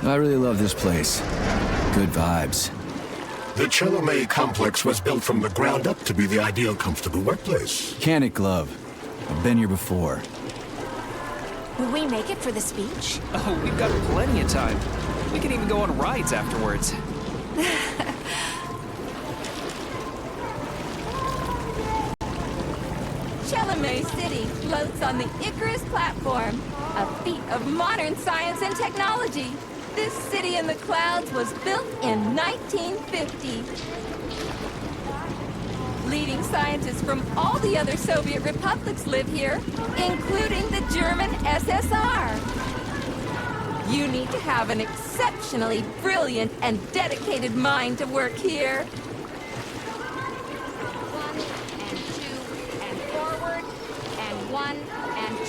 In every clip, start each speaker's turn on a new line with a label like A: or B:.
A: I really love this place. Good vibes.
B: The Char-LES complex was built from the ground up to be the ideal comfortable workplace.
A: Can it, Glove? I've been here before.
C: Will we make it for the speech?
D: Oh, we've got plenty of time. We can even go on rides afterwards.
E: Char-LES City floats on the Icarus platform, a feat of modern science and technology. This city in the clouds was built in 1950. Leading scientists from all the other Soviet republics live here, including the German SSR. You need to have an exceptionally brilliant and dedicated mind to work here.
C: 1 and 2 and forward, and 1 and 2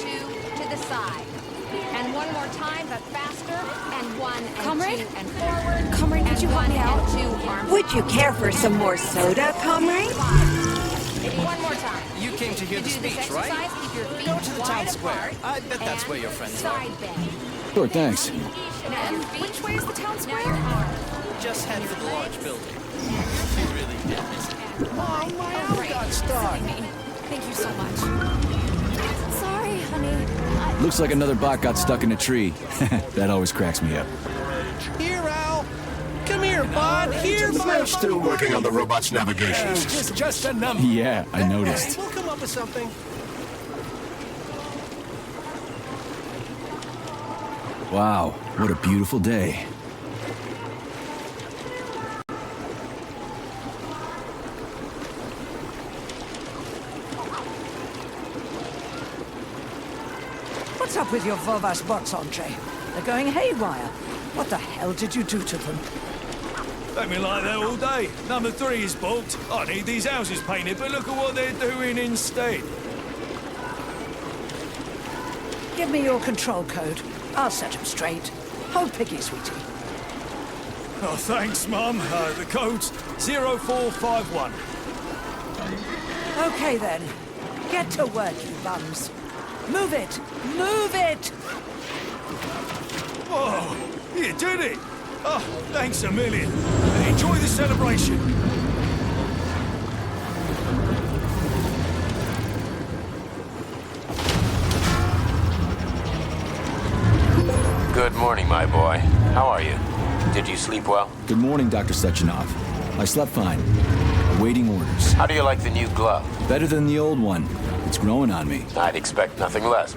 C: to the side. And one more time, but faster, and 1 and
E: Comrade?
C: 2 and forward.
E: Comrade,
C: and
E: could you help me out?
C: 1 and 2 arms.
F: Would you care for some more soda, comrade?
C: One more time.
D: You came to hear the
C: do this
D: speech,
C: exercise,
D: right?
C: keep your feet
D: Go to the town
C: wide
D: square.
C: apart,
D: I bet that's
C: and
D: where your friends are.
C: side bend.
A: Sure, thanks.
C: Now your feet.
E: Which way is the town
C: Now
E: square?
C: your arms.
D: Just head for the large building. You really did miss it.
E: Oh, my arm got stuck. Thank you so much. Sorry, honey.
A: Looks like another bot got stuck in a tree. That always cracks me up.
G: Here, Al. Come here, bud. Here,
B: They're
G: bud.
B: still working on the robot's navigation system.
G: Just a number.
A: Yeah, I noticed.
G: We'll come up with something.
A: Wow, what a beautiful day.
H: What's up with your Vovas bots, Andre? They're going haywire. What the hell did you do to them?
I: They've been like that all day. Number 3 is booked. I need these houses painted, but look at what they're doing instead.
H: Give me your control code. I'll set them straight. Hold piggy, sweetie.
I: Oh, thanks, Mum. The code's 0451.
H: Okay, then. Get to work, you bums. Move it! Move it!
I: Whoa, you did it. Oh, thanks a million. Enjoy the celebration.
J: Good morning, my boy. How are you? Did you sleep well?
A: Good morning, Dr. Sechenov. I slept fine. Awaiting orders.
J: How do you like the new glove?
A: Better than the old one. It's growing on me.
J: I'd expect nothing less.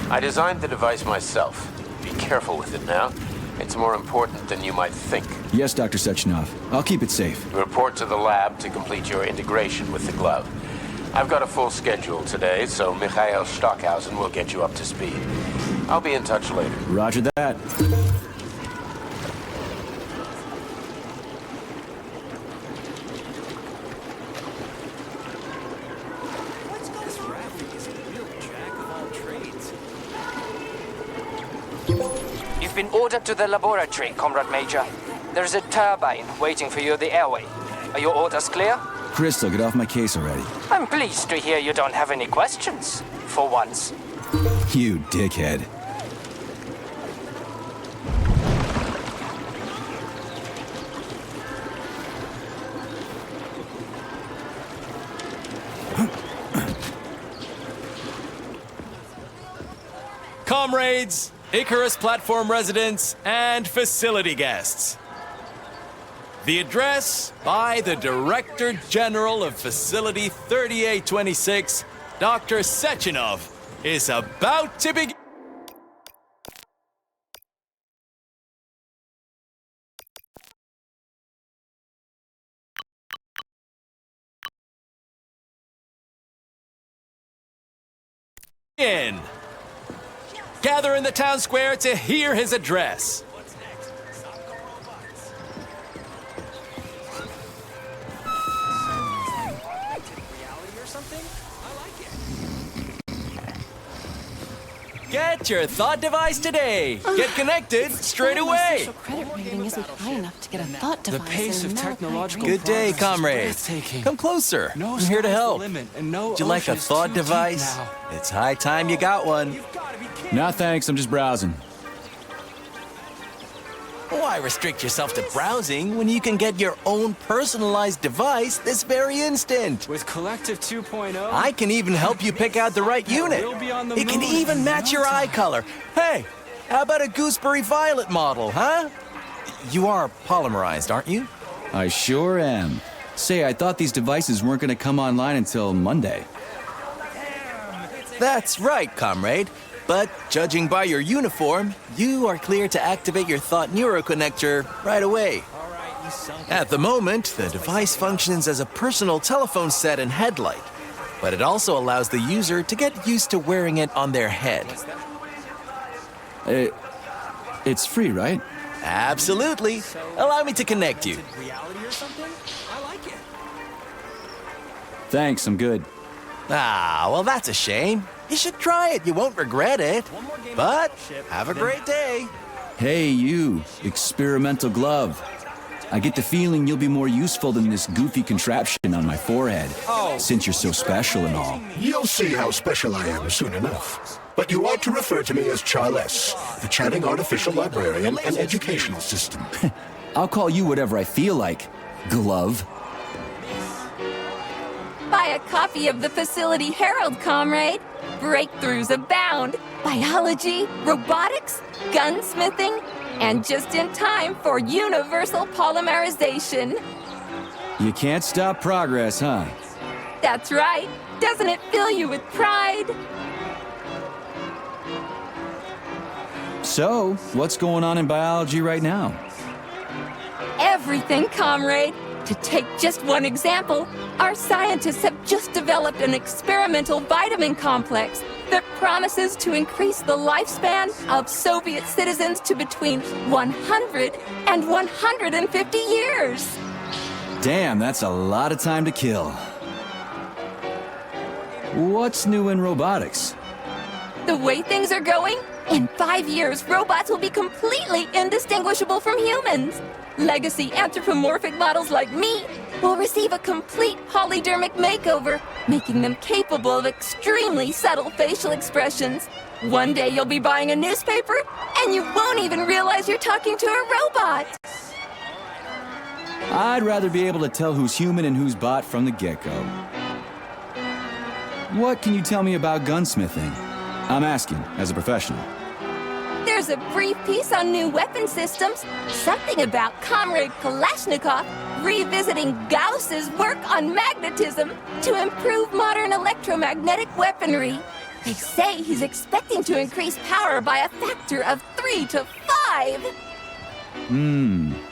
J: I designed the device myself. Be careful with it now. It's more important than you might think.
A: Yes, Dr. Sechenov. I'll keep it safe.
J: Report to the lab to complete your integration with the glove. I've got a full schedule today, so Mikhail Stockhausen will get you up to speed. I'll be in touch later.
A: Roger that.
K: You've been ordered to the laboratory, Comrade Major. There's a turbine waiting for you at the airway. Are your orders clear?
A: Crystal, get off my case already.
K: I'm pleased to hear you don't have any questions, for once.
A: You dickhead.
L: comrades, Icarus platform residents, and facility guests. The address by the Director General of Facility 3826, Dr. Sechenov, is about to begin. Gather in the town square to hear his address. Get your thought device today. Get connected straight away.
M: Social credit rating isn't high enough to get a thought device.
D: The pace of technological
L: Good day, comrades. Come closer. I'm here to help. Would you like a thought device? It's high time you got one.
A: No thanks, I'm just browsing.
L: Why restrict yourself to browsing when you can get your own personalized device this very instant?
D: With Collective 2.0,
L: I can even help you pick out the right unit. It can even match your eye color. Hey, how about a gooseberry violet model, huh? You are polymerized, aren't you?
A: I sure am. Say, I thought these devices weren't gonna come online until Monday.
L: That's right, comrade. But judging by your uniform, you are clear to activate your thought neuroconnector right away. At the moment, the device functions as a personal telephone set and headlight, but it also allows the user to get used to wearing it on their head.
A: It's free, right?
L: Absolutely. Allow me to connect you.
A: Thanks, I'm good.
L: Ah, well, that's a shame. You should try it. You won't regret it. But have a great day.
A: Hey, you, experimental glove. I get the feeling you'll be more useful than this goofy contraption on my forehead, since you're so special and all.
B: You'll see how special I am soon enough. But you ought to refer to me as Char-LES, the chatting artificial librarian and educational system.
A: I'll call you whatever I feel like, glove.
E: Buy a copy of the Facility Herald, comrade. Breakthroughs abound. Biology, robotics, gunsmithing, and just in time for universal polymerization.
A: You can't stop progress, huh?
E: That's right. Doesn't it fill you with pride?
A: So, what's going on in biology right now?
E: Everything, comrade. To take just one example, our scientists have just developed an experimental vitamin complex that promises to increase the lifespan of Soviet citizens to between 100 and 150 years.
A: Damn, that's a lot of time to kill. What's new in robotics?
E: The way things are going, in 5 years, robots will be completely indistinguishable from humans. Legacy anthropomorphic models like me will receive a complete polydermic makeover, making them capable of extremely subtle facial expressions. One day you'll be buying a newspaper, and you won't even realize you're talking to a robot.
A: I'd rather be able to tell who's human and who's bot from the get-go. What can you tell me about gunsmithing? I'm asking, as a professional.
E: There's a brief piece on new weapon systems, something about Comrade Kalashnikov revisiting Gauss's work on magnetism to improve modern electromagnetic weaponry. They say he's expecting to increase power by a factor of 3 to 5.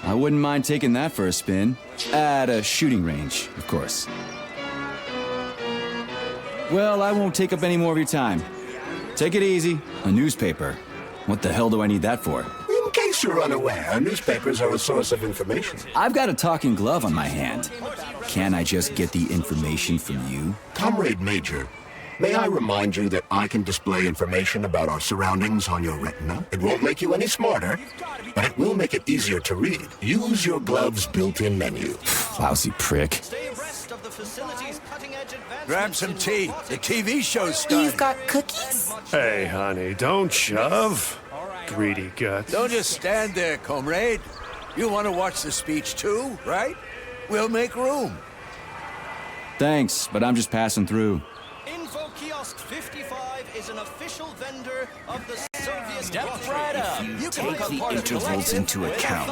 A: I wouldn't mind taking that for a spin. At a shooting range, of course. Well, I won't take up any more of your time. Take it easy. A newspaper. What the hell do I need that for?
B: In case you're unaware, newspapers are a source of information.
A: I've got a talking glove on my hand. Can't I just get the information from you?
B: Comrade Major, may I remind you that I can display information about our surroundings on your retina? It won't make you any smarter, but it will make it easier to read. Use your glove's built-in menu.
A: Lousy prick.
N: Grab some tea. The TV show's starting.
F: You've got cookies?
O: Hey, honey, don't shove. Greedy guts.
N: Don't just stand there, comrade. You want to watch the speech too, right? We'll make room.
A: Thanks, but I'm just passing through.
G: Info Kiosk 55 is an official vendor of the
L: Step right up. You can
P: Take the intervals into account.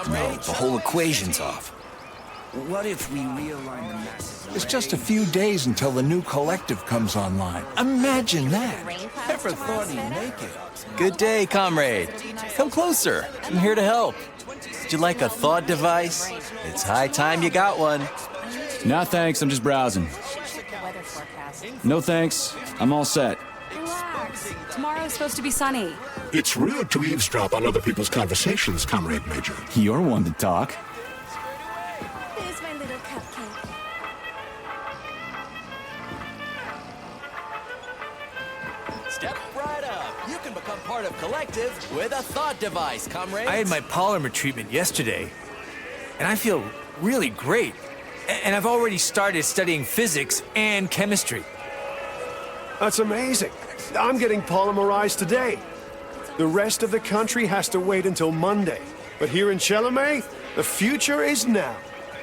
P: No, the whole equation's off. What if we realign the masses?
N: It's just a few days until the new collective comes online. Imagine that.
L: Never thought he'd make it. Good day, comrade. Come closer. I'm here to help. Would you like a thought device? It's high time you got one.
A: Nah, thanks. I'm just browsing. No thanks. I'm all set.
M: Relax. Tomorrow's supposed to be sunny.
B: It's rude to eavesdrop on other people's conversations, Comrade Major.
A: You're one to talk.
F: There's my little cupcake.
L: Step right up. You can become part of Collective with a thought device, comrade.
D: I had my polymer treatment yesterday, and I feel really great. And I've already started studying physics and chemistry.
O: That's amazing. I'm getting polymerized today. The rest of the country has to wait until Monday. But here in Chalamet, the future is now.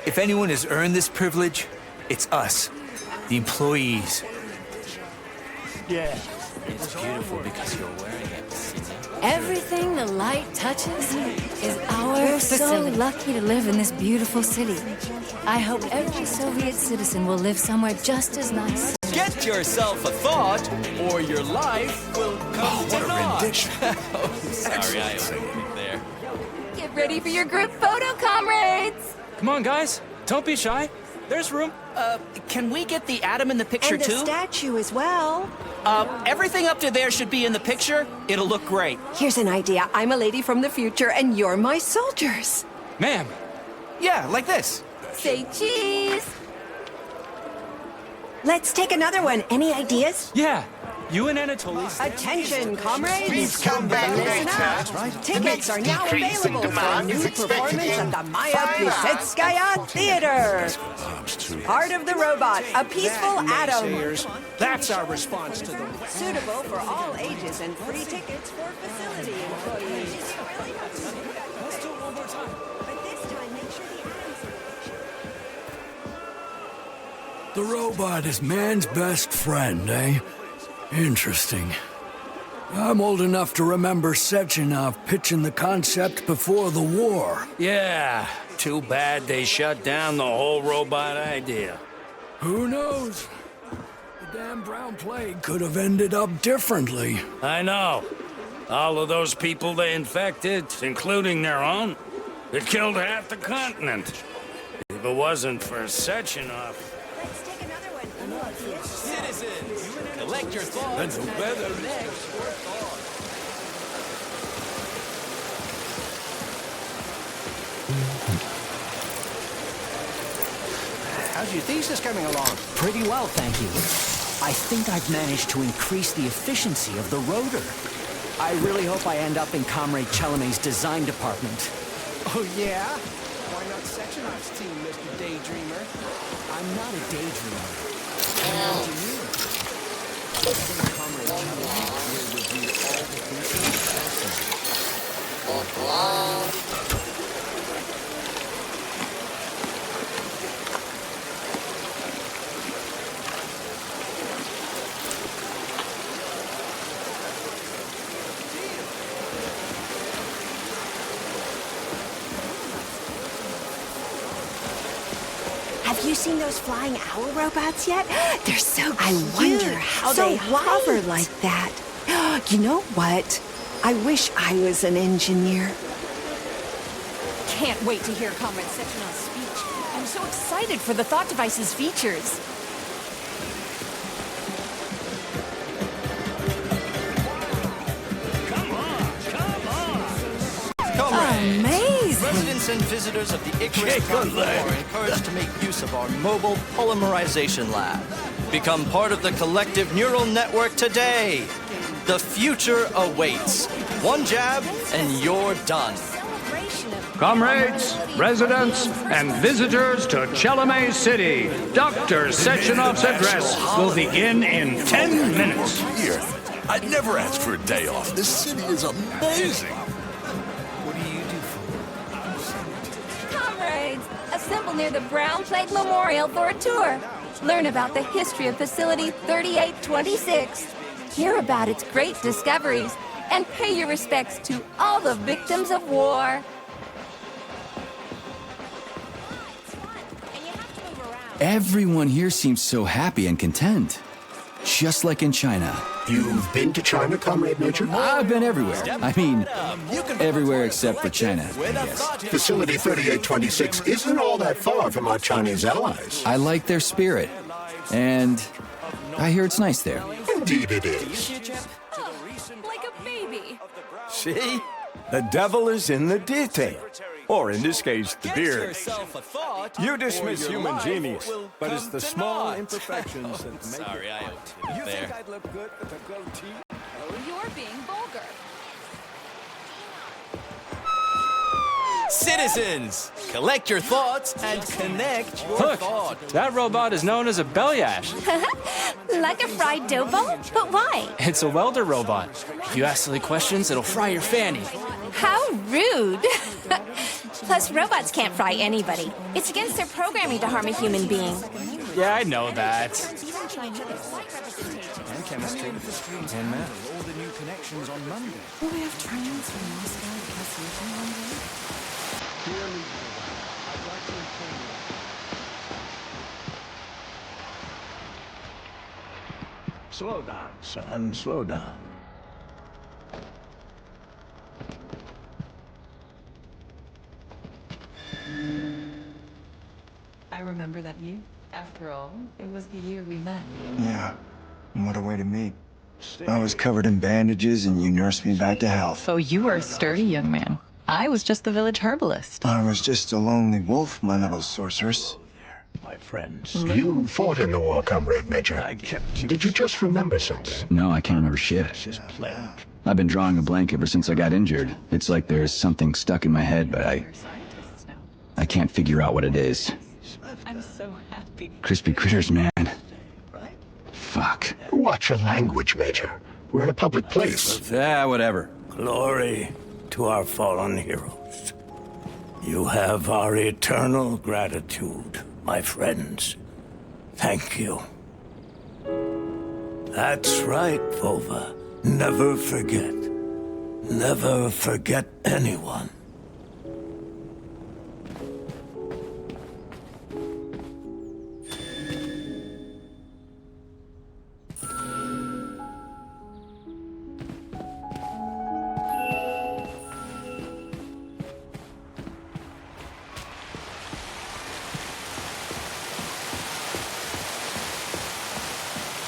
D: If anyone has earned this privilege, it's us, the employees.
O: Yeah.
L: It's beautiful because you're wearing it.
M: Everything the light touches is our facility. We're so lucky to live in this beautiful city. I hope every Soviet citizen will live somewhere just as nice.
L: Get yourself a thought, or your life will come to naught.
N: Rendition.
L: Sorry, I overlooked there.
E: Get ready for your group photo, comrades!
D: Come on, guys. Don't be shy. There's room.
P: Can we get the atom in the picture
F: And the
P: too?
F: statue as well.
P: Everything up to there should be in the picture. It'll look great.
F: Here's an idea. I'm a lady from the future, and you're my soldiers.
D: Ma'am.
P: Yeah, like this.
E: Say cheese!
F: Let's take another one. Any ideas?
D: Yeah. You and Anatoly.
F: Attention, comrades!
B: Please come back
F: Listen
B: later.
F: up. Tickets are now available for a new performance at the Maya Plisetskaya Theater. Heart of the Robot, a peaceful atom.
G: That's our response to the...
F: Suitable for all ages and free tickets for facility employees.
D: Let's do it one more time.
F: But this time, make sure the atoms are...
Q: The robot is man's best friend, eh? Interesting. I'm old enough to remember Sechenov pitching the concept before the war.
G: Yeah, too bad they shut down the whole robot idea.
Q: Who knows? The damn brown plague could have ended up differently.
G: I know. All of those people they infected, including their own, it killed half the continent. If it wasn't for Sechenov...
F: Let's take another one.
L: Citizens, collect your thoughts.
N: And the weather.
P: How's your thesis coming along? Pretty well, thank you. I think I've managed to increase the efficiency of the rotor. I really hope I end up in Comrade Chalamet's design department.
G: Oh, yeah? Why not Sechenov's team, Mr. Daydreamer?
P: I'm not a daydreamer. I'm an engineer. I think Comrade Chalamet will review all the features
F: Have you seen those flying owl robots yet? They're so cute.
E: I wonder how
F: so
E: they
F: hover like that. You know what? I wish I was an engineer.
M: Can't wait to hear Comrade Sechenov's speech. I'm so excited for the thought device's features.
L: Amazing! Residents and visitors of the Icarus platform are encouraged to make use of our mobile polymerization lab. Become part of the collective neural network today. The future awaits. One jab and you're done.
O: Comrades, residents, and visitors to Chalamet City, Dr. Sechenov's address will begin in 10 minutes.
N: Here, I'd never ask for a day off. This city is amazing.
E: Comrades, assemble near the Brown Plate Memorial for a tour. Learn about the history of Facility 3826. Hear about its great discoveries and pay your respects to all the victims of war.
A: Everyone here seems so happy and content. Just like in China.
B: You've been to China, Comrade Major?
A: I've been everywhere. I mean, everywhere except for China, I guess.
B: Facility 3826 isn't all that far from our Chinese allies.
A: I like their spirit. And I hear it's nice there.
B: Indeed it is.
E: Like a baby.
R: See? The devil is in the detail. Or in this case, the beard. You dismiss human genius, but it's the small imperfections that make
L: Sorry, I owed you there.
R: think I'd look good with a goatee?
E: You're being vulgar.
L: Citizens, collect your thoughts and connect your
K: Look,
L: thought.
K: that robot is known as a Belyash.
S: Like a fried dough ball? But why?
K: It's a welder robot. If you ask silly questions, it'll fry your fanny.
S: How rude. Plus, robots can't fry anybody. It's against their programming to harm a human being.
K: Yeah, I know that.
P: And chemistry. And math. All the new connections on Monday.
F: Will we have trains from Moscow to Helsinki one day?
N: I'd like to inform you. Slow down, son, slow down.
T: I remember that year. After all, it was the year we met.
U: Yeah, and what a way to meet. I was covered in bandages and you nursed me back to health.
T: Oh, you were a sturdy young man. I was just the village herbalist.
U: I was just a lonely wolf, my little sorceress.
N: My friends.
B: You fought in the war, Comrade Major. Did you just remember something?
A: No, I can't remember shit. I've been drawing a blank ever since I got injured. It's like there's something stuck in my head, but I can't figure out what it is.
T: I'm so happy.
A: Crispy critters, man. Fuck.
B: Watch your language, Major. We're in a public place.
A: Yeah, whatever.
G: Glory to our fallen heroes. You have our eternal gratitude, my friends. Thank you. That's right, Vova. Never forget. Never forget anyone.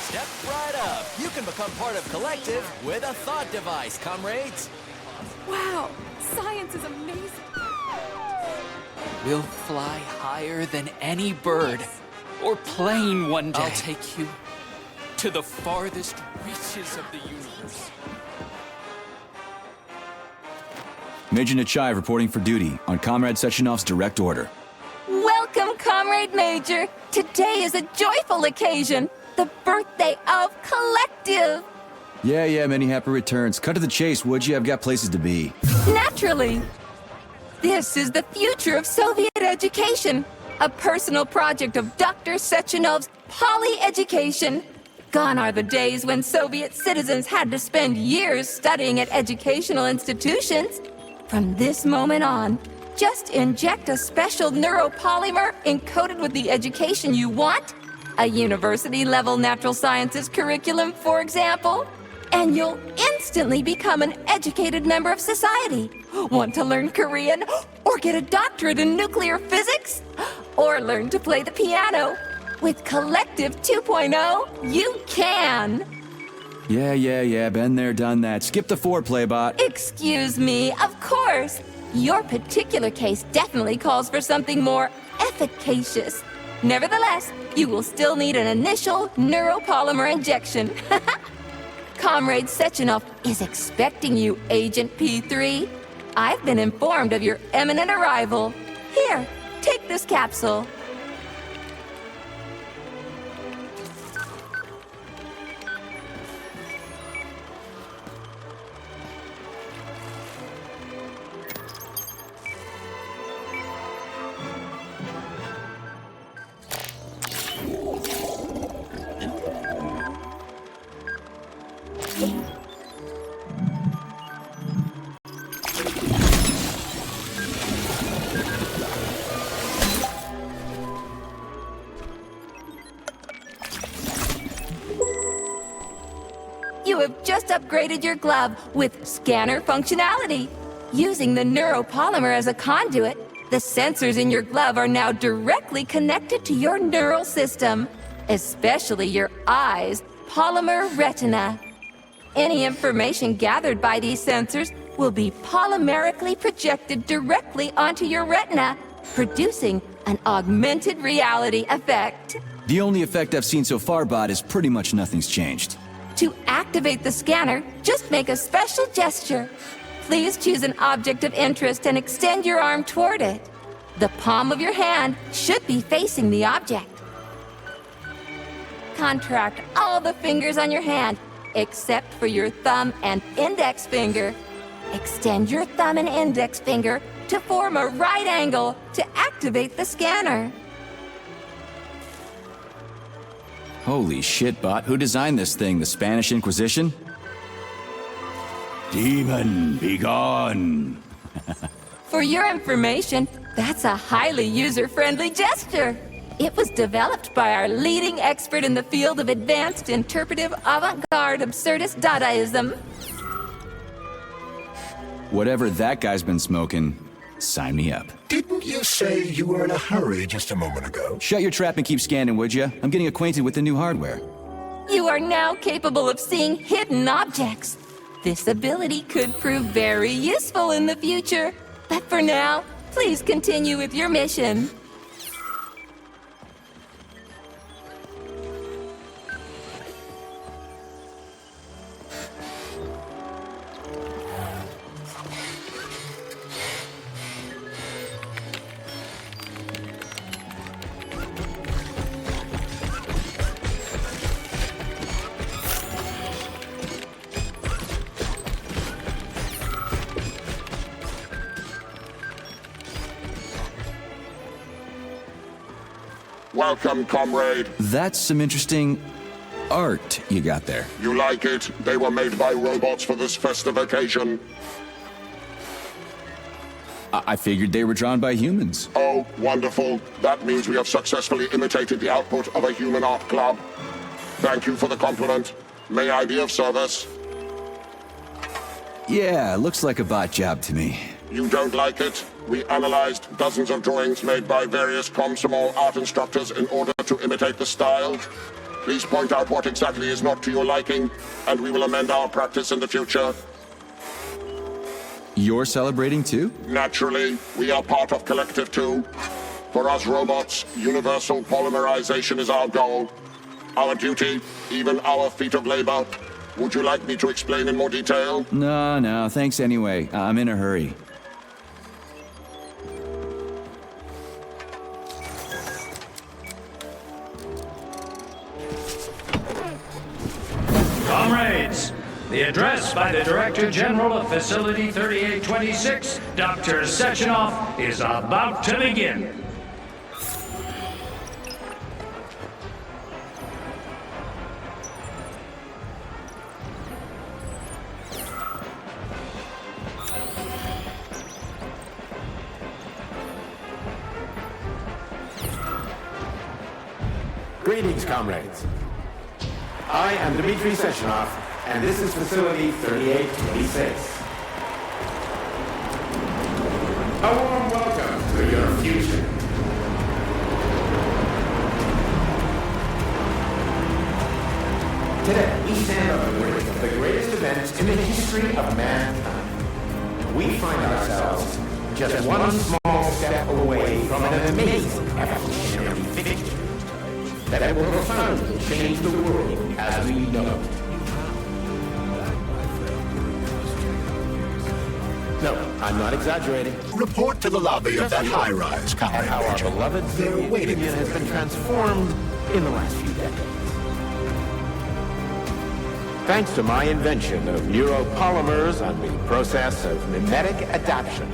L: Step right up. You can become part of Collective with a thought device, comrades.
E: Wow, science is amazing.
V: We'll fly higher than any bird or plane one day. I'll take you to the farthest reaches of the universe.
A: Major Nechaev reporting for duty on Comrade Sechenov's direct order.
E: Welcome, Comrade Major. Today is a joyful occasion. The birthday of Collective.
A: Yeah, many happy returns. Cut to the chase, would you? I've got places to be.
E: Naturally. This is the future of Soviet education. A personal project of Dr. Sechenov's poly-education. Gone are the days when Soviet citizens had to spend years studying at educational institutions. From this moment on, just inject a special neuropolymer encoded with the education you want, a university-level natural sciences curriculum, for example, and you'll instantly become an educated member of society. Want to learn Korean, or get a doctorate in nuclear physics, or learn to play the piano? With Collective 2.0, you can!
A: Yeah, been there, done that. Skip the foreplay, bot.
E: Excuse me, of course. Your particular case definitely calls for something more efficacious. Nevertheless, you will still need an initial neuropolymer injection. Comrade Sechenov is expecting you, Agent P3. I've been informed of your imminent arrival. Here, take this capsule. upgraded your glove with scanner functionality. Using the neuropolymer as a conduit, the sensors in your glove are now directly connected to your neural system, especially your eye's polymer retina. Any information gathered by these sensors will be polymerically projected directly onto your retina, producing an augmented reality effect.
A: The only effect I've seen so far, Bot, is pretty much nothing's changed.
E: To activate the scanner, just make a special gesture. Please choose an object of interest and extend your arm toward it. The palm of your hand should be facing the object. Contract all the fingers on your hand, except for your thumb and index finger. Extend your thumb and index finger to form a right angle to activate the scanner.
A: Holy shit, Bot. Who designed this thing? The Spanish Inquisition? Demon, be gone!
E: For your information, that's a highly user-friendly gesture. It was developed by our leading expert in the field of advanced interpretive avant-garde absurdist Dadaism.
A: Whatever that guy's been smoking, sign me up.
B: Didn't you say you were in a hurry just a moment ago?
A: Shut your trap and keep scanning, would you? I'm getting acquainted with the new hardware.
E: You are now capable of seeing hidden objects. This ability could prove very useful in the future. But for now, please continue with your mission.
C: Welcome, comrade.
A: That's some interesting art you got there.
C: You like it? They were made by robots for this festive occasion.
A: I figured they were drawn by humans.
C: Oh, wonderful. That means we have successfully imitated the output of a human art club. Thank you for the compliment. May I be of service?
A: Yeah, looks like a bot job to me.
C: You don't like it? We analyzed dozens of drawings made by various Komsomol art instructors in order to imitate the style. Please point out what exactly is not to your liking, and we will amend our practice in the future.
A: You're celebrating too?
C: Naturally, we are part of Collective 2. For us robots, universal polymerization is our goal. Our duty, even our feat of labor. Would you like me to explain in more detail?
A: No, thanks anyway. I'm in a hurry.
H: Comrades, the address by the Director General of Facility 3826, Dr. Sechenov, is about to begin.
J: Greetings, comrades. I am Dmitry Sechenov, and this is Facility 3826. A warm welcome to your future. Today, we stand on the brink of the greatest event in the history of mankind. We find ourselves just one small step away from an amazing evolutionary victory that will profoundly change the world as we know it. No, I'm not exaggerating.
B: Report to the lobby of that high-rise, Comrade
J: How our
B: Major.
J: beloved
B: They're waiting
J: Union has been transformed in the last few decades. Thanks to my invention of neuropolymers and the process of mimetic adaptation,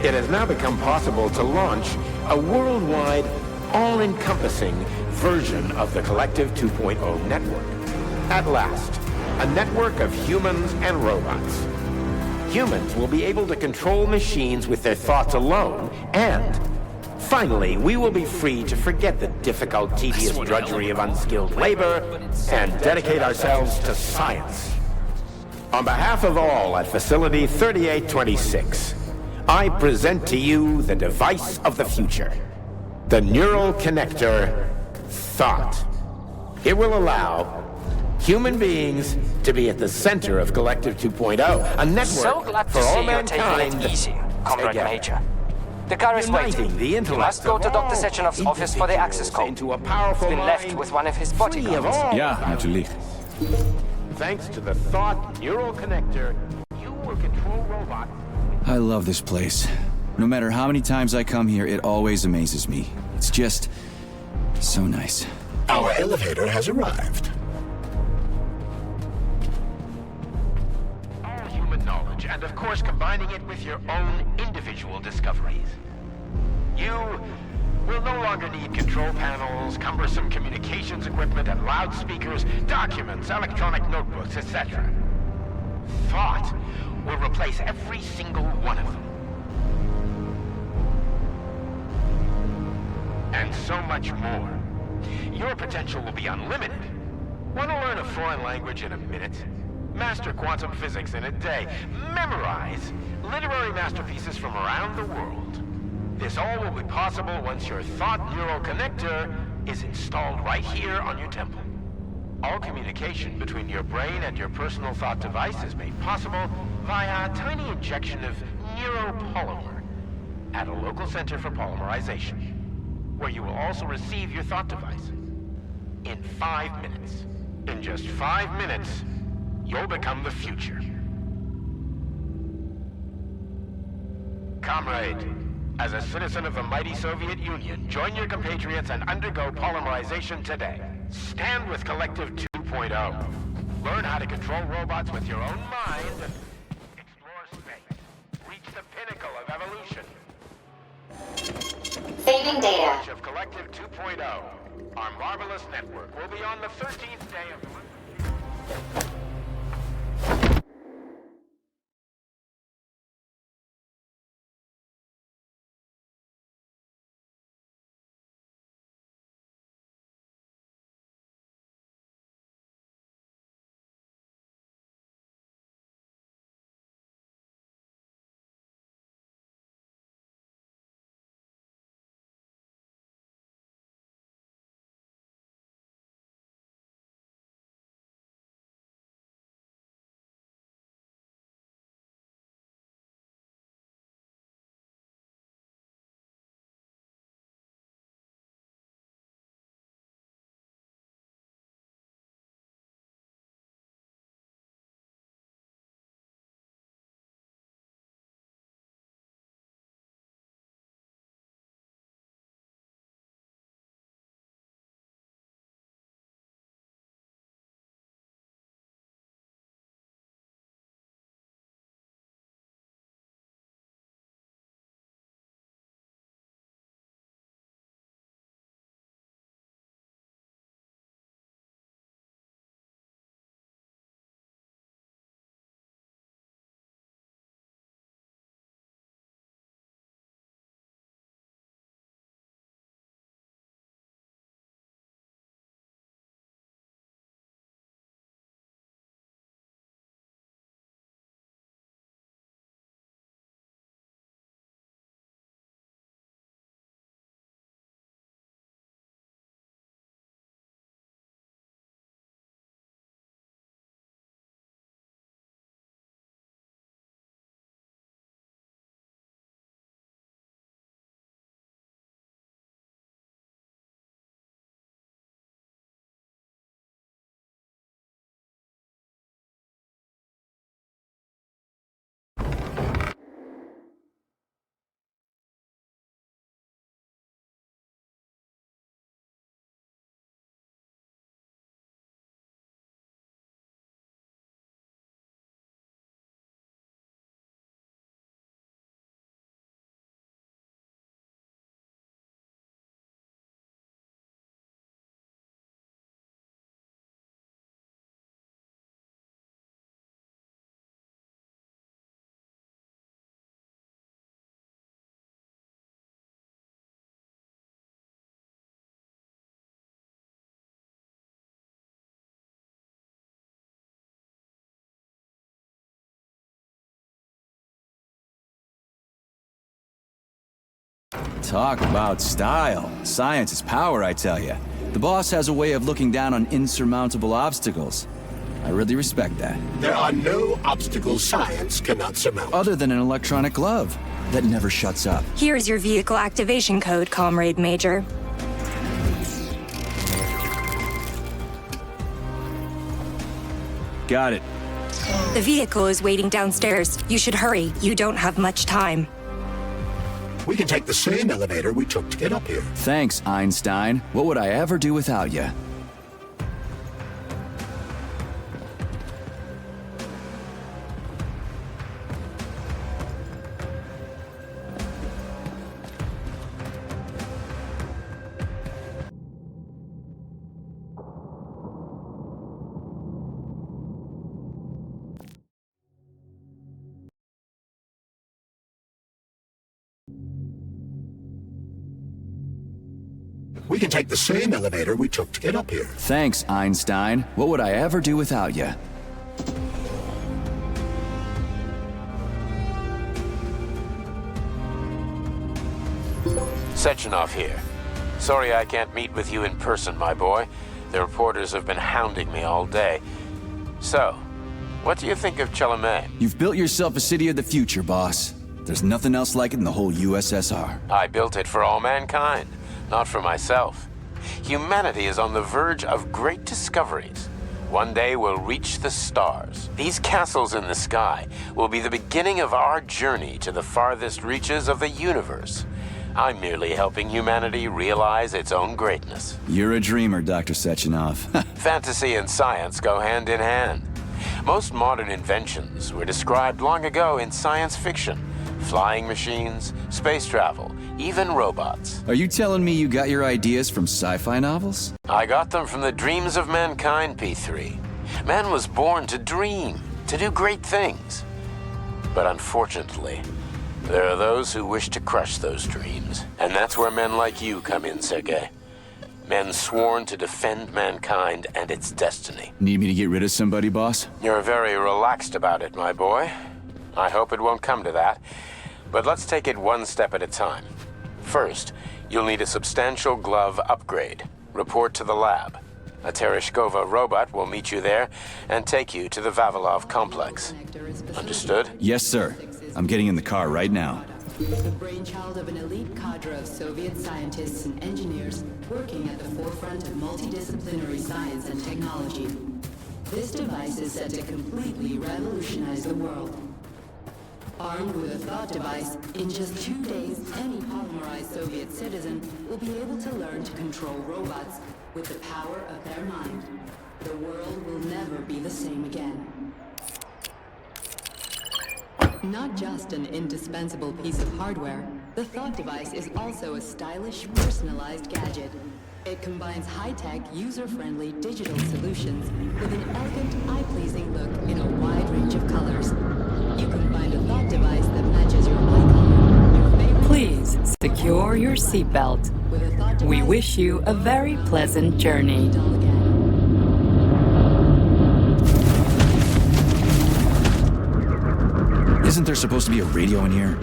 J: it has now become possible to launch a worldwide, all-encompassing version of the Collective 2.0 network. At last, a network of humans and robots. Humans will be able to control machines with their thoughts alone, and finally, we will be free to forget the difficult, tedious drudgery of unskilled labor and dedicate ourselves to science. On behalf of all at Facility 3826, I present to you the device of the future. The neural connector, Thought. It will allow human beings to be at the center of Collective 2.0, a network
K: So glad
J: for
K: to
J: all
K: see you're taking
J: mankind.
K: it easy, Comrade
J: together.
K: Major. The car is waiting. You must go to Dr. Sechenov's office for the access code.
J: Into a powerful
K: It's been left
J: mind,
K: with one of his
J: free of
K: bodyguards.
J: all
A: Ja, natürlich.
J: Thanks to the Thought neural connector, you will control robots.
A: I love this place. No matter how many times I come here, it always amazes me. It's just so nice.
B: Our elevator has arrived.
J: All human knowledge, and of course combining it with your own individual discoveries. You will no longer need control panels, cumbersome communications equipment, and loudspeakers, documents, electronic notebooks, etc. Thought will replace every single one of them. And so much more. Your potential will be unlimited. Want to learn a foreign language in a minute? Master quantum physics in a day. Memorize literary masterpieces from around the world. This all will be possible once your Thought neural connector is installed right here on your temple. All communication between your brain and your personal Thought device is made possible via a tiny injection of neuropolymer at a local center for polymerization, where you will also receive your Thought device in 5 minutes. In just 5 minutes, you'll become the future. Comrade, as a citizen of the mighty Soviet Union, join your compatriots and undergo polymerization today. Stand with Collective 2.0. Learn how to control robots with your own mind and explore space. Reach the pinnacle of evolution.
D: Saving data.
J: Of Collective 2.0, our marvelous network will be on the 13th day of...
A: Talk about style. Science is power, I tell you. The boss has a way of looking down on insurmountable obstacles. I really respect that.
B: There are no obstacles science cannot surmount.
A: Other than an electronic glove that never shuts up.
D: Here's your vehicle activation code, Comrade Major.
A: Got it.
D: The vehicle is waiting downstairs. You should hurry. You don't have much time.
B: We can take the same elevator we took to get up here.
A: Thanks, Einstein. What would I ever do without you?
B: We can take the same elevator we took to get up here.
A: Thanks, Einstein. What would I ever do without you?
J: Sechenov here. Sorry I can't meet with you in person, my boy. The reporters have been hounding me all day. So, what do you think of Char-LES?
A: You've built yourself a city of the future, boss. There's nothing else like it in the whole USSR.
J: I built it for all mankind, not for myself. Humanity is on the verge of great discoveries. One day we'll reach the stars. These castles in the sky will be the beginning of our journey to the farthest reaches of the universe. I'm merely helping humanity realize its own greatness.
A: You're a dreamer, Dr. Sechenov.
J: Fantasy and science go hand in hand. Most modern inventions were described long ago in science fiction. Flying machines, space travel, even robots.
A: Are you telling me you got your ideas from sci-fi novels?
J: I got them from the dreams of mankind, P3. Man was born to dream, to do great things. But unfortunately, there are those who wish to crush those dreams. And that's where men like you come in, Sergey. Men sworn to defend mankind and its destiny.
A: Need me to get rid of somebody, boss?
J: You're very relaxed about it, my boy. I hope it won't come to that. But let's take it one step at a time. First, you'll need a substantial glove upgrade. Report to the lab. A Tereshkova robot will meet you there and take you to the Vavilov complex. Understood?
A: Yes, sir. I'm getting in the car right now.
I: The brainchild of an elite cadre of Soviet scientists and engineers working at the forefront of multidisciplinary science and technology. This device is set to completely revolutionize the world. Armed with a thought device, in just 2 days, any polymerized Soviet citizen will be able to learn to control robots with the power of their mind. The world will never be the same again. Not just an indispensable piece of hardware, the thought device is also a stylish, personalized gadget. It combines high-tech, user-friendly digital solutions with an elegant, eye-pleasing look in a wide range of colors. You can find a thought device that matches your eye color, your favorite...
W: Please secure your seatbelt. We wish you a very pleasant journey.
A: Isn't there supposed to be a radio in here?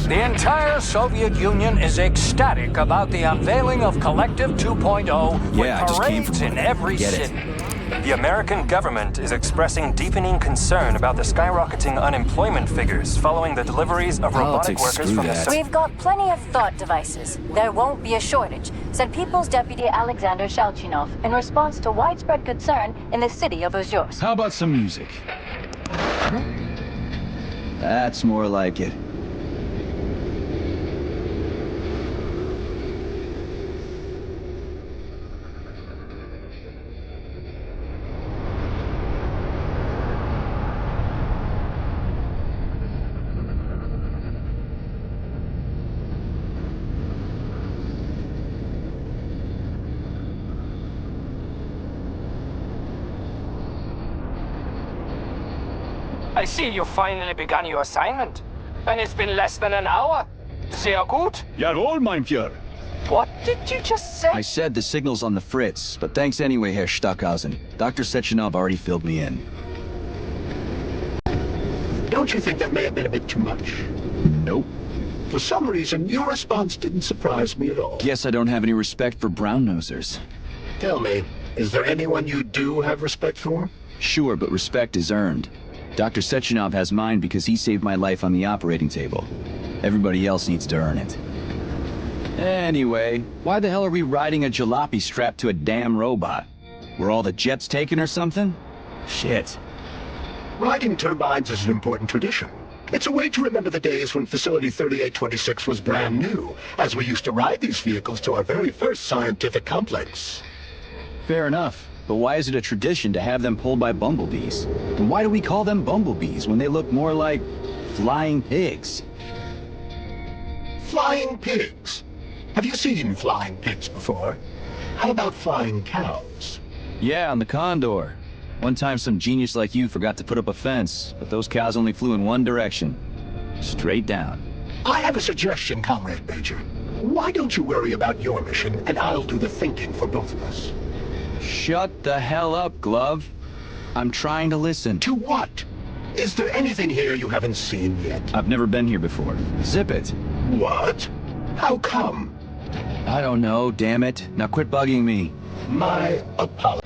H: The entire Soviet Union is ecstatic about the unveiling of Collective 2.0 with parades in every city.
X: The American government is expressing deepening concern about the skyrocketing unemployment figures following the deliveries of robotic workers from the...
M: We've got plenty of thought devices. There won't be a shortage, said People's Deputy Alexander Shalchinov in response to widespread concern in the city of Ozyorsk.
A: How about some music? That's more like it.
Y: I see you finally begun your assignment. And it's been less than an hour. Sehr gut.
A: Jawohl, mein Führer.
Y: What did you just say?
A: I said the signal's on the fritz, but thanks anyway, Herr Stockhausen. Dr. Sechenov already filled me in.
B: Don't you think that may have been a bit too much?
A: Nope.
B: For some reason, your response didn't surprise me at all.
A: Guess I don't have any respect for brown-nosers.
B: Tell me, is there anyone you do have respect for?
A: Sure, but respect is earned. Dr. Sechenov has mine because he saved my life on the operating table. Everybody else needs to earn it. Anyway, why the hell are we riding a jalopy strapped to a damn robot? Were all the jets taken or something? Shit.
B: Riding turbines is an important tradition. It's a way to remember the days when Facility 3826 was brand new, as we used to ride these vehicles to our very first scientific complex.
A: Fair enough. But why is it a tradition to have them pulled by bumblebees? And why do we call them bumblebees when they look more like flying pigs?
B: Flying pigs? Have you seen flying pigs before? How about flying cows?
A: Yeah, on the Condor. One time some genius like you forgot to put up a fence, but those cows only flew in one direction. Straight down.
B: I have a suggestion, Comrade Major. Why don't you worry about your mission, and I'll do the thinking for both of us?
A: Shut the hell up, Glove. I'm trying to listen.
B: To what? Is there anything here you haven't seen yet?
A: I've never been here before. Zip it.
B: What? How come?
A: I don't know, damn it. Now quit bugging me.
B: My apologies.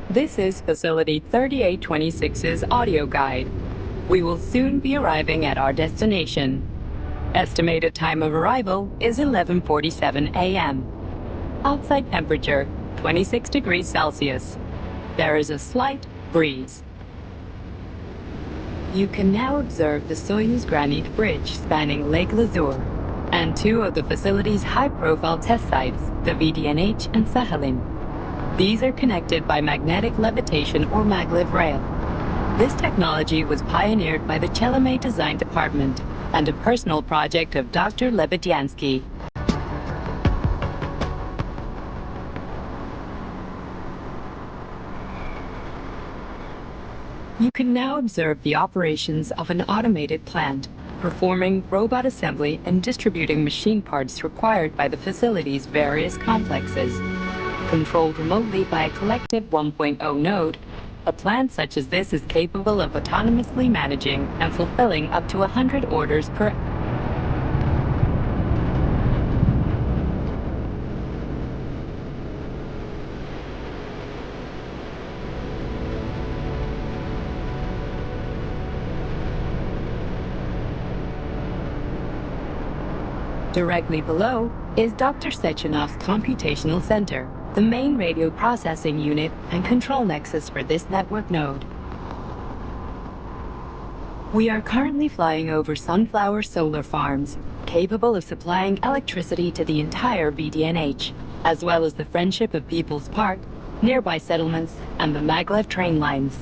W: This is Facility 3826's audio guide. We will soon be arriving at our destination. Estimated time of arrival is 11:47 a.m. Outside temperature, 26 degrees Celsius. There is a slight breeze. You can now observe the Soyuz Granite Bridge spanning Lake Lazur, and two of the facility's high-profile test sites, the VDNH and Sakhalin. These are connected by magnetic levitation or maglev rail. This technology was pioneered by the Char-LES Design Department and a personal project of Dr. Lebedyansky. You can now observe the operations of an automated plant, performing robot assembly and distributing machine parts required by the facility's various complexes. Controlled remotely by a collective 1.0 node, a plant such as this is capable of autonomously managing and fulfilling up to 100 orders per Directly below is Dr. Sechenov's computational center, the main radio processing unit and control nexus for this network node. We are currently flying over sunflower solar farms, capable of supplying electricity to the entire VDNH, as well as the Friendship of People's Park, nearby settlements, and the maglev train lines.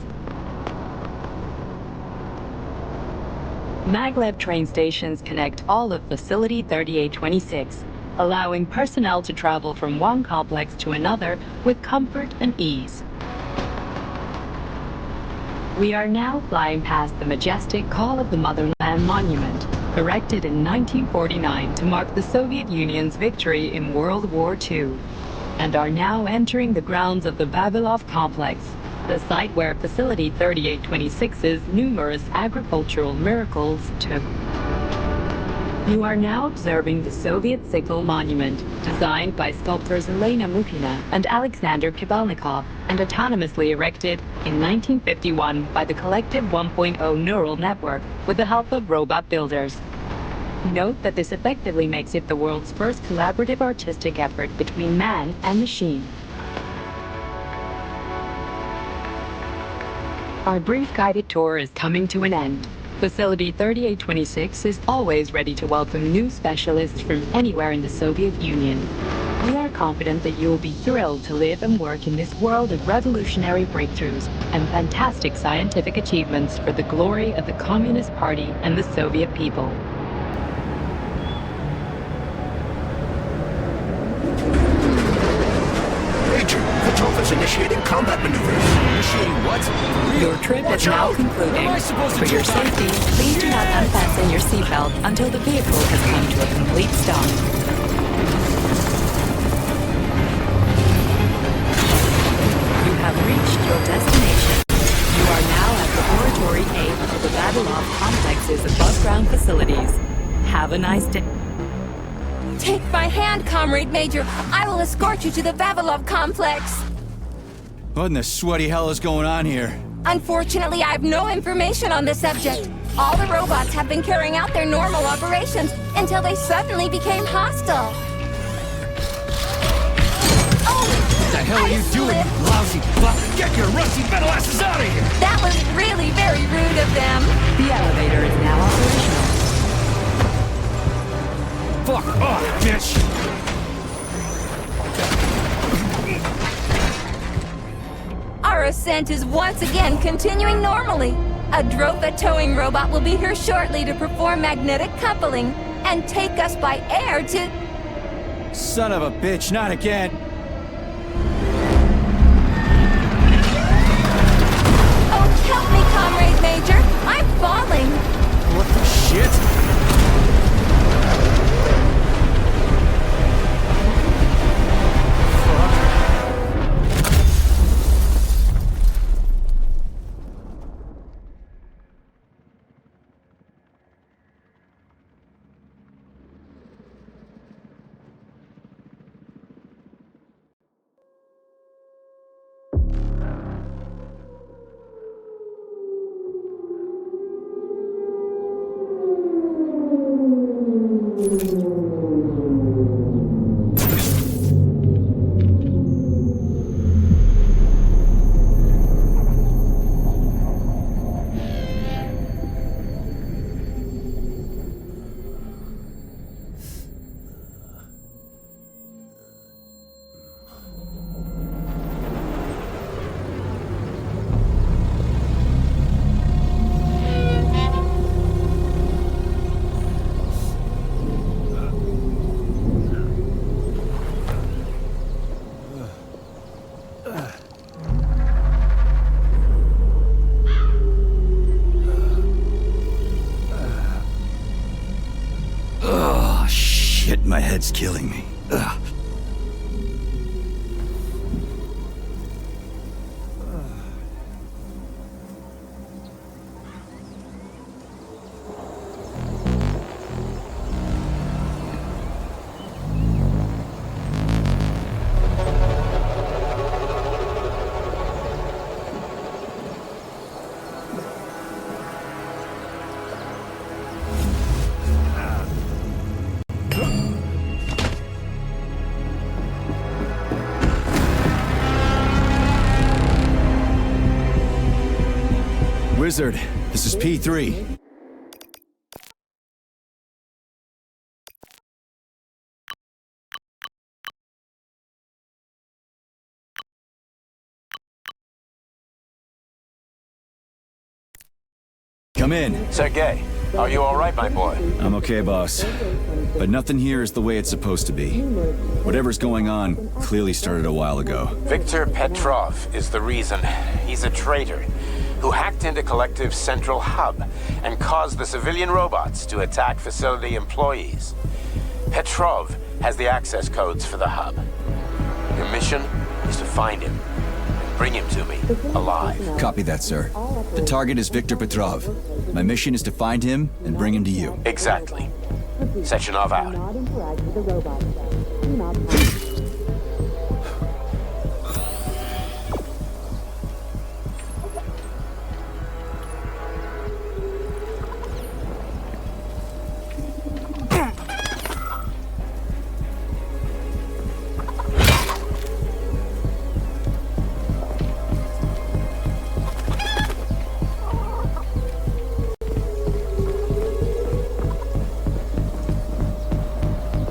W: Maglev train stations connect all of Facility 3826, allowing personnel to travel from one complex to another with comfort and ease. We are now flying past the majestic Call of the Motherland Monument, erected in 1949 to mark the Soviet Union's victory in World War II, and are now entering the grounds of the Vavilov Complex, the site where Facility 3826's numerous agricultural miracles took. You are now observing the Soviet Sickle Monument, designed by sculptors Elena Mukina and Alexander Kibalnikov, and autonomously erected in 1951 by the Collective 1.0 Neural Network with the help of robot builders. Note that this effectively makes it the world's first collaborative artistic effort between man and machine. Our brief guided tour is coming to an end. Facility 3826 is always ready to welcome new specialists from anywhere in the Soviet Union. We are confident that you will be thrilled to live and work in this world of revolutionary breakthroughs and fantastic scientific achievements for the glory of the Communist Party and the Soviet people.
B: Major, Petrov is initiating combat maneuvers.
A: Initiating what?
W: Your trip is now concluding. For your safety, please do not unfasten your seatbelt until the vehicle has come to a complete stop. You have reached your destination. You are now at Laboratory 8 of the Vavilov Complex's above-ground facilities. Have a nice day.
E: Take my hand, Comrade Major. I will escort you to the Vavilov complex.
A: What in the sweaty hell is going on here?
E: Unfortunately, I have no information on the subject. All the robots have been carrying out their normal operations until they suddenly became hostile.
A: What the hell are you doing, you lousy fuck? Get your rusty metal asses out of here!
E: That was really very rude of them.
W: The elevator is now operational.
A: Fuck off, bitch!
E: Our ascent is once again continuing normally. A Dropa towing robot will be here shortly to perform magnetic coupling and take us by air to...
A: Son of a bitch, not again!
E: Oh, help me, Comrade Major! I'm falling!
A: What the shit? My head's killing me. Ugh. Wizard, this is P3. Come in.
J: Sergey, are you all right, my boy?
A: I'm okay, boss. But nothing here is the way it's supposed to be. Whatever's going on clearly started a while ago.
J: Viktor Petrov is the reason. He's a traitor who hacked into Collective's central hub and caused the civilian robots to attack facility employees. Petrov has the access codes for the hub. Your mission is to find him and bring him to me, alive.
A: Copy that, sir. The target is Viktor Petrov. My mission is to find him and bring him to you.
J: Exactly. Sechenov out.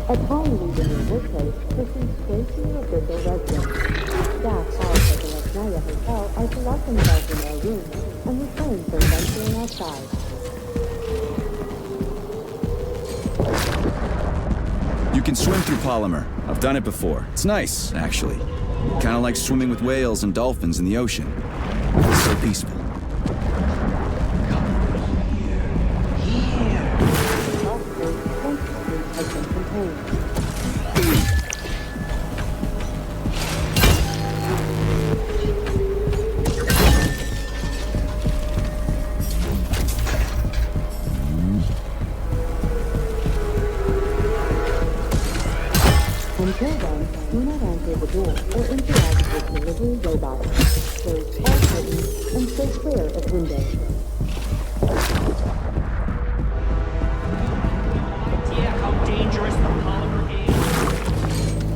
O: Upon leaving your workplace, proceed straight to your official residence. Staff housed at the Lesnaya Hotel are to lock themselves in their rooms and refrain from venturing outside.
A: You can swim through polymer. I've done it before. It's nice, actually. Kind of like swimming with whales and dolphins in the ocean. It's so peaceful.
O: Until then, do not answer the door or interact with delivery robots. Close all curtains and stay clear of windows.
P: Yeah, how dangerous the polymer is.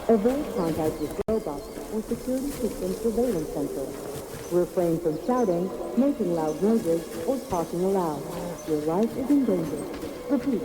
O: Avoid contact with robots or security system surveillance sensors. Refrain from shouting, making loud noises, or talking aloud. Your life is in danger. Repeat.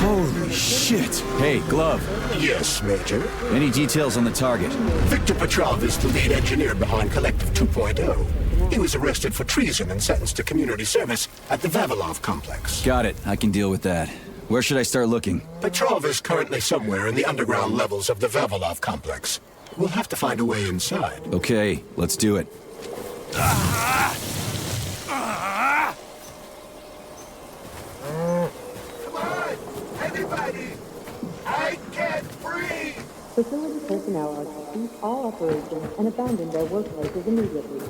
A: Holy shit! Hey, Glove.
B: Yes, Major?
A: Any details on the target?
B: Viktor Petrov is the lead engineer behind Collective 2.0. He was arrested for treason and sentenced to community service at the Vavilov complex.
A: Got it. I can deal with that. Where should I start looking?
B: Petrov is currently somewhere in the underground levels of the Vavilov complex. We'll have to find a way inside.
A: Okay, let's do it.
B: Everybody! I can't breathe!
O: Facility personnel are to cease all operations and abandon their workplaces immediately.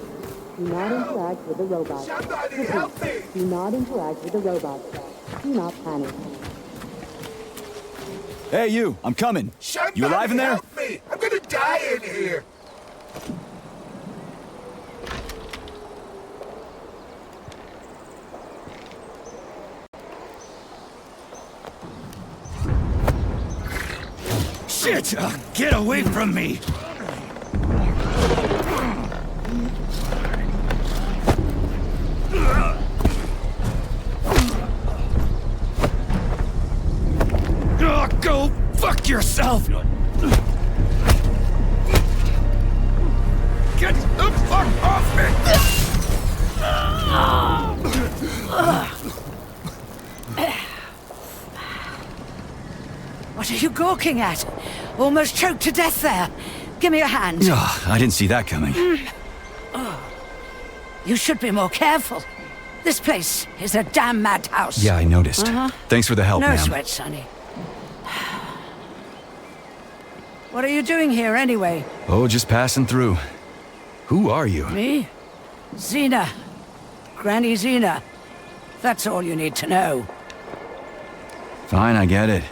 O: Do not interact with the robots.
B: Somebody help me!
O: Do not interact with the robots. Do not panic.
A: Hey, you! I'm coming!
B: Somebody
A: You alive in there?
B: Help me! I'm gonna die in here!
A: Shit! Get away from me! Go fuck yourself! Get the fuck off me!
F: What are you gawking at? Almost choked to death there. Give me your hand.
A: Oh, I didn't see that coming.
F: You should be more careful. This place is a damn madhouse.
A: Yeah, I noticed. Thanks for the help,
F: No
A: ma'am.
F: sweat, Sonny. What are you doing here, anyway?
A: Oh, just passing through. Who are you?
F: Me? Xena. Granny Xena. That's all you need to know.
A: Fine, I get it.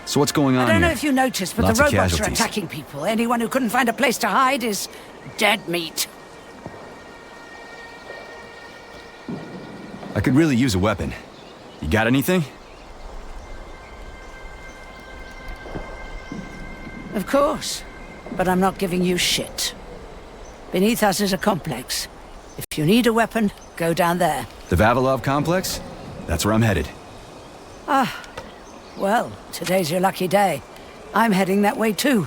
A: So what's going on
F: I don't know
A: here?
F: if you noticed, but
A: Lots
F: the
A: of
F: robots are
A: casualties.
F: attacking people. Anyone who couldn't find a place to hide is dead meat.
A: I could really use a weapon. You got anything?
F: Of course. But I'm not giving you shit. Beneath us is a complex. If you need a weapon, go down there.
A: The Vavilov complex? That's where I'm headed.
F: Ah. Well, today's your lucky day. I'm heading that way too.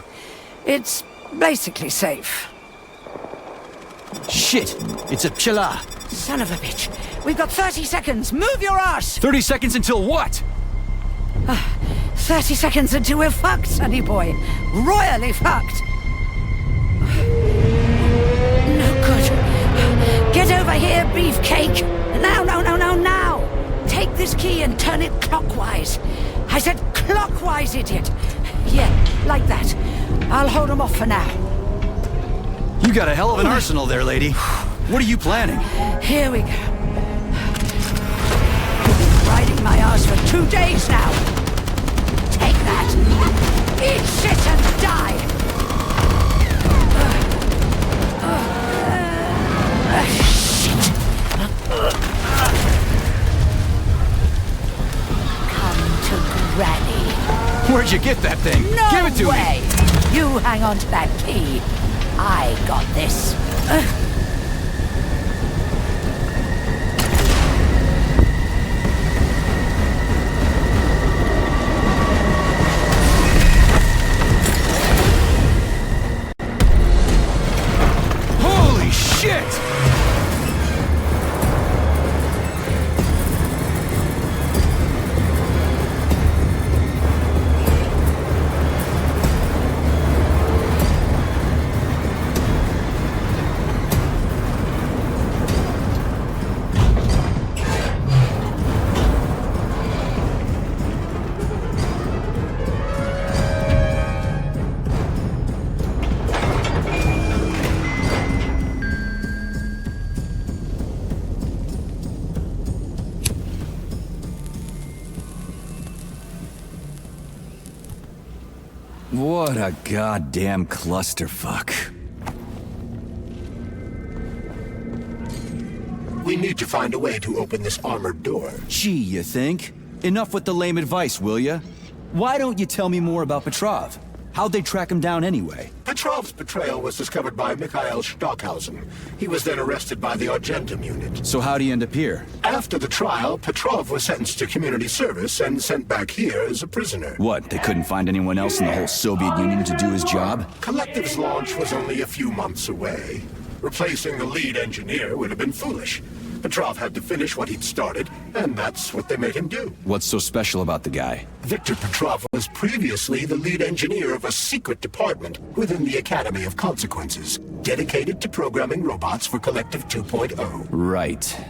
F: It's basically safe.
A: Shit! It's a pshela!
F: Son of a bitch. We've got 30 seconds. Move your ass!
A: 30 seconds until what?
F: 30 seconds until we're fucked, sonny boy. Royally fucked. No good. Get over here, beefcake. Now, now. Take this key and turn it clockwise. I said clockwise, idiot. Yeah, like that. I'll hold them off for now.
A: You got a hell of an arsenal there, lady. What are you planning?
F: Here we go. riding my ass for 2 days now. Take that. Eat shit and die. Shit. Come to Granny.
A: Where'd you get that thing?
F: No
A: Give it to
F: way.
A: me!
F: You hang on to that key. I got this.
A: Holy shit! What a goddamn clusterfuck.
B: We need to find a way to open this armored door.
A: Gee, you think? Enough with the lame advice, will ya? Why don't you tell me more about Petrov? How'd they track him down anyway?
B: Petrov's betrayal was discovered by Mikhail Stockhausen. He was then arrested by the Argentum unit.
A: So how'd he end up here?
B: After the trial, Petrov was sentenced to community service and sent back here as a prisoner.
A: What, they couldn't find anyone else in the whole Soviet Union to do his job?
B: Collective's launch was only a few months away. Replacing the lead engineer would have been foolish. Petrov had to finish what he'd started, and that's what they made him do.
A: What's so special about the guy?
B: Victor Petrov was previously the lead engineer of a secret department within the Academy of Consequences, dedicated to programming robots for Collective 2.0.
A: Right.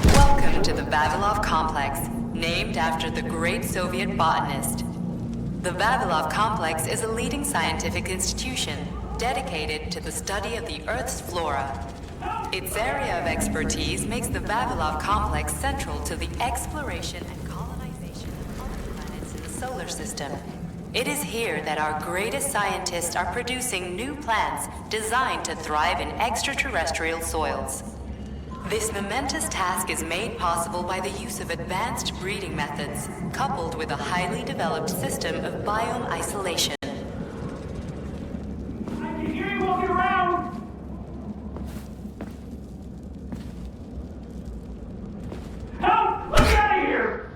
I: Welcome to the Vavilov Complex, named after the great Soviet botanist. The Vavilov Complex is a leading scientific institution dedicated to the study of the Earth's flora. Its area of expertise makes the Vavilov Complex central to the exploration and colonization of other planets in the solar system. It is here that our greatest scientists are producing new plants designed to thrive in extraterrestrial soils. This momentous task is made possible by the use of advanced breeding methods, coupled with a highly developed system of biome isolation.
P: I can hear you walking around! Help! Let me out of here!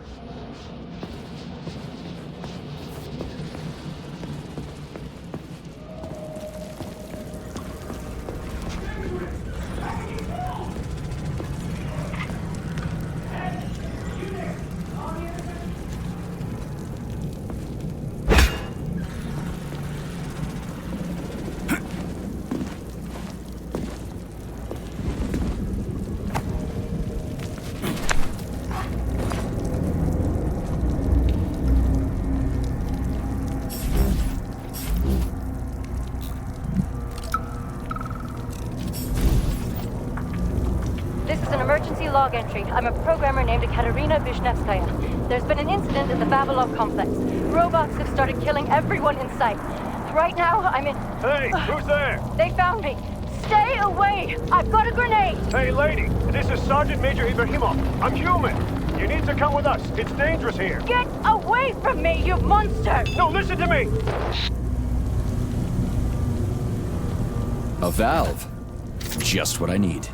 N: This is an emergency log entry. I'm a programmer named Katerina Vishnevskaya. There's been an incident in the Vavilov complex. Robots have started killing everyone in sight. Right now, I'm in...
Q: Hey, who's there?
N: They found me. Stay away! I've got a grenade!
Q: Hey, lady, this is Sergeant Major Ibrahimov. I'm human. You need to come with us. It's dangerous here.
N: Get away from me, you monster!
Q: No, listen to me!
A: A valve. Just what I need.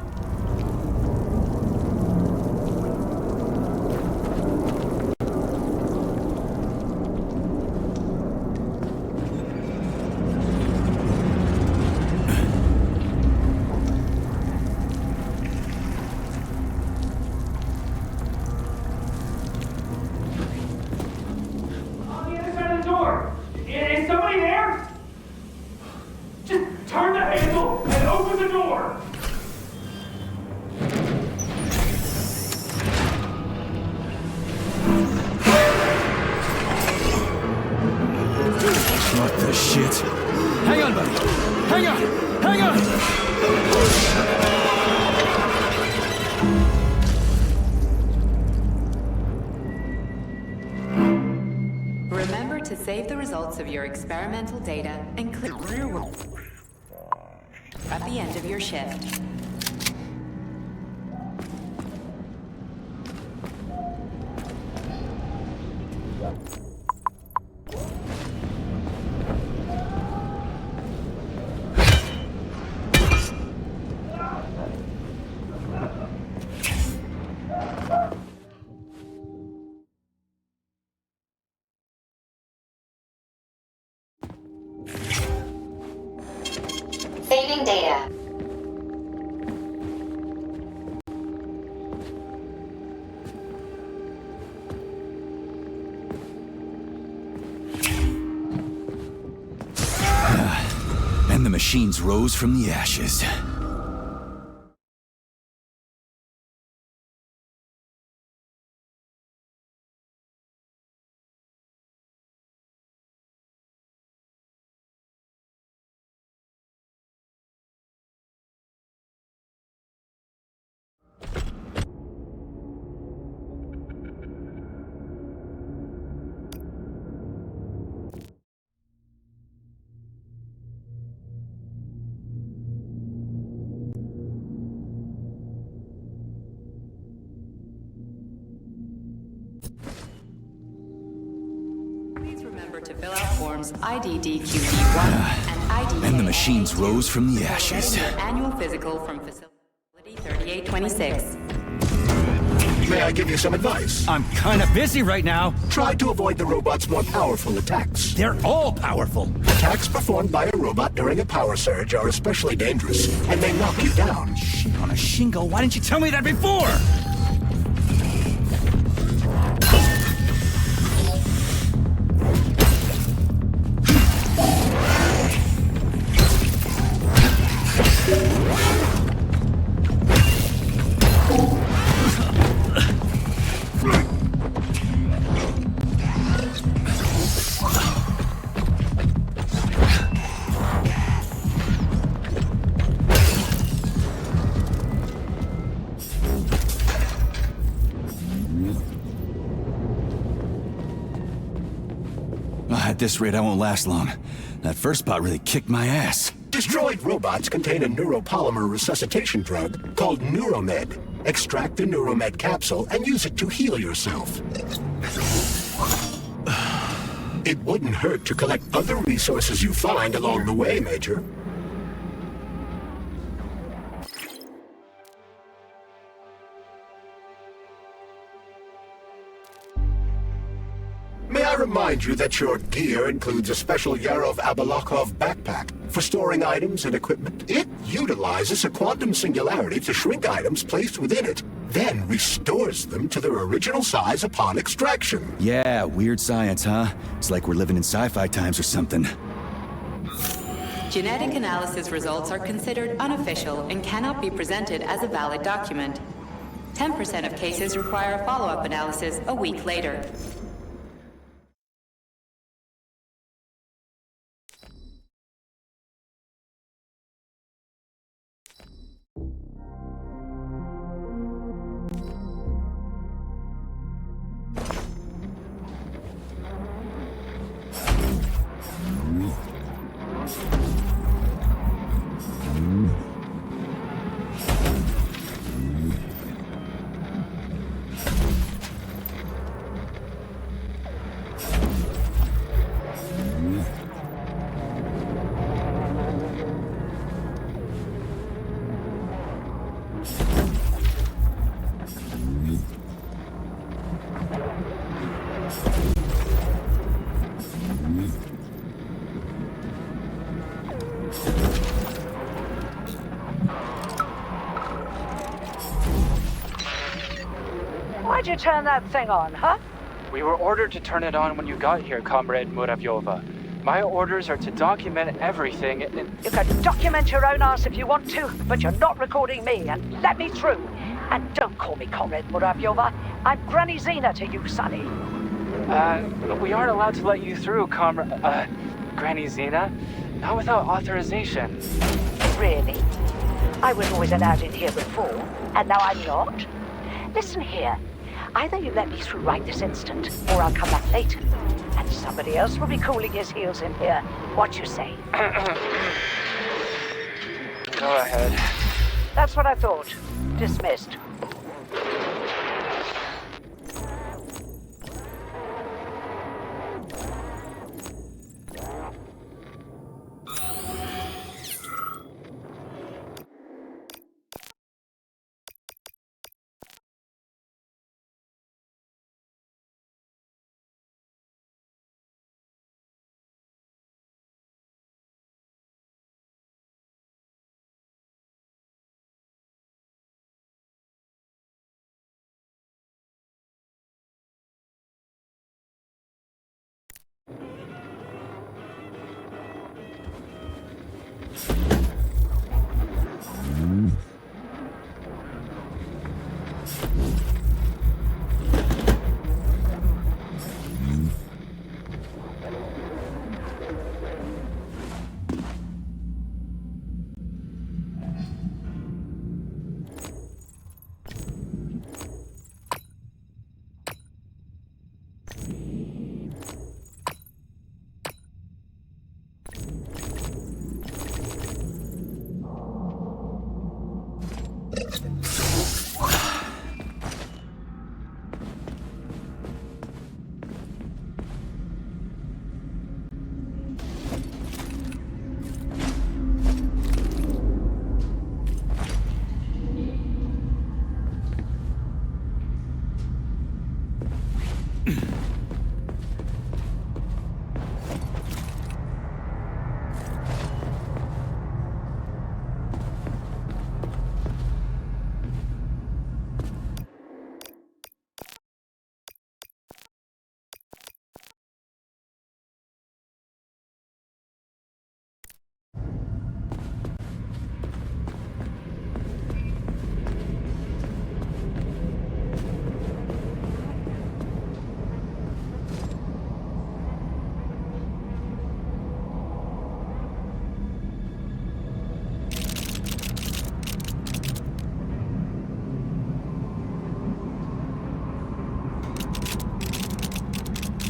A: shit. Hang on, buddy. Hang on! Hang on!
I: Remember to save the results of your experimental data and click at the end of your shift.
G: Saving data.
A: And the machines rose from the ashes.
I: To fill out forms IDDQD1 and ID.
A: And the machines rose from the ashes.
I: Your annual physical from facility 3826.
B: May I give you some advice?
R: I'm kinda busy right now.
B: Try to avoid the robot's more powerful attacks.
R: They're all powerful.
B: Attacks performed by a robot during a power surge are especially dangerous and may knock you down.
R: Shit on a shingle, why didn't you tell me that before?
A: At this rate, I won't last long. That first bot really kicked my ass.
B: Destroyed robots contain a neuropolymer resuscitation drug called Neuromed. Extract the Neuromed capsule and use it to heal yourself. It wouldn't hurt to collect other resources you find along the way, Major. May I remind you that your gear includes a special Yarov Abalakov backpack for storing items and equipment. It utilizes a quantum singularity to shrink items placed within it, then restores them to their original size upon extraction.
A: Yeah, weird science, huh? It's like we're living in sci-fi times or something.
I: Genetic analysis results are considered unofficial and cannot be presented as a valid document. 10% of cases require a follow-up analysis a week later.
S: Why'd you turn that thing on, huh?
V: We were ordered to turn it on when you got here, Comrade Muravyova. My orders are to document everything
S: You can document your own ass if you want to, but you're not recording me, and let me through. And don't call me Comrade Muravyova. I'm Granny Zena to you, Sonny.
V: We aren't allowed to let you through, Comrade...
C: Granny Zena. Not without authorization.
S: Really? I was always allowed in here before, and now I'm not? Listen here. Either you let me through right this instant, or I'll come back later. And somebody else will be cooling his heels in here. What you say?
C: Go ahead.
S: That's what I thought. Dismissed.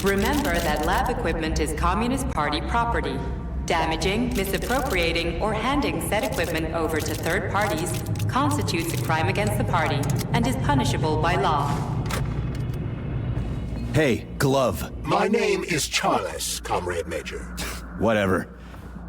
G: Remember that lab equipment is Communist Party property. Damaging, misappropriating, or handing said equipment over to third parties constitutes a crime against the party and is punishable by law.
A: Hey, glove.
B: My name is Char-LES, Comrade Major.
A: Whatever.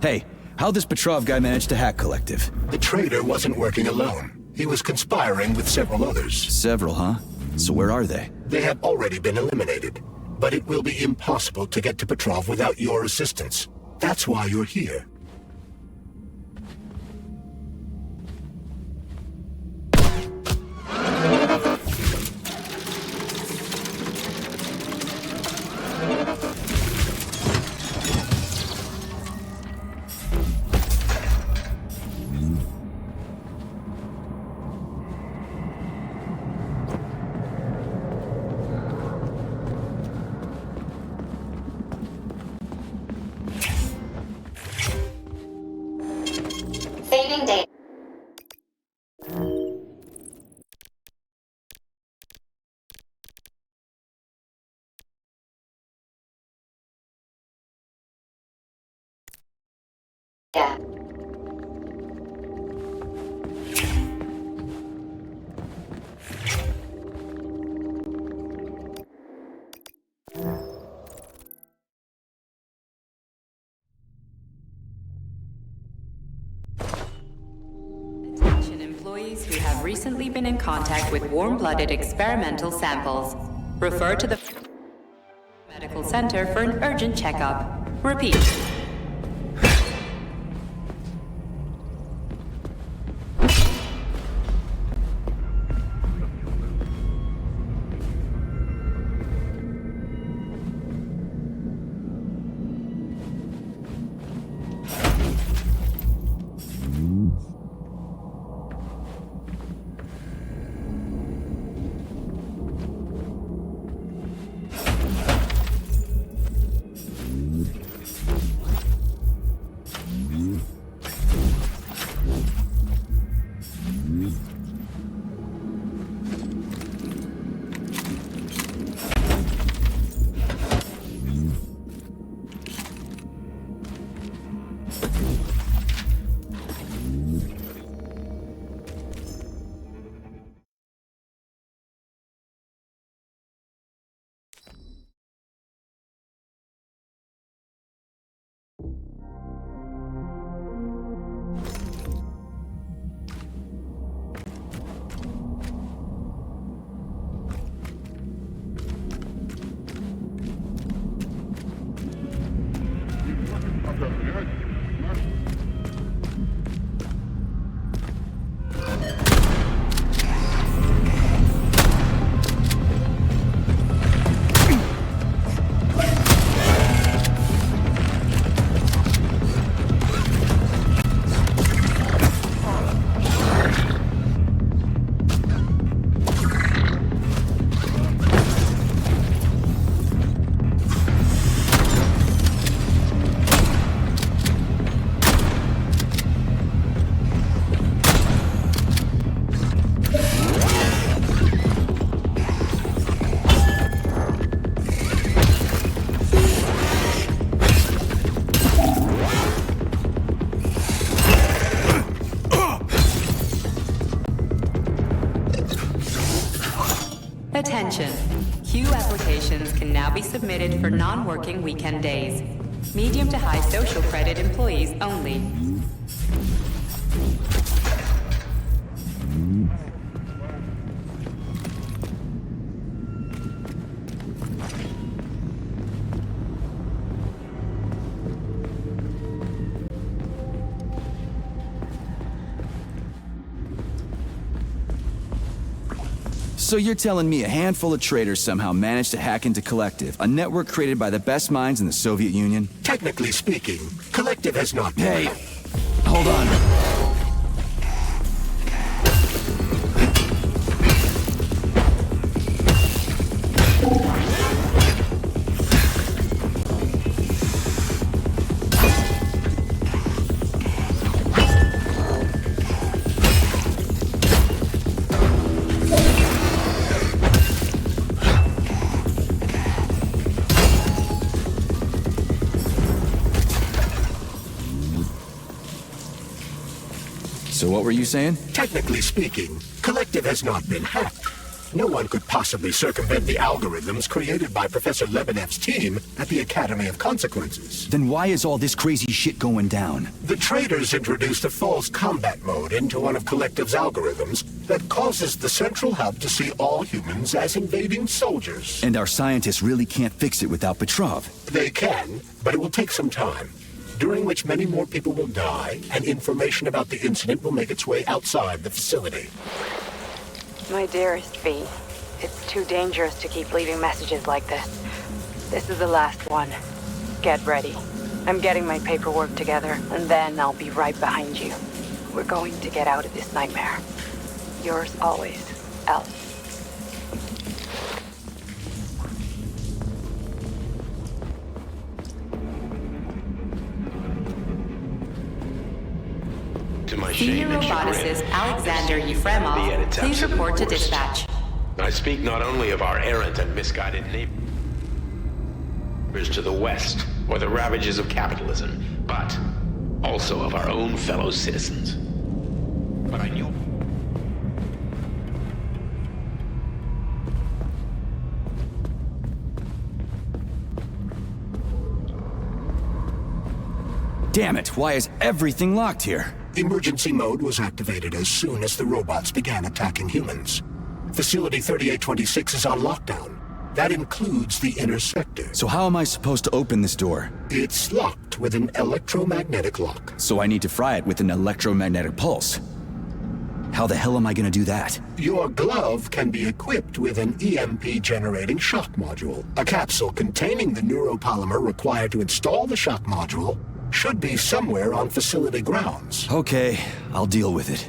A: Hey, how'd this Petrov guy manage to hack Collective?
B: The traitor wasn't working alone. He was conspiring with several others.
A: Several, huh? So where are they?
B: They have already been eliminated. But it will be impossible to get to Petrov without your assistance. That's why you're here.
L: Saving data. Yeah.
G: Employees who have recently been in contact with warm-blooded experimental samples. Refer to the medical center for an urgent checkup. Repeat. Attention. Queue applications can now be submitted for non-working weekend days. Medium to high social credit employees only.
A: So you're telling me a handful of traitors somehow managed to hack into Collective, a network created by the best minds in the Soviet Union?
B: Technically speaking, Collective has not been...
A: Hey, hold on. So what were you saying?
B: Technically speaking, Collective has not been hacked. No one could possibly circumvent the algorithms created by Professor Lebenev's team at the Academy of Consequences.
A: Then why is all this crazy shit going down?
B: The traitors introduced a false combat mode into one of Collective's algorithms that causes the central hub to see all humans as invading soldiers.
A: And our scientists really can't fix it without Petrov.
B: They can, but it will take some time, during which many more people will die, and information about the incident will make its way outside the facility.
D: My dearest V, it's too dangerous to keep leaving messages like this. This is the last one. Get ready. I'm getting my paperwork together, and then I'll be right behind you. We're going to get out of this nightmare. Yours always, L.
G: Senior roboticist Alexander Yefremov, please report to dispatch.
J: I speak not only of our errant and misguided neighbors to the west, or the ravages of capitalism, but also of our own fellow citizens. But I knew...
A: Damn it, why is everything locked here?
B: Emergency mode was activated as soon as the robots began attacking humans. Facility 3826 is on lockdown. That includes the inner sector.
A: So how am I supposed to open this door?
B: It's locked with an electromagnetic lock.
A: So I need to fry it with an electromagnetic pulse. How the hell am I gonna do that?
B: Your glove can be equipped with an EMP-generating shock module. A capsule containing the neuropolymer required to install the shock module should be somewhere on facility grounds.
A: Okay, I'll deal with it.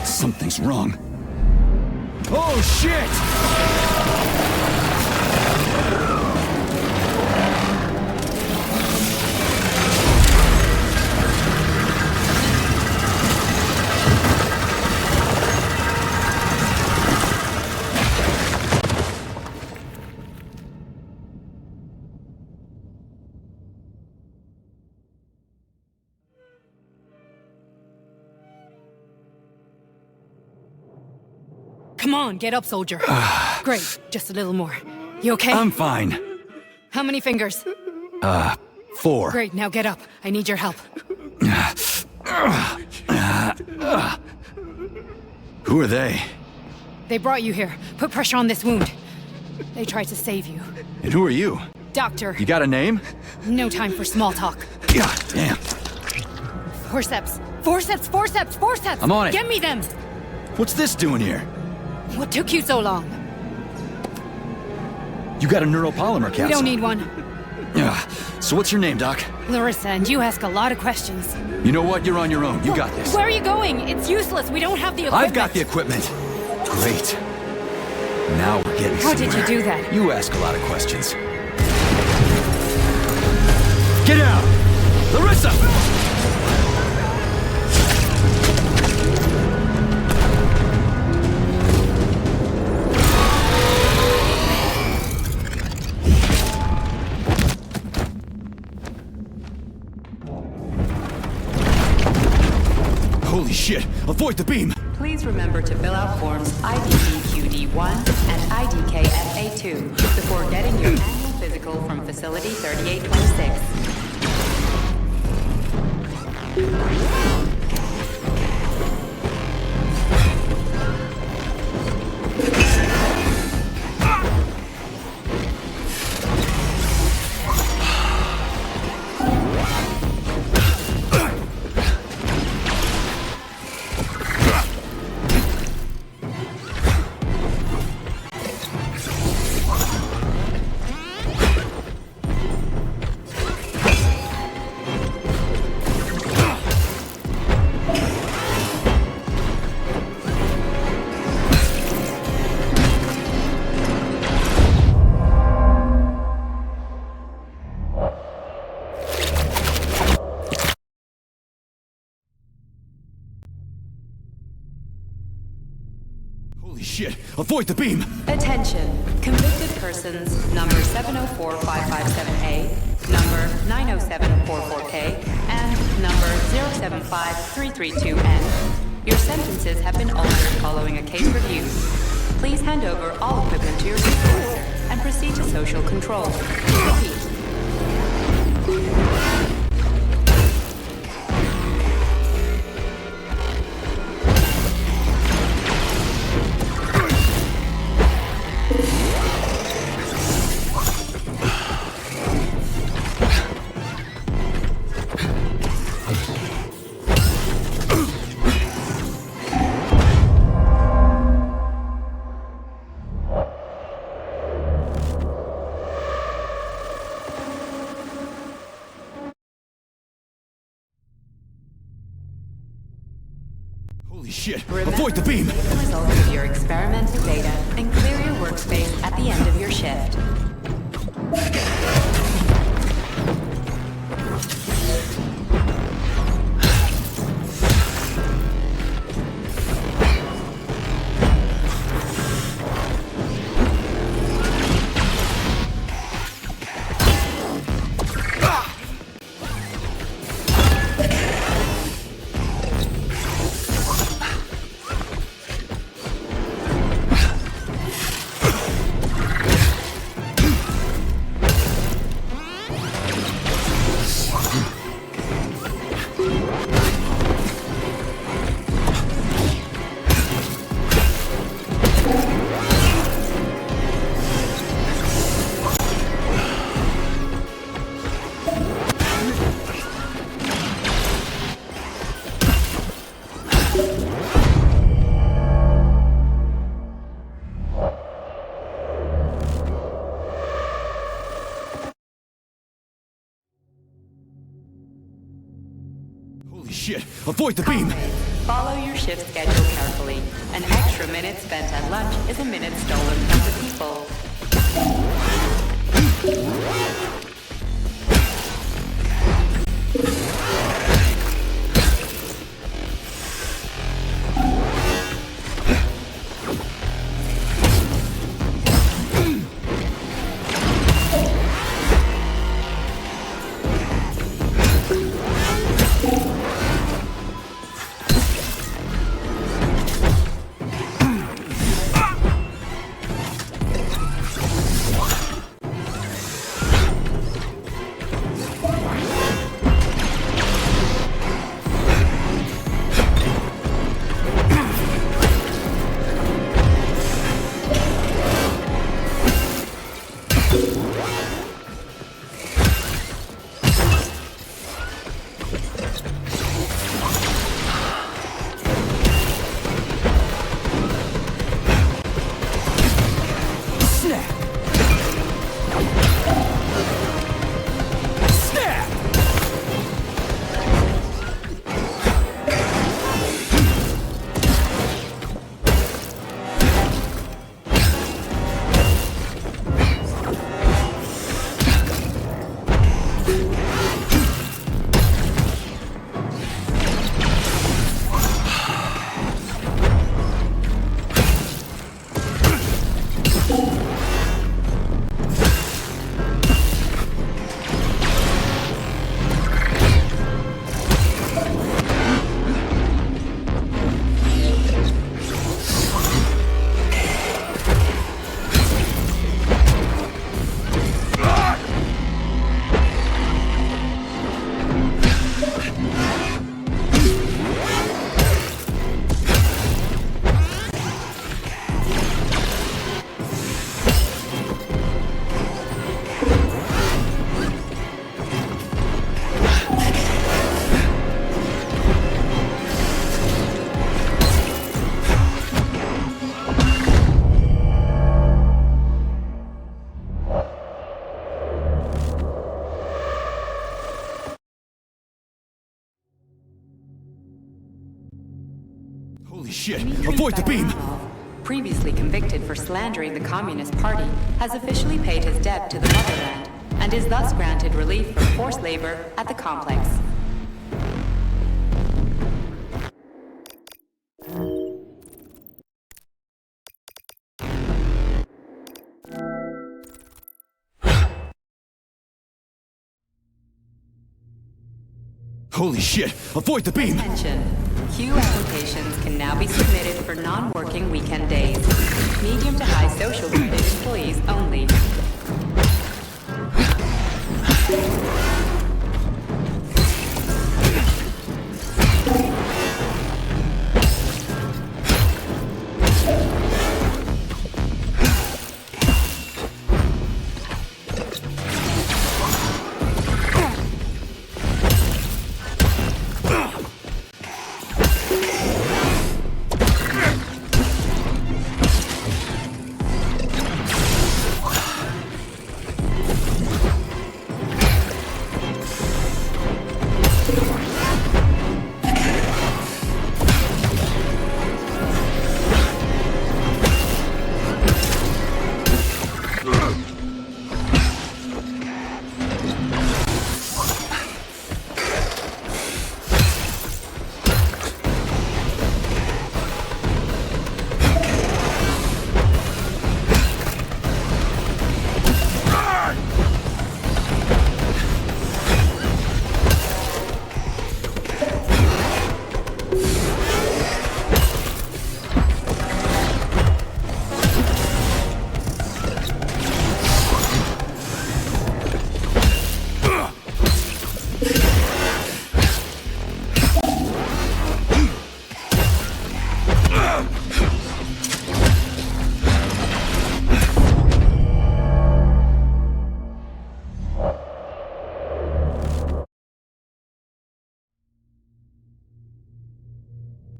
A: Something's wrong. Oh, shit!
K: Come on, get up, soldier. Great, just a little more. You okay?
A: I'm fine.
K: How many fingers?
A: 4.
K: Great, now get up. I need your help.
R: Who are they?
K: They brought you here. Put pressure on this wound. They tried to save you.
R: And who are you?
K: Doctor.
R: You got a name?
K: No time for small talk.
R: God damn.
K: Forceps. Forceps, forceps, forceps!
R: I'm on it.
K: Get me them!
R: What's this doing here?
K: What took you so long?
R: You got a neuropolymer capsule.
K: We don't need one.
R: So what's your name, Doc?
K: Larissa, and you ask a lot of questions.
R: You know what? You're on your own. You got this.
K: Where are you going? It's useless. We don't have the equipment.
R: I've got the equipment. Great. Now we're getting
K: How
R: somewhere.
K: did you do that?
R: You ask a lot of questions. Get out! Larissa! Holy shit! Avoid the beam!
G: Please remember to fill out forms IDDQD1 and IDKFA2 before getting your annual physical from Facility 3826.
R: Holy shit! Avoid the beam!
G: Attention. Convicted persons number 704557A, number 90744K, and number 075332N. Your sentences have been altered following a case review. Please hand over all equipment to your supervisor and proceed to social control. Repeat.
R: Holy shit! Avoid the beam!
G: The results of your experimental data and clear your workspace at the end of your shift.
R: Holy shit! Avoid the beam!
G: Follow your shift schedule carefully. An extra minute spent at lunch is a minute stolen from the people.
R: Holy shit! Avoid the beam!
G: Previously convicted for slandering the Communist Party, has officially paid his debt to the motherland, and is thus granted relief from forced labor at the complex.
R: Holy shit! Avoid the beam!
G: Attention. Queue applications can now be submitted for non-working weekend days. Medium to high social credit employees only.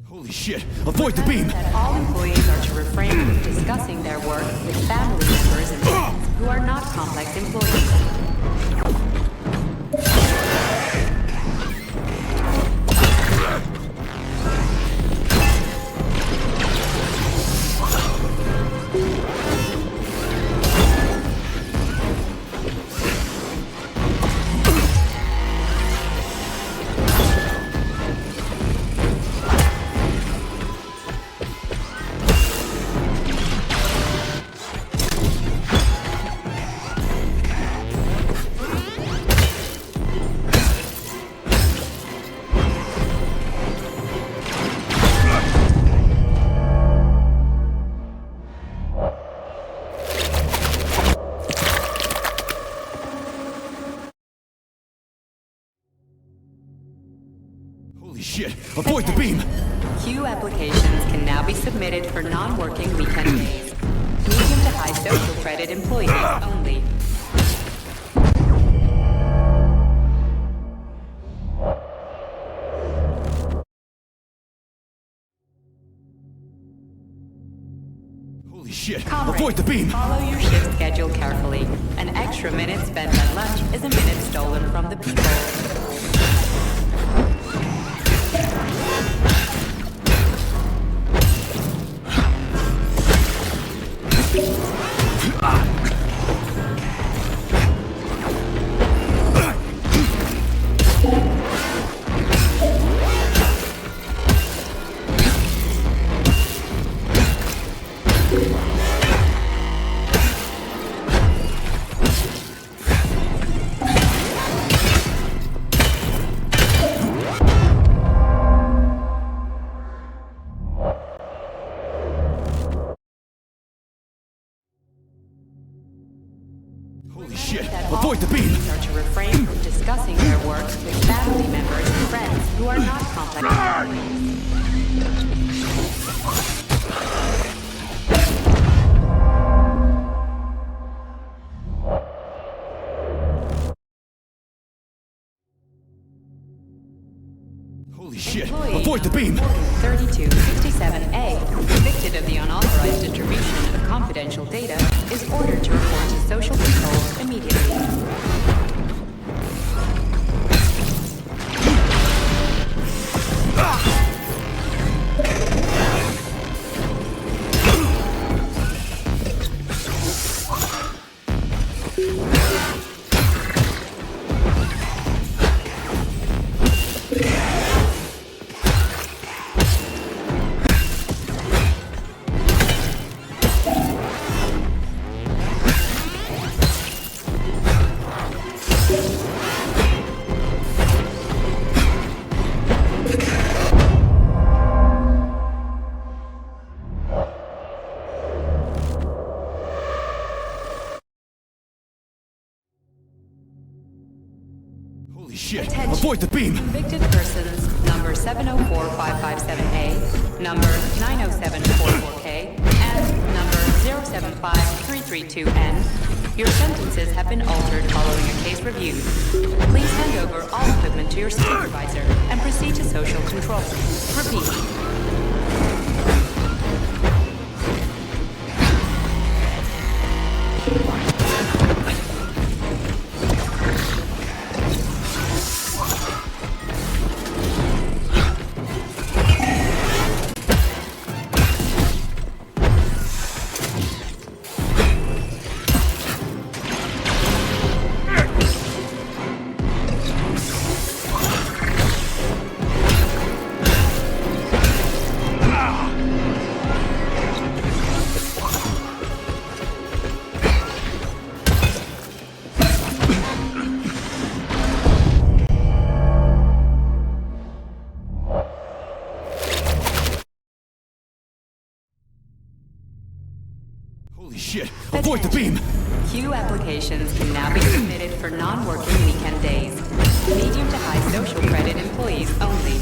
R: Holy shit! Avoid the beam!
G: That all employees are to refrain from discussing their work with family members and friends who are not complex employees.
R: Holy shit! Avoid the beam!
G: Queue applications can now be submitted for non-working weekend days. Medium to high social credit employees only.
R: Holy shit!
G: Comrades,
R: Avoid the beam!
G: follow your shift schedule carefully. An extra minute spent at lunch is a minute stolen from the people.
R: Holy shit! Avoid the beam!
G: Are to refrain from discussing their work with family members and friends who are not complex employees.
R: Holy shit! Avoid the beam!
G: 3267A, convicted of the unauthorized distribution of confidential data, is ordered to report to social control immediately.
R: Avoid the beam!
G: Convicted persons number 704557A, number 90744K, and number 075332N. Your sentences have been altered following a case review. Please hand over all equipment to your supervisor and proceed to social control. Repeat.
R: Holy shit! Avoid the beam!
G: Queue applications can now be submitted for non-working weekend days. Medium to high social credit employees only.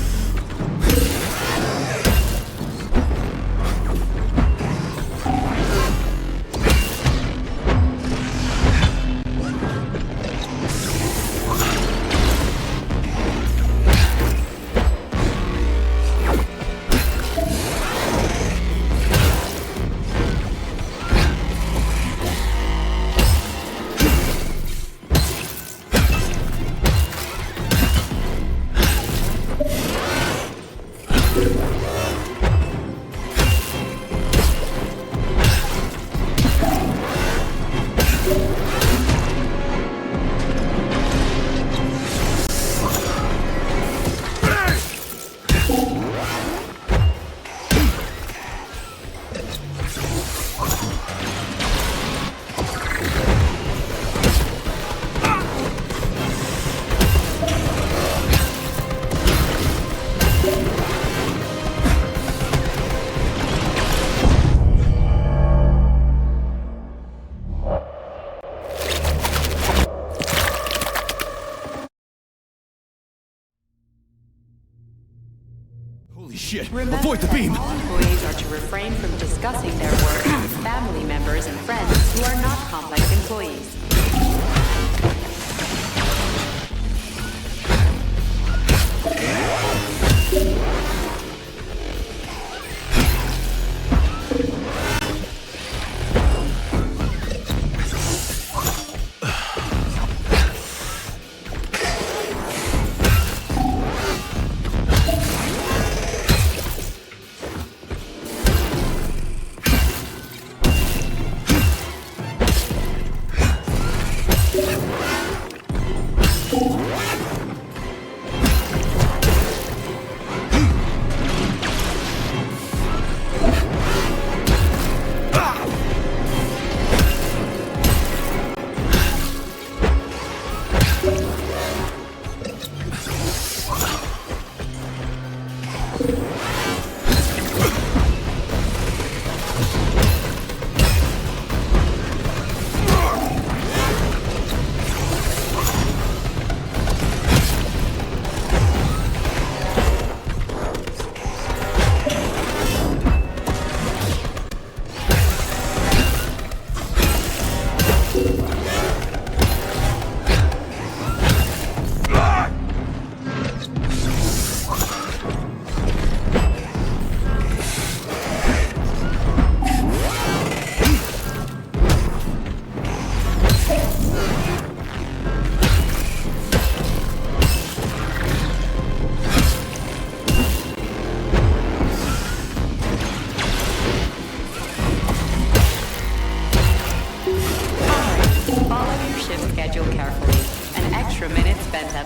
R: Holy shit!
G: Remember
R: Avoid the beam!
G: that all employees are to refrain from discussing their work with family members and friends who are not complex employees.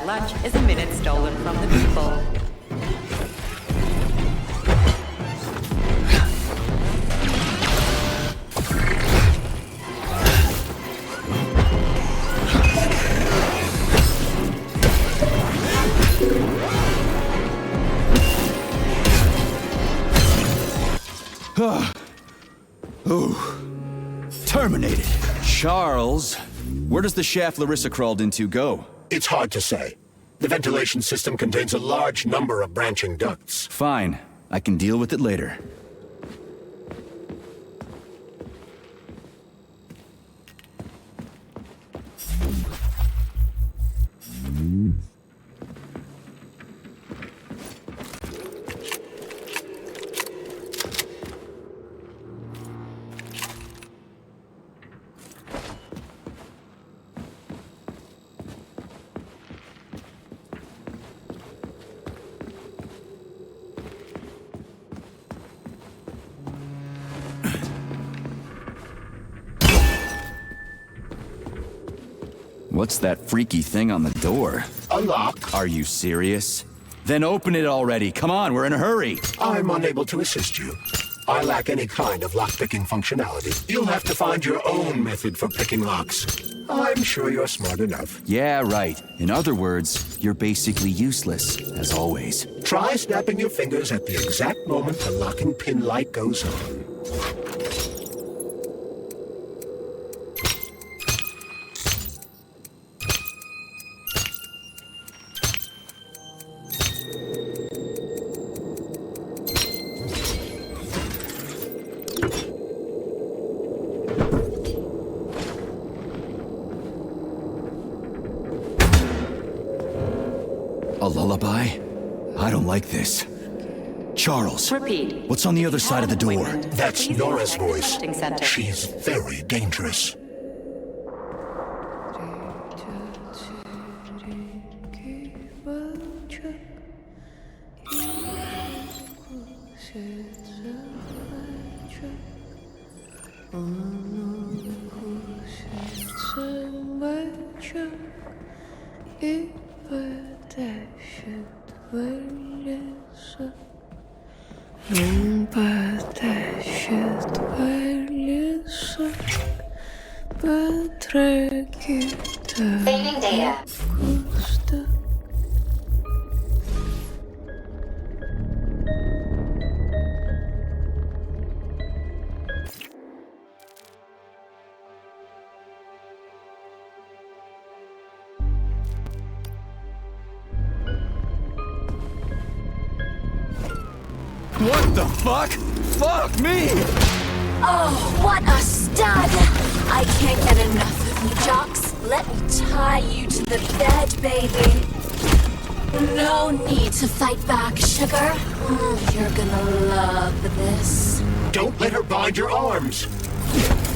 G: Lunch is a minute stolen from the people.
R: Terminated.
A: Charles, where does the shaft Larissa crawled into go?
B: It's hard to say. The ventilation system contains a large number of branching ducts.
A: Fine. I can deal with it later. What's that freaky thing on the door?
B: A lock.
A: Are you serious? Then open it already. Come on, we're in a hurry.
B: I'm unable to assist you. I lack any kind of lock-picking functionality. You'll have to find your own method for picking locks. I'm sure you're smart enough.
A: Yeah, right. In other words, you're basically useless, as always.
B: Try snapping your fingers at the exact moment the locking pin light goes on.
A: A lullaby? I don't like this. Charles.
G: Repeat.
A: What's on the other side of the door?
B: That's Nora's voice. She's very dangerous.
M: Fading data.
A: What the fuck? Fuck me!
M: Oh, what a stud! I can't get enough of you, Jocks. Let me tie you to the bed, baby. No need to fight back, sugar. You're gonna love this.
B: Don't let her bind your arms.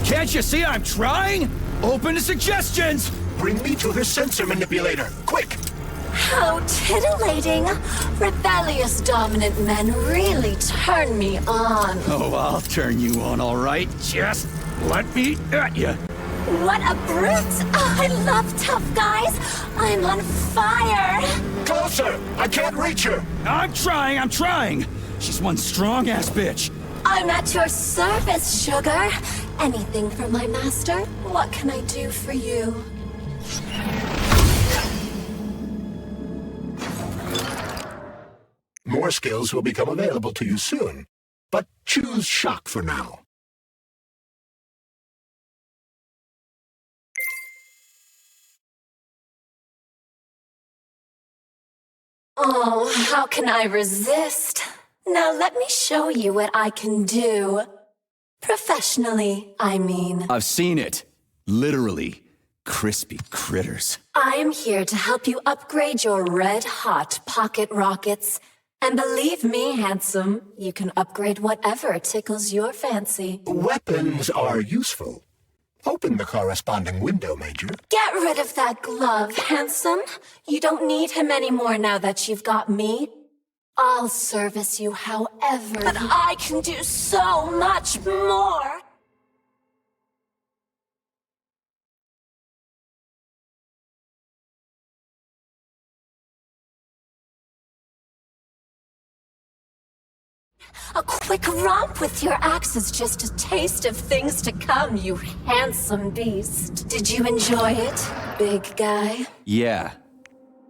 A: Can't you see I'm trying? Open to suggestions!
B: Bring me to her sensor manipulator, quick!
M: How titillating! Rebellious dominant men really turn me on.
A: Oh, I'll turn you on, all right. Just let me at you.
M: What a brute! I love tough guys. I'm on fire.
B: Closer! I can't reach her.
A: I'm trying. She's one strong-ass bitch.
M: I'm at your service, sugar. Anything for my master? What can I do for you?
B: More skills will become available to you soon, but choose shock for now.
M: Oh, how can I resist? Now let me show you what I can do. Professionally, I mean.
A: I've seen it. Literally. Crispy critters.
M: I am here to help you upgrade your red-hot pocket rockets. And believe me, handsome, you can upgrade whatever tickles your fancy.
B: Weapons are useful. Open the corresponding window, Major.
M: Get rid of that glove, handsome. You don't need him anymore now that you've got me. I'll service you however, but I can do so much more. A quick romp with your axe is just a taste of things to come, you handsome beast. Did you enjoy it, big guy?
A: Yeah.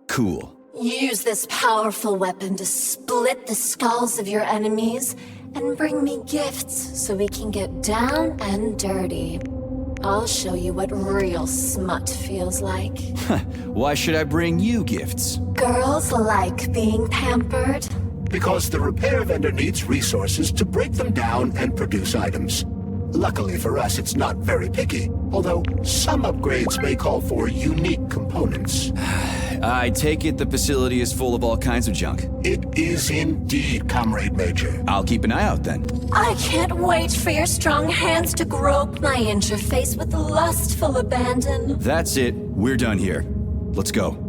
A: Cool.
M: Use this powerful weapon to split the skulls of your enemies and bring me gifts so we can get down and dirty. I'll show you what real smut feels like.
A: Why should I bring you gifts?
M: Girls like being pampered.
B: Because the repair vendor needs resources to break them down and produce items. Luckily for us, it's not very picky, although some upgrades may call for unique components.
A: I take it the facility is full of all kinds of junk.
B: It is indeed, Comrade Major.
A: I'll keep an eye out then.
M: I can't wait for your strong hands to grope my interface with lustful abandon.
A: That's it. We're done here. Let's go.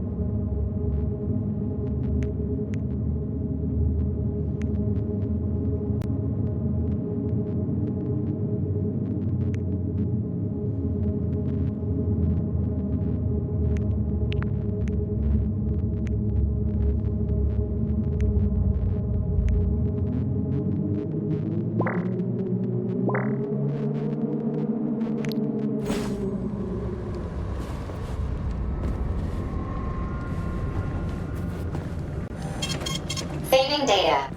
H: Saving data.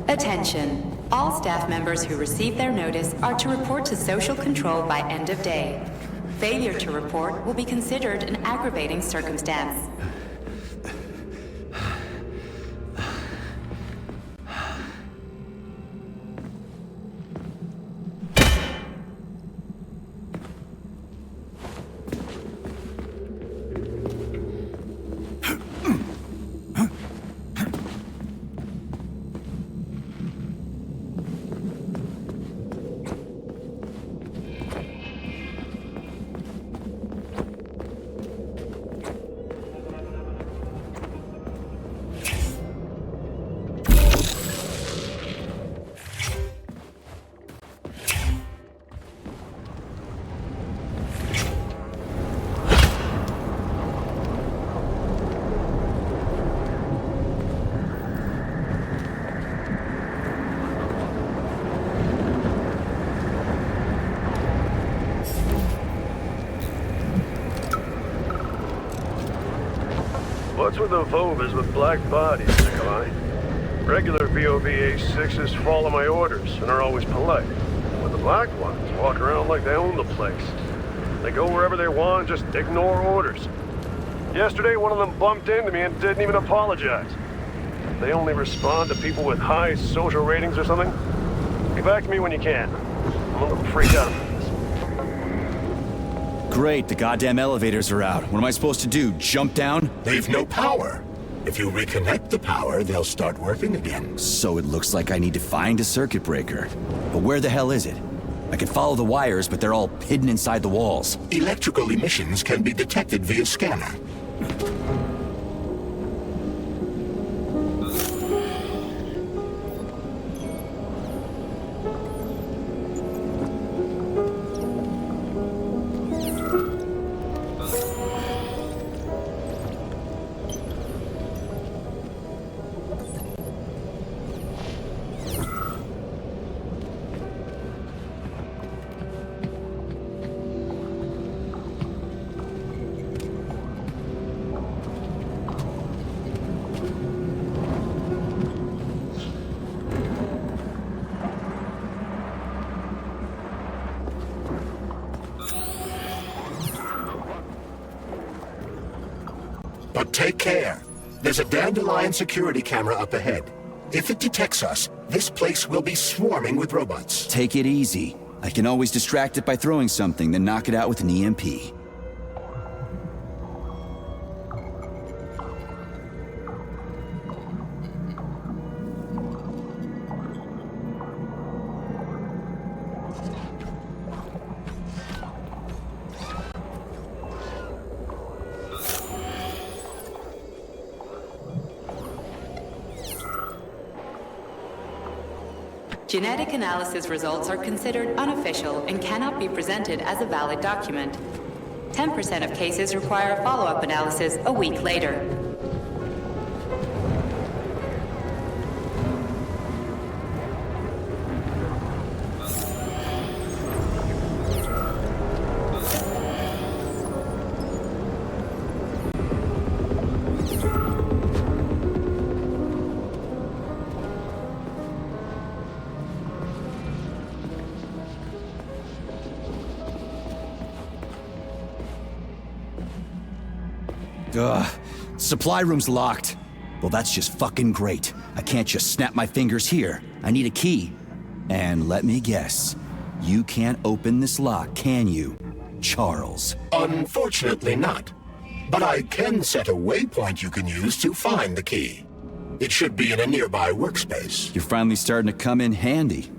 G: Attention. All staff members who receive their notice are to report to social control by end of day. Failure to report will be considered an aggravating circumstance.
Q: What's with the Vovas with black bodies, Nikolai? Regular VOV-A6s follow my orders and are always polite. But the black ones walk around like they own the place. They go wherever they want and just ignore orders. Yesterday, one of them bumped into me and didn't even apologize. They only respond to people with high social ratings or something. Get back to me when you can. I'm a little freaked out about this.
A: Great, the goddamn elevators are out. What am I supposed to do, jump down?
B: They've no power. If you reconnect the power, they'll start working again.
A: So it looks like I need to find a circuit breaker. But where the hell is it? I can follow the wires, but they're all hidden inside the walls.
B: Electrical emissions can be detected via scanner. But take care. There's a dandelion security camera up ahead. If it detects us, this place will be swarming with robots.
A: Take it easy. I can always distract it by throwing something, then knock it out with an EMP.
G: Genetic analysis results are considered unofficial and cannot be presented as a valid document. 10% of cases require a follow-up analysis a week later.
A: Ugh. Supply room's locked. Well, that's just fucking great. I can't just snap my fingers here. I need a key. And let me guess. You can't open this lock, can you, Charles?
B: Unfortunately not. But I can set a waypoint you can use to find the key. It should be in a nearby workspace.
A: You're finally starting to come in handy.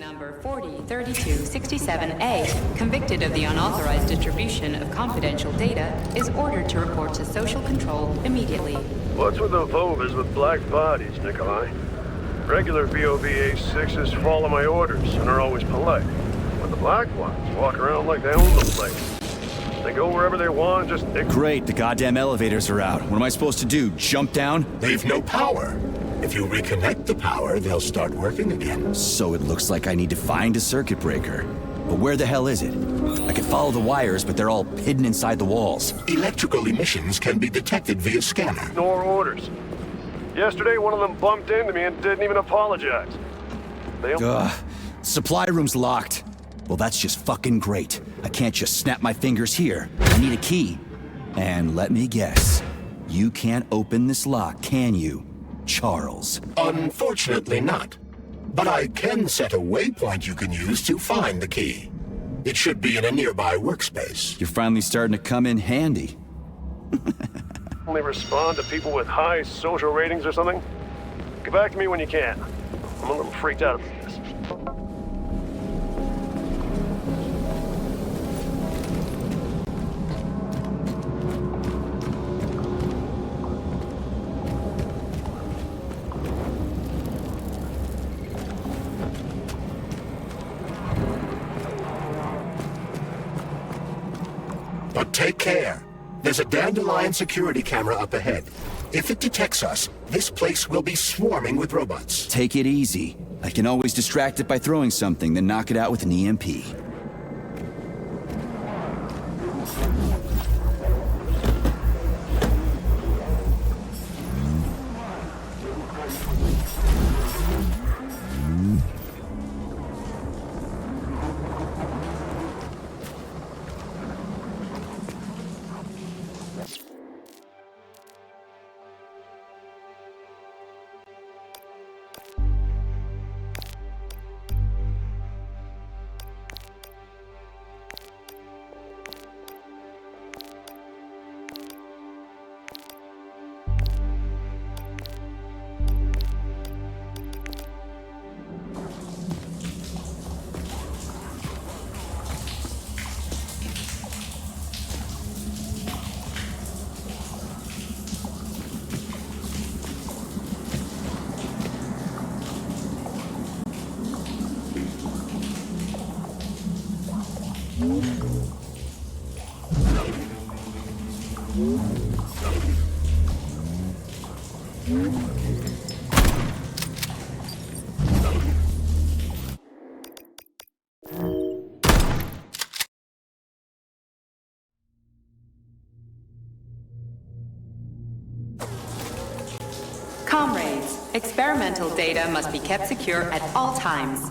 G: Number 403267A, convicted of the unauthorized distribution of confidential data, is ordered to report to social control immediately.
Q: What's with the Vovas with black bodies, Nikolai? Regular VOVA-6s follow my orders and are always polite. But the black ones walk around like they own the place. They go wherever they want, just...
A: Great, the goddamn elevators are out. What am I supposed to do, jump down?
B: They've no power. If you reconnect the power, they'll start working again.
A: So it looks like I need to find a circuit breaker. But where the hell is it? I can follow the wires, but they're all hidden inside the walls.
B: Electrical emissions can be detected via scanner.
Q: Ignore orders. Yesterday, one of them bumped into me and didn't even apologize.
A: Ugh. Supply room's locked. Well, that's just fucking great. I can't just snap my fingers here. I need a key. And let me guess. You can't open this lock, can you, Charles?
B: Unfortunately not. But I can set a waypoint you can use to find the key. It should be in a nearby workspace.
A: You're finally starting to come in handy.
Q: Only respond to people with high social ratings or something? Get back to me when you can. I'm a little freaked out about this.
B: But take care. There's a dandelion security camera up ahead. If it detects us, this place will be swarming with robots.
A: Take it easy. I can always distract it by throwing something, then knock it out with an EMP.
G: Comrades, experimental data must be kept secure at all times.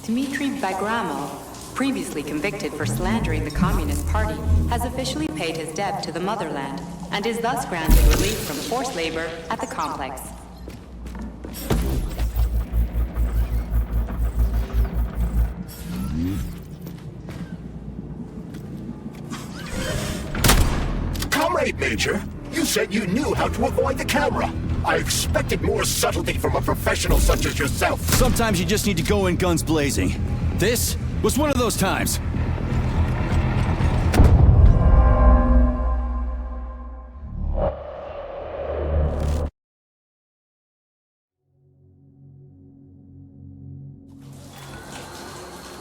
G: Dmitry Bagramov, previously convicted for slandering the Communist Party, has officially paid his debt to the motherland and is thus granted relief from forced labor at the complex.
B: Comrade Major, you said you knew how to avoid the camera. I expected more subtlety from a professional such as yourself.
A: Sometimes you just need to go in guns blazing. This was one of those times.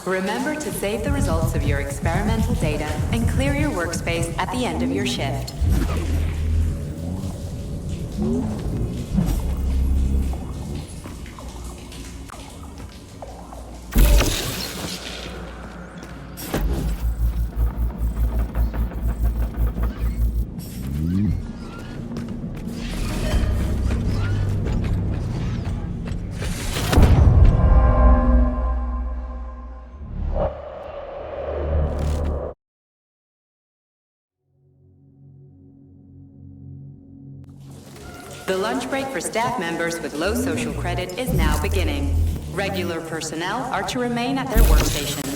G: Remember to save the results of your experimental data and clear your workspace at the end of your shift. The lunch break for staff members with low social credit is now beginning. Regular personnel are to remain at their workstations.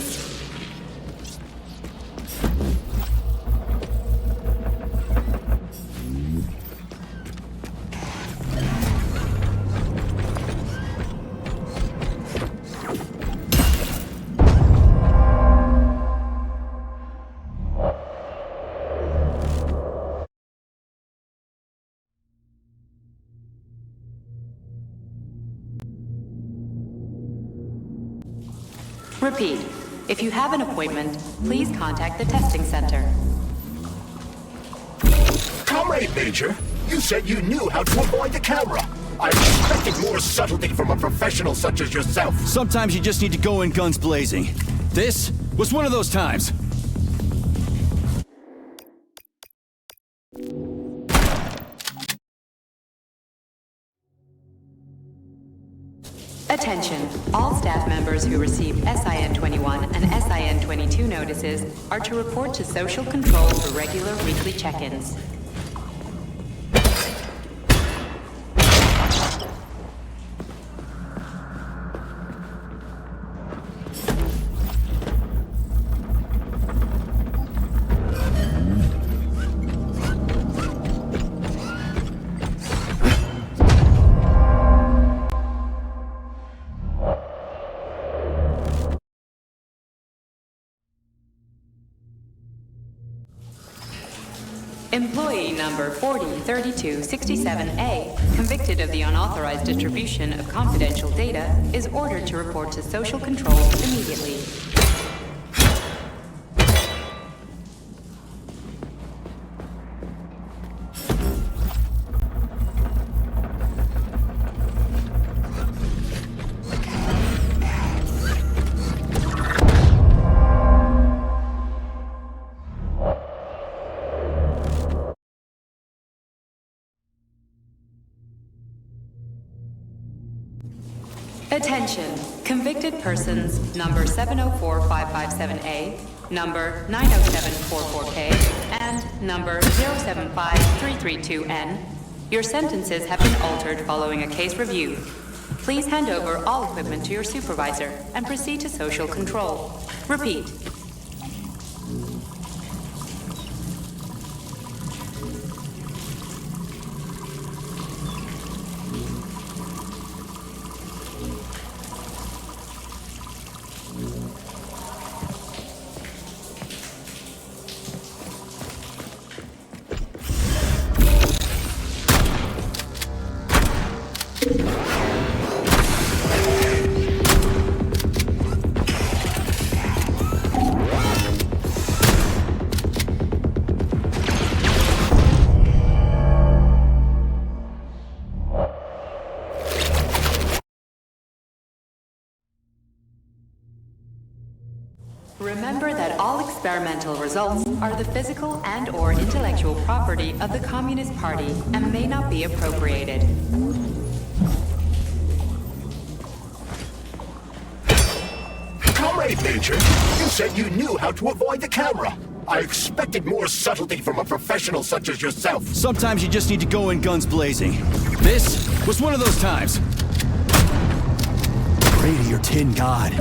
G: Repeat, if you have an appointment, please contact the testing center.
B: Comrade Major, you said you knew how to avoid the camera. I expected more subtlety from a professional such as yourself.
A: Sometimes you just need to go in guns blazing. This was one of those times.
G: Attention, all staff members who received SIN-21 and SIN-22 notices are to report to Social Control for regular weekly check-ins. Employee number 403267A, convicted of the unauthorized distribution of confidential data, is ordered to report to Social Control immediately. Attention, convicted persons number 704557A, number 90744K, and number 075332N. Your sentences have been altered following a case review. Please hand over all equipment to your supervisor and proceed to Social Control. Repeat. Remember that all experimental results are the physical and/or intellectual property of the Communist Party and may not be appropriated.
B: Comrade Major, you said you knew how to avoid the camera. I expected more subtlety from a professional such as yourself.
A: Sometimes you just need to go in guns blazing. This was one of those times. Pray to your tin god.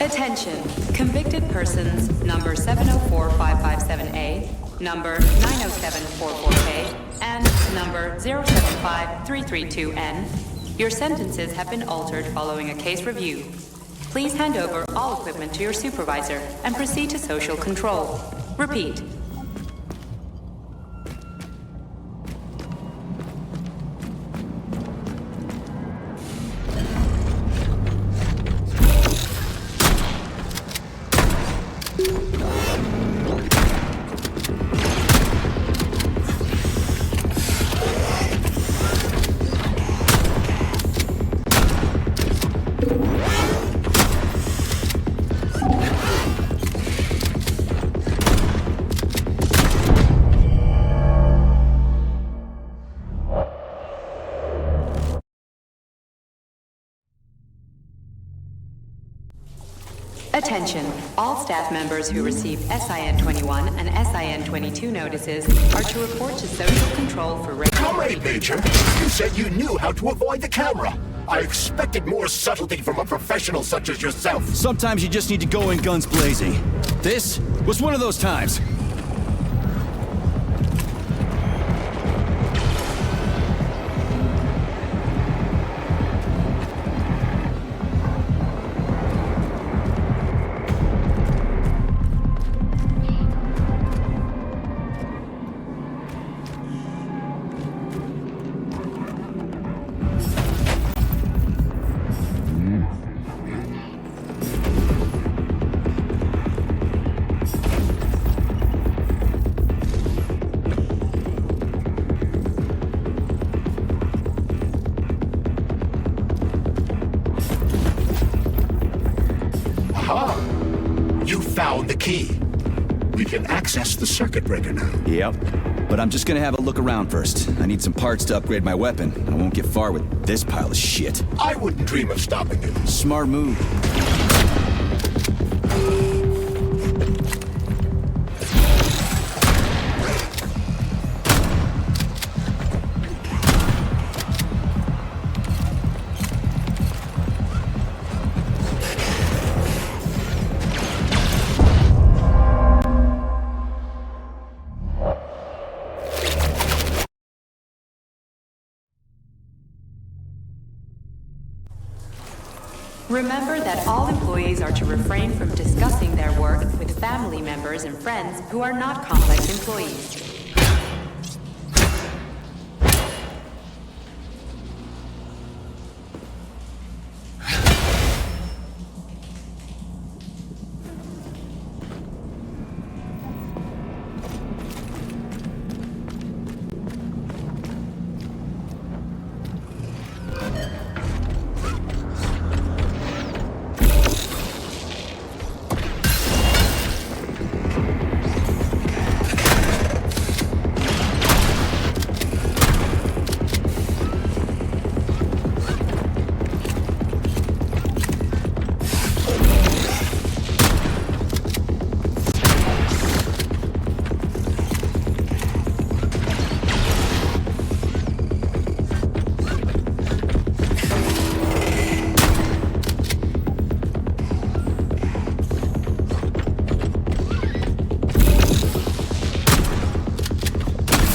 G: Attention. Convicted persons number 704557A, number 90744K, and number 075332N. Your sentences have been altered following a case review. Please hand over all equipment to your supervisor and proceed to social control. Repeat. Attention. All staff members who receive SIN-21 and SIN-22 notices are to report to social control for
B: Comrade Major, you said you knew how to avoid the camera. I expected more subtlety from a professional such as yourself.
A: Sometimes you just need to go in guns blazing. This was one of those times.
B: Found the key. We can access the circuit breaker now.
A: Yep. But I'm just gonna have a look around first. I need some parts to upgrade my weapon. I won't get far with this pile of shit.
B: I wouldn't dream of stopping you.
A: Smart move.
G: Remember that all employees are to refrain from discussing their work with family members and friends who are not complex employees.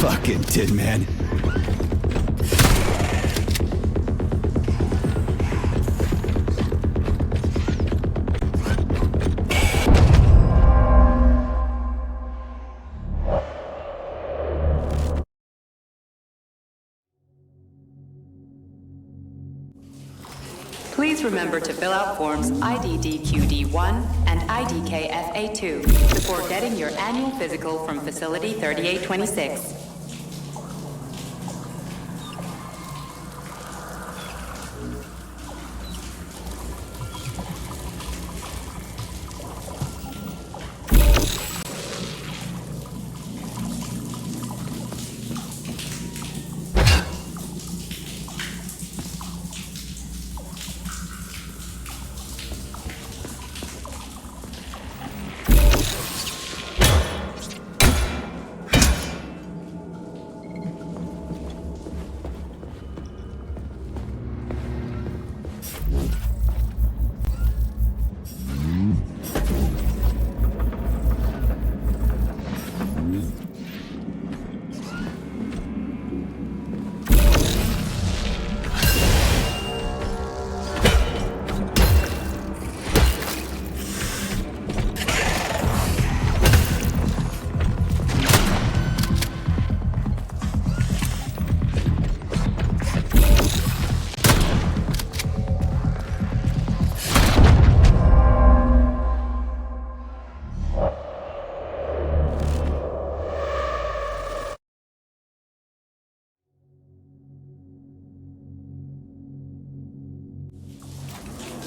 A: Fucking Tin Man.
G: Please remember to fill out forms IDDQD1 and IDKFA2 before getting your annual physical from Facility 3826.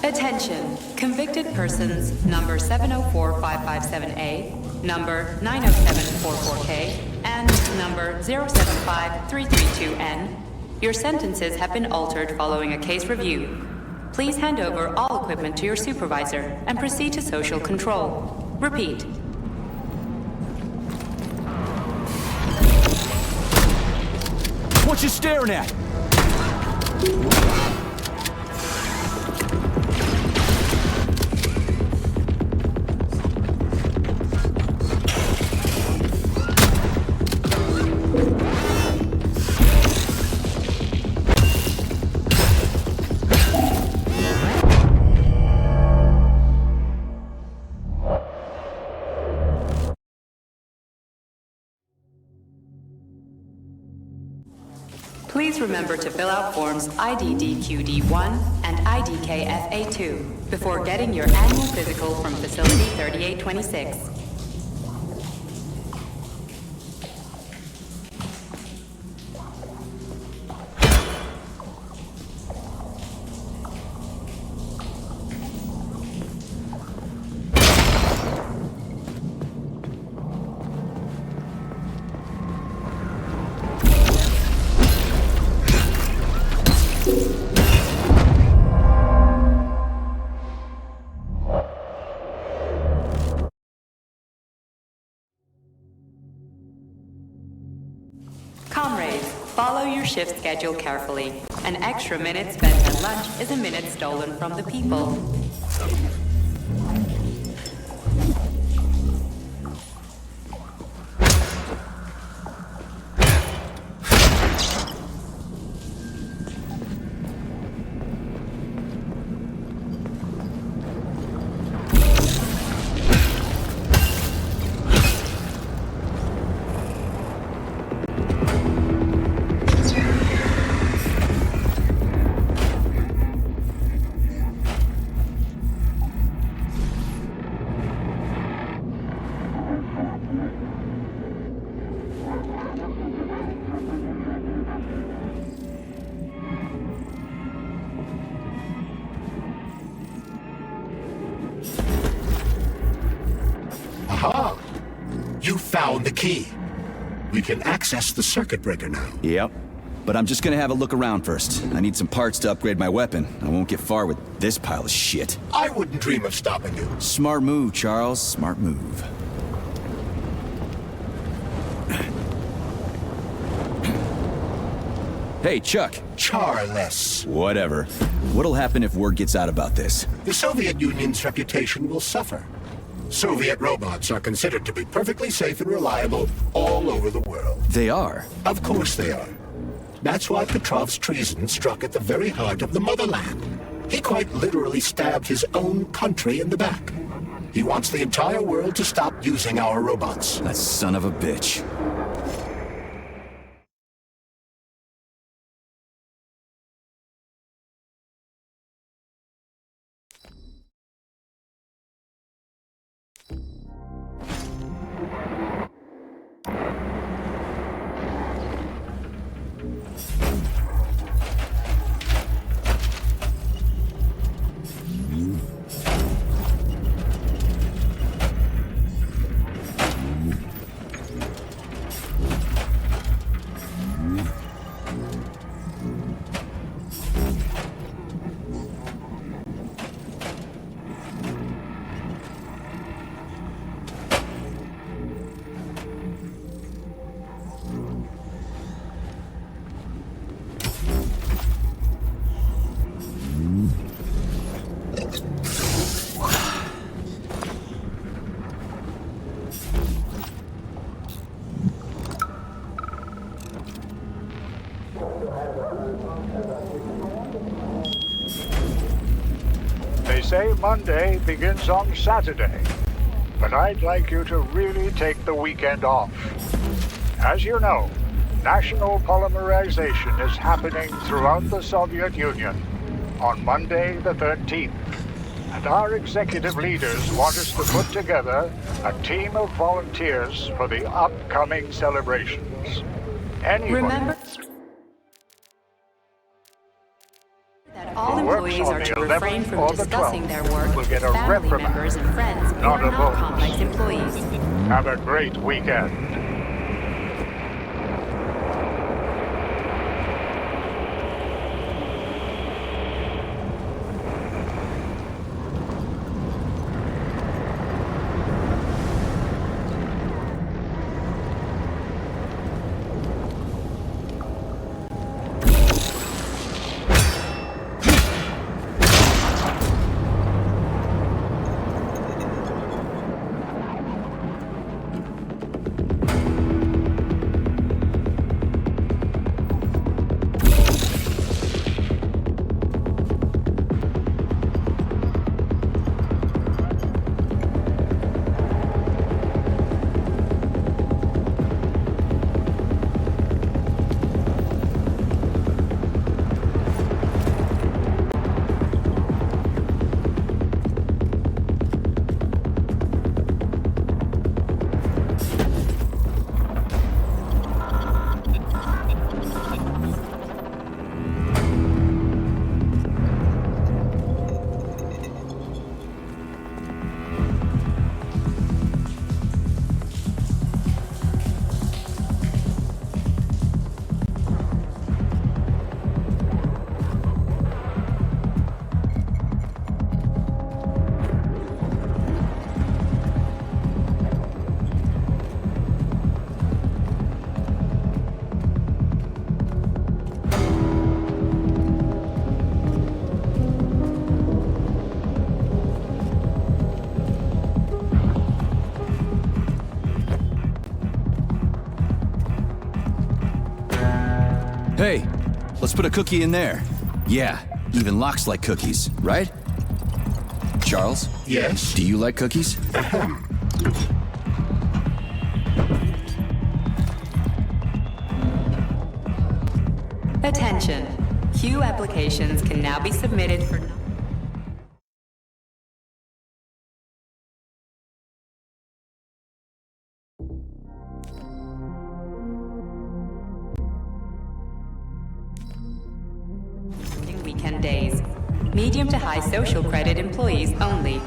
G: Attention. Convicted persons number 704557A, number 90744K, and number 075332N. Your sentences have been altered following a case review. Please hand over all equipment to your supervisor and proceed to social control. Repeat.
A: What you staring at?
G: Please remember to fill out forms IDDQD1 and IDKFA2 before getting your annual physical from Facility 3826. Comrades, follow your shift schedule carefully. An extra minute spent at lunch is a minute stolen from the people.
B: Aha! You found the key. We can access the circuit breaker now.
A: Yep. But I'm just gonna have a look around first. I need some parts to upgrade my weapon. I won't get far with this pile of shit.
B: I wouldn't dream of stopping you.
A: Smart move, Charles. Smart move. Hey, Chuck.
B: Char-LES.
A: Whatever. What'll happen if word gets out about this?
B: The Soviet Union's reputation will suffer. Soviet robots are considered to be perfectly safe and reliable all over the world.
A: They are?
B: Of course they are. That's why Petrov's treason struck at the very heart of the motherland. He quite literally stabbed his own country in the back. He wants the entire world to stop using our robots.
A: That son of a bitch.
L: They say Monday begins on Saturday, but I'd like you to really take the weekend off. As you know, national polymerization is happening throughout the Soviet Union on Monday the 13th, and our executive leaders want us to put together a team of volunteers for the upcoming celebrations. Anyone...
G: Remember that All
L: Who works
G: employees
L: on
G: are
L: the
G: to
L: 11th
G: refrain from
L: or the
G: discussing
L: 12th
G: their work
L: will
G: with
L: get a
G: family
L: reprimand,
G: members and friends who
L: not
G: are
L: a
G: not
L: bonus.
G: complex employees.
L: Have a great weekend.
A: Hey, let's put a cookie in there. Yeah, even locks like cookies, right? Charles?
B: Yes?
A: Do you like cookies?
G: Attention. Queue applications can now be submitted for... weekend days. Medium to high social credit employees only.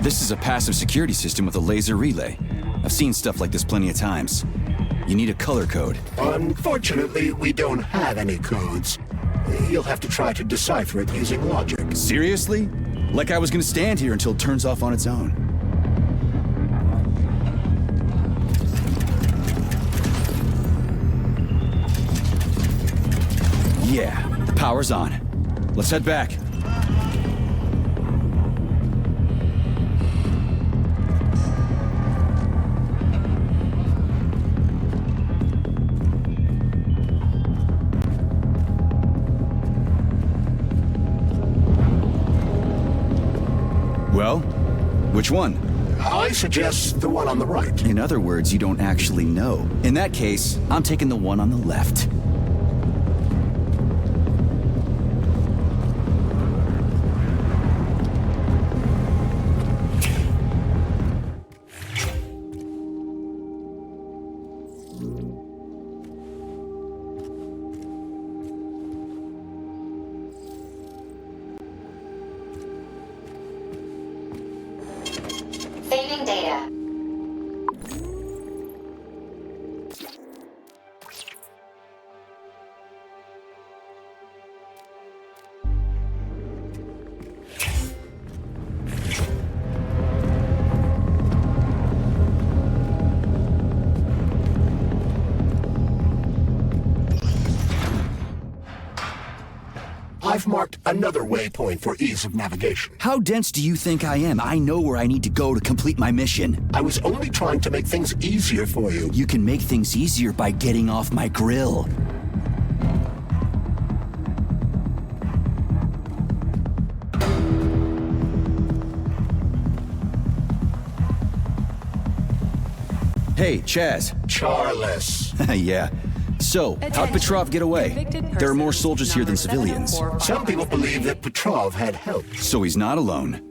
A: This is a passive security system with a laser relay. I've seen stuff like this plenty of times. You need a color code.
B: Unfortunately, we don't have any codes. You'll have to try to decipher it using logic.
A: Seriously? Like I was gonna stand here until it turns off on its own. Yeah, the power's on. Let's head back. Well, which one?
B: I suggest the one on the right.
A: In other words, you don't actually know. In that case, I'm taking the one on the left.
H: Saving data.
B: I've marked another waypoint for ease of navigation.
A: How dense do you think I am? I know where I need to go to complete my mission.
B: I was only trying to make things easier for you.
A: You can make things easier by getting off my grill. Hey, Chaz.
B: Char-LES.
A: Yeah. So, how'd Petrov get away? There are more soldiers here than civilians.
B: Some people believe that Petrov had help.
A: So he's not alone.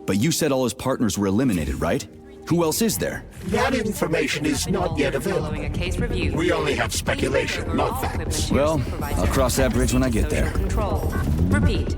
A: But you said all his partners were eliminated, right? Who else is there?
B: That information is not yet available.
G: Following a case review.
B: We only have speculation, not facts.
A: Well, I'll cross that bridge when I get there.
G: Control. Repeat.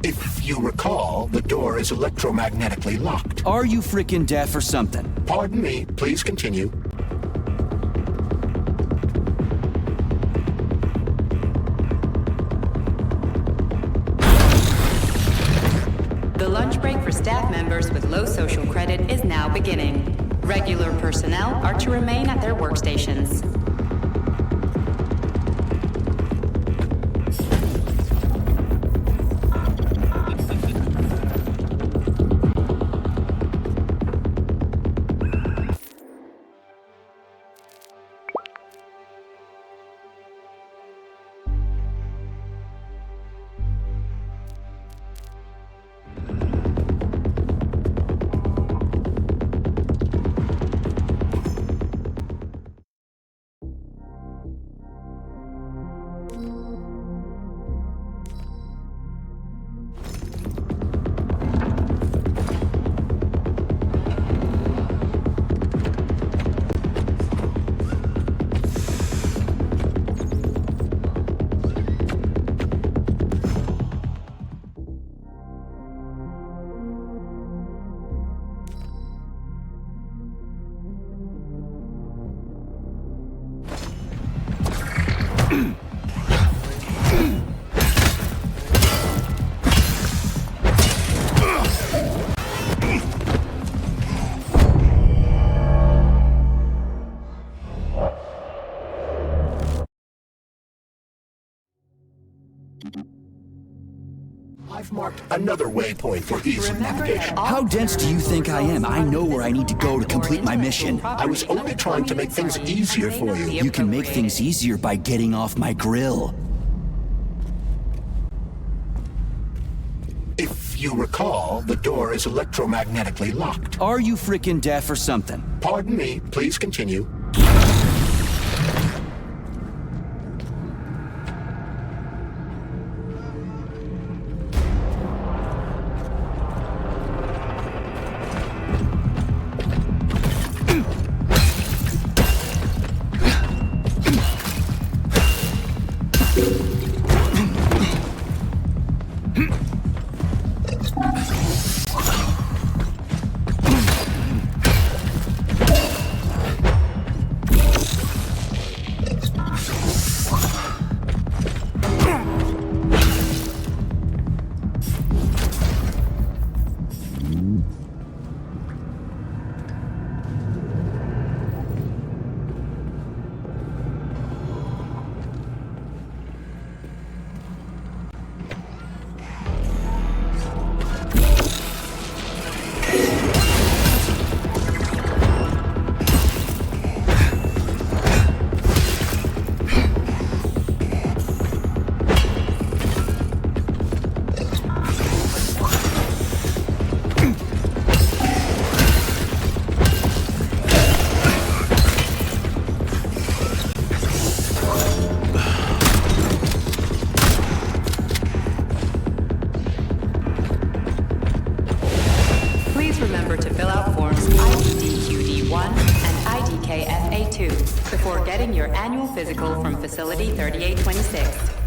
B: If you recall, the door is electromagnetically locked.
A: Are you frickin' deaf or something?
B: Pardon me, please continue.
G: The lunch break for staff members with low social credit is now beginning. Regular personnel are to remain at their workstations.
B: I've marked another waypoint for ease of navigation.
A: How dense do you think I am? I know where I need to go to complete my mission.
B: I was only trying to make things easier for you.
A: You can make things easier by getting off my grill.
B: If you recall, the door is electromagnetically locked.
A: Are you frickin' deaf or something?
B: Pardon me, please continue.
G: before getting your annual physical from Facility 3826.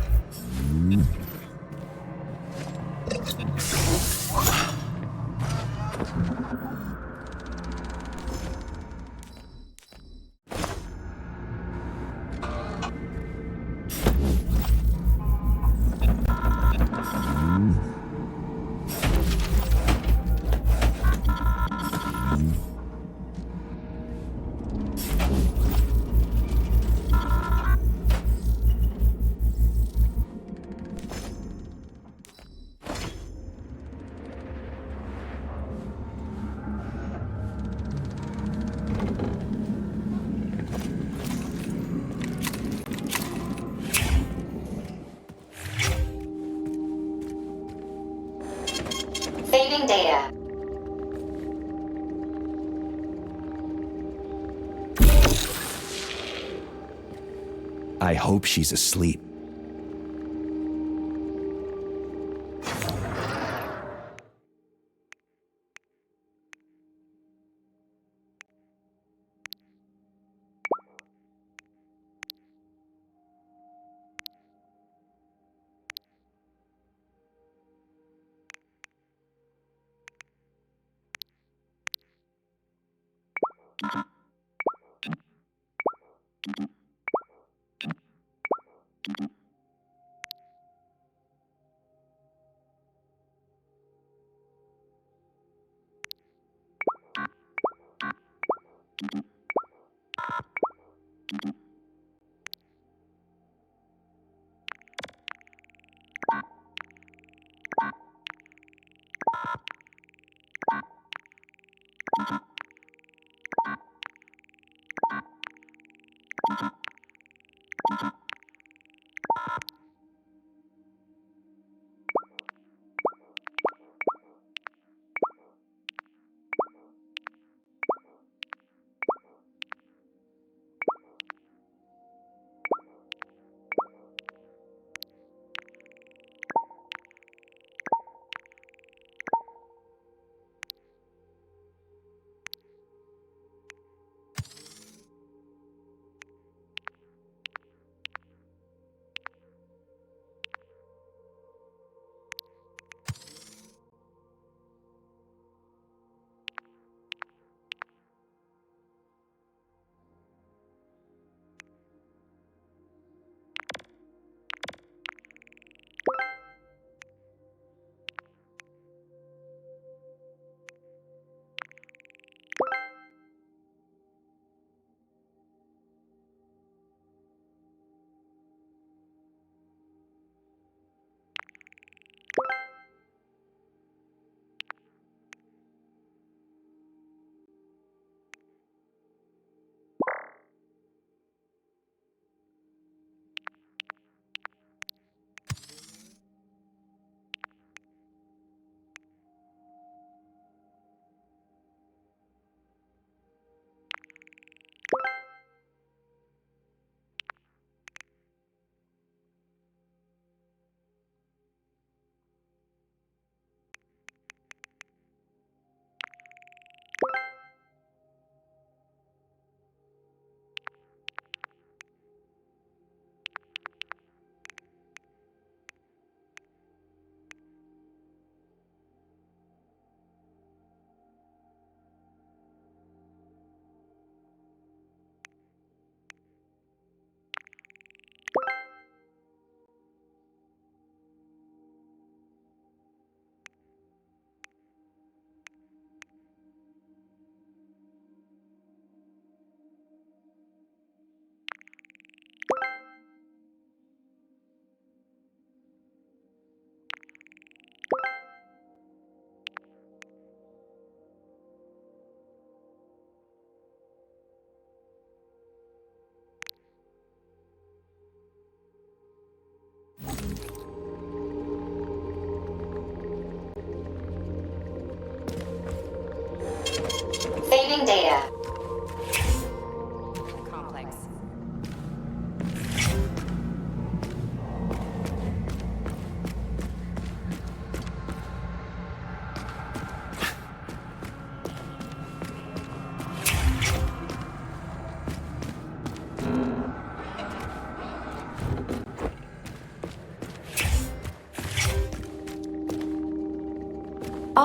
H: Saving data.
A: I hope she's asleep.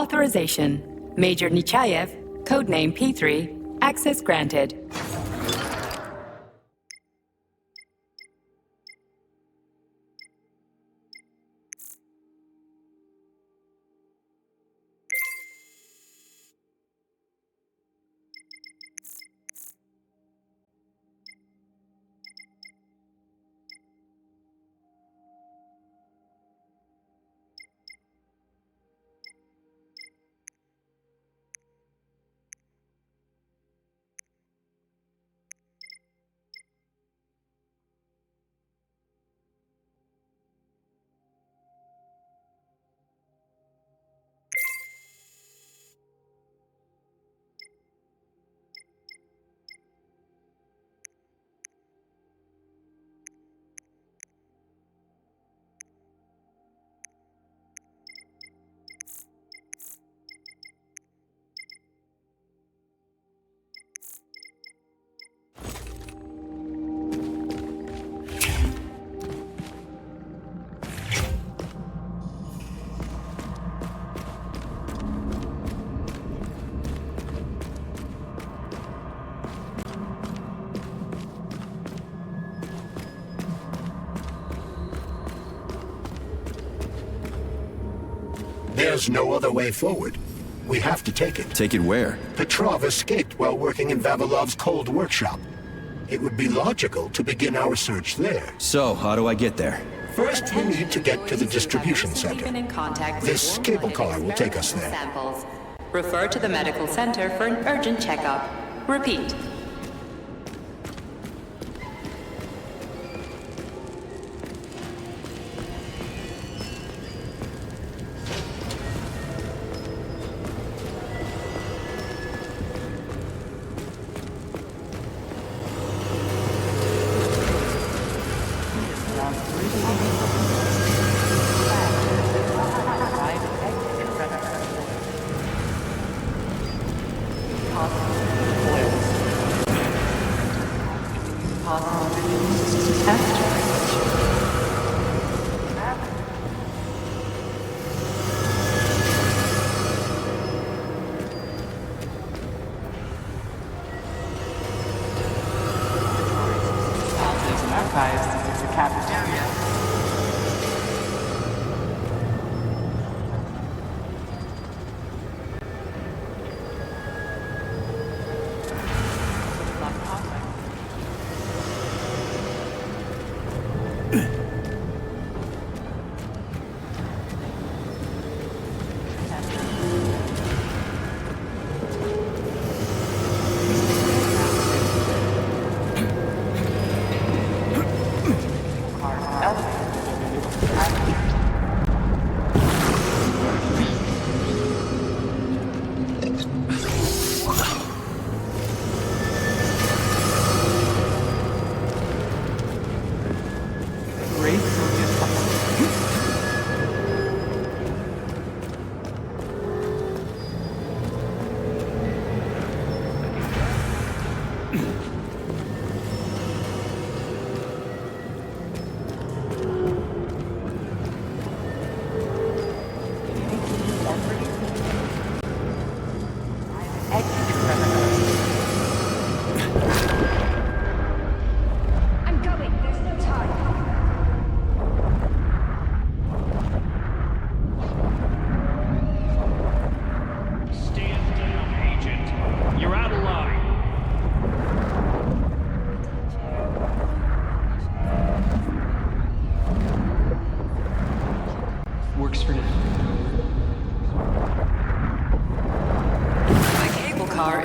G: Authorization. Major Nechaev, codename P3, access granted.
B: There's no other way forward. We have to take it.
A: Take it where?
B: Petrov escaped while working in Vavilov's cold workshop. It would be logical to begin our search there.
A: So, how do I get there?
B: First, we need to get to the distribution center. This cable car will take us there.
G: Samples. Refer to the medical center for an urgent checkup. Repeat.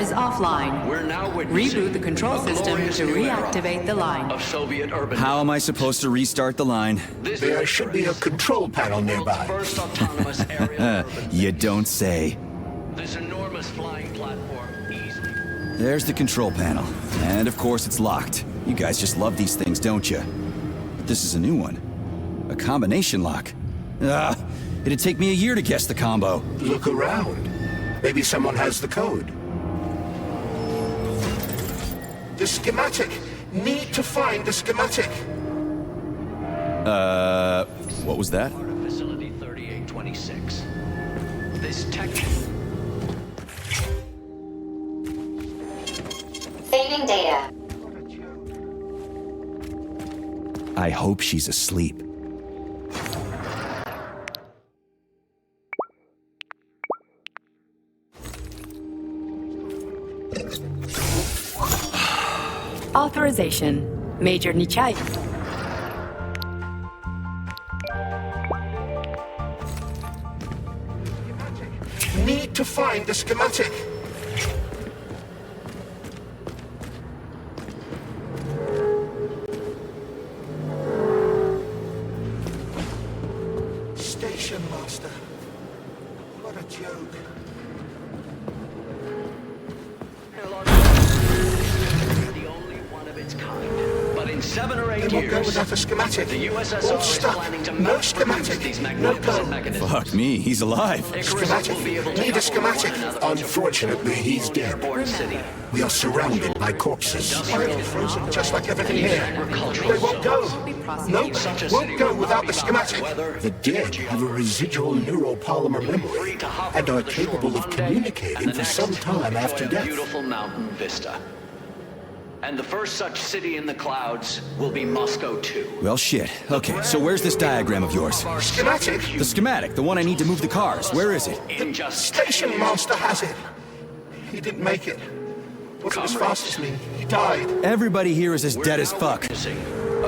G: Offline.
T: We're now
G: reboot the control system to reactivate the line.
T: Of Soviet urban.
A: How am I supposed to restart the line?
B: There should be a control panel nearby.
T: First autonomous area.
A: You don't say.
T: This enormous flying platform. Easily.
A: There's the control panel. And of course it's locked. You guys just love these things, don't you? But this is a new one. A combination lock. It'd take me a year to guess the combo.
B: Look around. Maybe someone has the code. The schematic! Need to find the schematic!
A: What was that?
T: Facility 3826. This tech...
H: Saving data.
A: I hope she's asleep.
G: Authorization. Major Nechaev.
B: Need to find the schematic. Station master. What a joke.
T: The only one of its kind. But in 7 or 8
B: They won't go
T: years,
B: without a schematic.
T: the
B: All
T: USSR is
B: stuck.
T: planning to
B: No
T: mass
B: schematic.
T: produce these
B: No
T: magnificent
B: go.
T: mechanisms.
A: Fuck me, he's alive.
B: Schematic. Need a schematic. Unfortunately, he's dead.
T: City.
B: We are surrounded by corpses. I am frozen just like everything here. They won't go. Nope, won't go without the schematic. The dead have a residual neuropolymer memory and are capable of communicating for some time after death.
T: Beautiful mountain vista. And the first such city in the clouds will be Moscow too.
A: Well, shit. Okay, so where's this diagram of yours?
B: Schematic?
A: The schematic, the one I need to move the cars. Where is it?
B: The station master has it. He didn't make it. Wasn't as fast as me. He died.
A: Everybody here is as dead as fuck.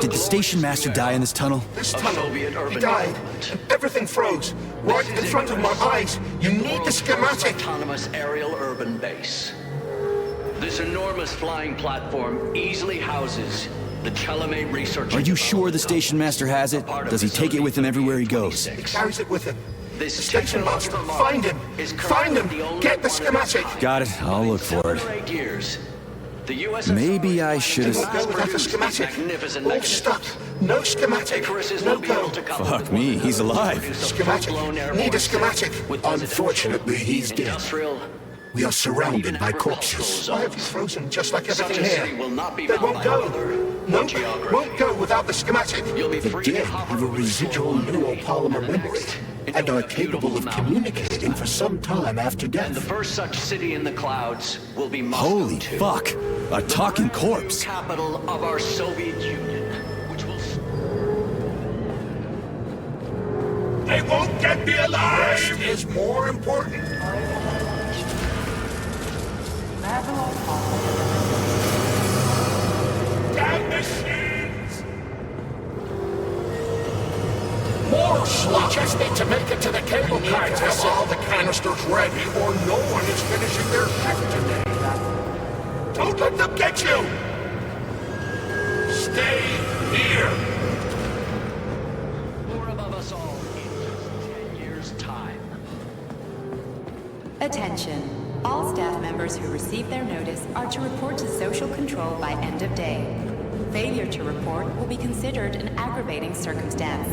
A: Did the station master die in this tunnel?
B: This tunnel. He died. And everything froze. Right in front of my eyes. You need the schematic.
T: Autonomous aerial urban base. This enormous flying platform easily houses the Char-LES research.
A: Are you sure the station master has it? Does he take it with him everywhere he goes?
B: He carries it with him.
T: This
B: Station master, find him! Find him! Get the schematic!
A: Got it. I'll look for it.
T: 8 years. The US
A: Maybe I should
B: They won't go without the schematic. All stuck. No schematic. No go.
A: Fuck me, he's alive.
B: Schematic. Need a schematic. Unfortunately, he's dead. We are surrounded by corpses. Why have you frozen just like everything here? They won't go. Nope, won't go without the schematic. The dead have a residual neuropolymer memory and are capable of communicating for some time after death.
T: And the first such city in the clouds will be Moscow.
A: Holy fuck! A talking corpse!
T: Capital of our Soviet Union, which will...
B: They won't get me alive! Rest is more important. Damn machines! More slop! Just need to make it to the cable car. Have all the canisters ready, or no one is finishing their shift today. Don't let them get you! Stay here!
T: More above us all in just 10 years' time.
G: Attention. All staff members who receive their notice are to report to social control by end of day. Failure to report will be considered an aggravating circumstance.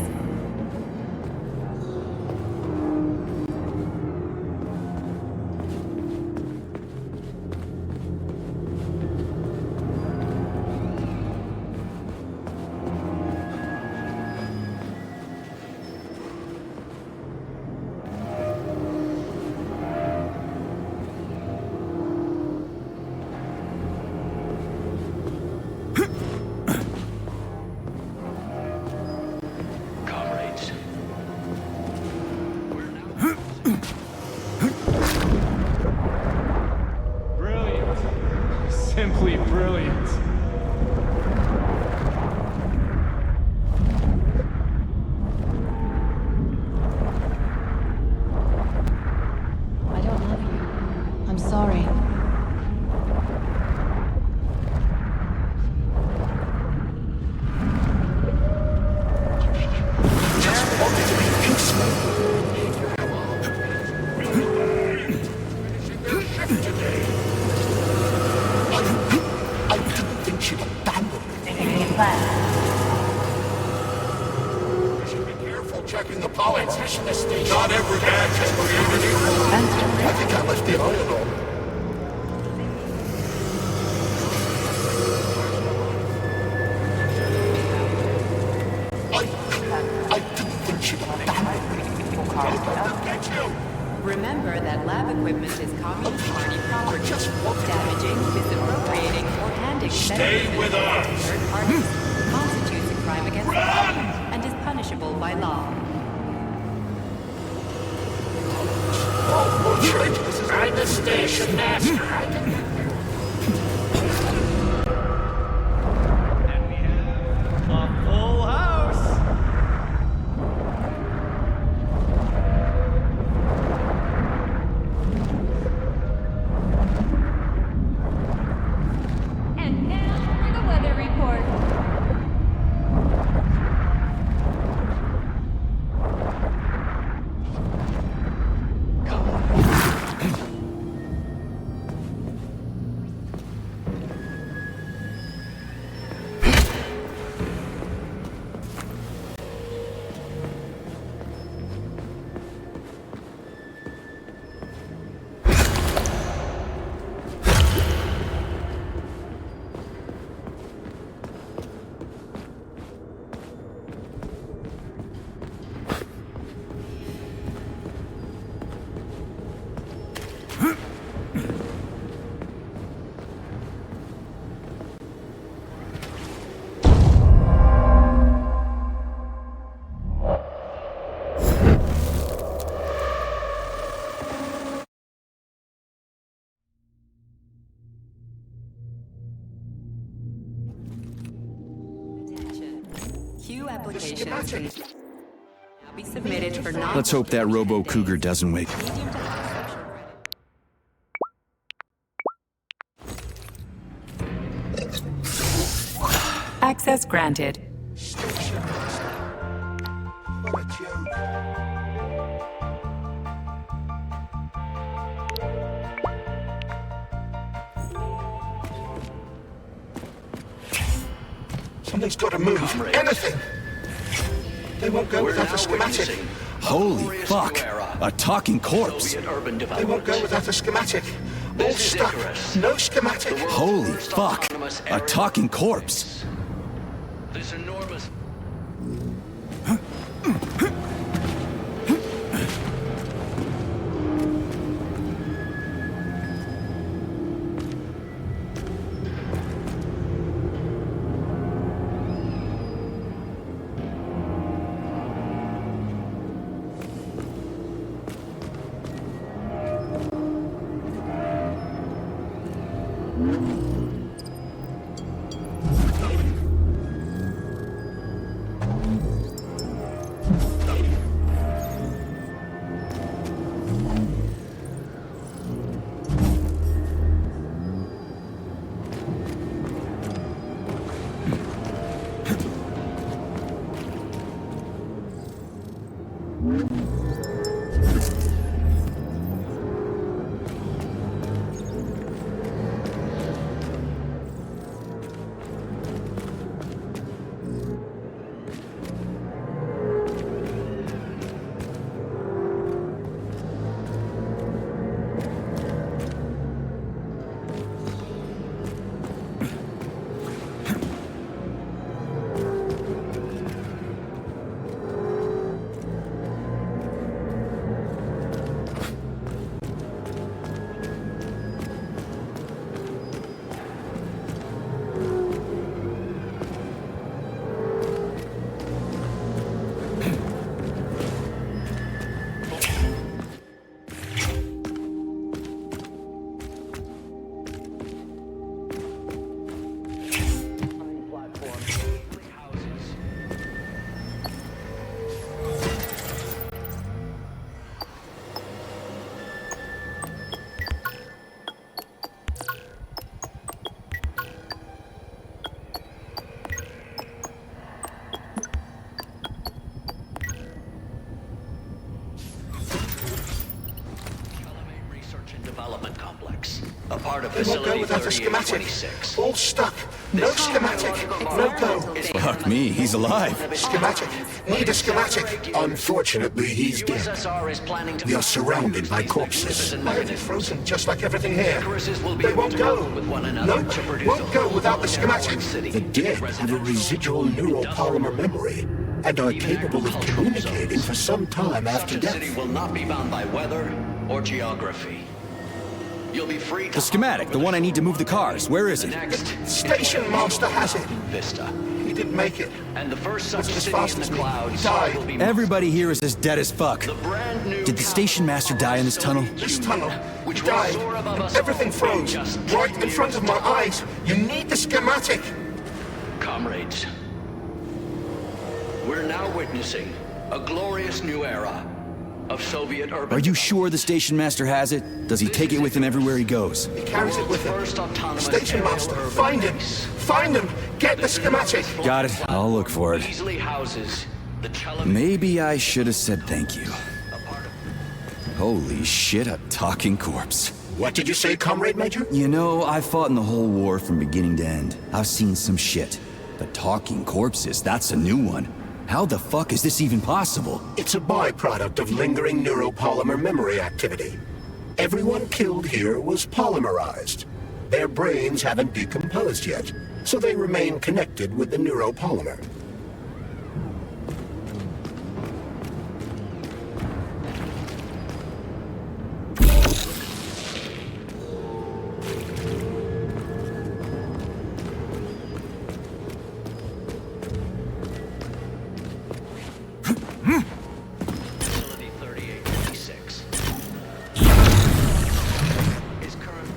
P: Simply brilliant.
E: I don't love you. I'm sorry.
B: Just wanted to be peaceful. I didn't think she'd abandon me. You should be careful checking the power. Not every match is created equal. I think I left it all in all. I didn't think she'd abandon me. Don't let them get you.
G: Remember,
B: Stay with us!
G: Third parties constitutes a crime against the party and is punishable by law.
B: And the station master.
P: A full house!
O: And now for the weather report.
G: Queue applications can now be submitted for non-
A: Let's hope that Robo-Cougar doesn't wake.
G: Access granted.
B: Something's got to move. Anything! They won't go without a schematic.
A: Holy fuck! A talking corpse!
B: They won't go without a schematic. All stuck. No schematic.
A: Holy fuck! A talking corpse!
T: This enormous... Development complex. A part of
B: They won't go
T: facility
B: without a schematic.
T: 3826.
B: All stuck. No schematic. No go.
A: Fuck me, he's alive.
B: Schematic. Need a schematic. Unfortunately, he's dead.
T: USSR is planning to...
B: We are surrounded by corpses. Why are they frozen just like everything here? They won't go. Nope. Won't go without the schematic. The dead have a residual neuropolymer memory and are capable of communicating for some time after
T: Such a city
B: death.
T: will not be bound by weather or geography. You'll be free to
A: The schematic, the one I need to move the cars. Where is it?
B: Station master has it.
T: Vista.
B: He didn't make it.
T: And the first such
B: As
T: city
B: fast
T: in
B: as
T: the
B: me.
T: clouds
B: He died.
T: will be
A: Everybody here is as dead as fuck.
T: the brand new
A: Did the station master die in this tunnel?
B: This tunnel,
T: which
B: he
T: will
B: died.
T: soar above us
B: Everything
T: all
B: froze,
T: just
B: right in front of my eyes. You need the schematic.
T: Comrades, we're now witnessing a glorious new era of Soviet urban.
A: Are you sure the station master has it? Does he take it with him everywhere he goes?
B: He carries it with him.
T: First autonomous
B: Station
T: aerial
B: master,
T: urban
B: find him.
T: base.
B: Find him. Get the schematic.
A: Got it. I'll look for it.
T: Easily houses the Char-LES.
A: Maybe I should have said thank you. Holy shit, a talking corpse.
B: What did you say, Comrade Major?
A: You know, I fought in the whole war from beginning to end. I've seen some shit. The talking corpses, that's a new one. How the fuck is this even possible?
B: It's a byproduct of lingering neuropolymer memory activity. Everyone killed here was polymerized. Their brains haven't decomposed yet, so they remain connected with the neuropolymer.
T: Facility 3856. Is current.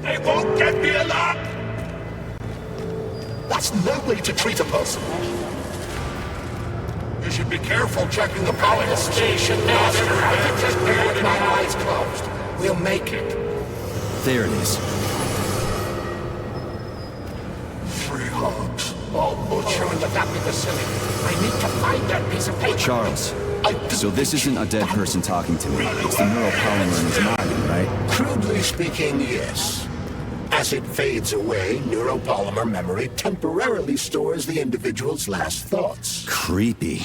B: They won't get me alive! That's no way to treat a person. You should be careful checking the power station master. I just with my eyes closed. We'll make it.
A: There it is.
B: Three hogs, all butcher in the back facility. I need to find that piece of paper.
A: Charles, so this isn't a dead person talking to me. It's the neuropolymer in his mind, right?
B: Crudely speaking, yes. As it fades away, neuropolymer memory temporarily stores the individual's last thoughts.
A: Creepy.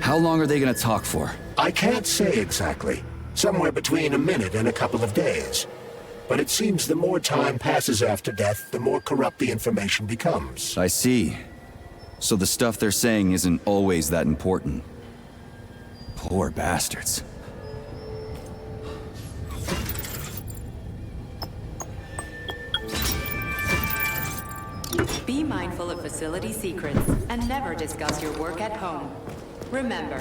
A: How long are they gonna talk for?
B: I can't say exactly. Somewhere between a minute and a couple of days. But it seems the more time passes after death, the more corrupt the information becomes.
A: I see. So the stuff they're saying isn't always that important. Poor bastards.
G: Be mindful of facility secrets and never discuss your work at home. Remember,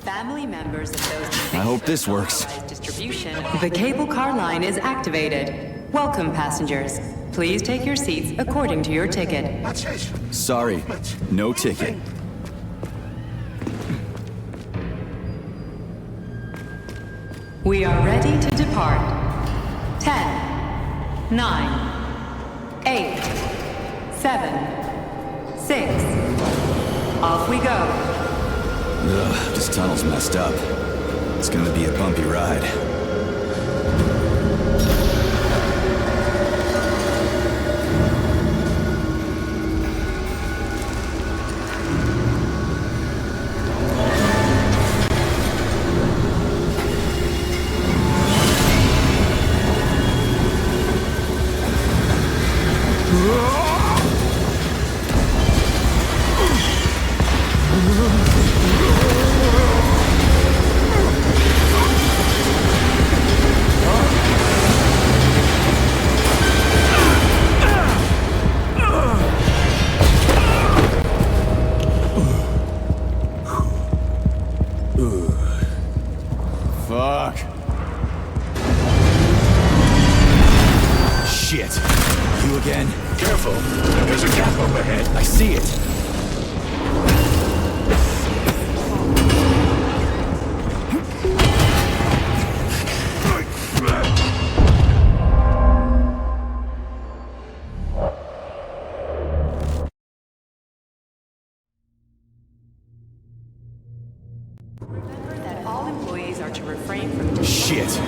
G: family members of those
A: I hope this works.
G: distribution. The cable car line is activated. Welcome, passengers. Please take your seats according to your ticket.
A: Sorry, no ticket.
G: We are ready to depart. 10, 9, 8, 7, 6. Off we go.
A: Ugh, this tunnel's messed up. It's gonna be a bumpy ride. Fuck. Shit. You again?
B: Careful. There's a gap up ahead.
A: I see it. Shit.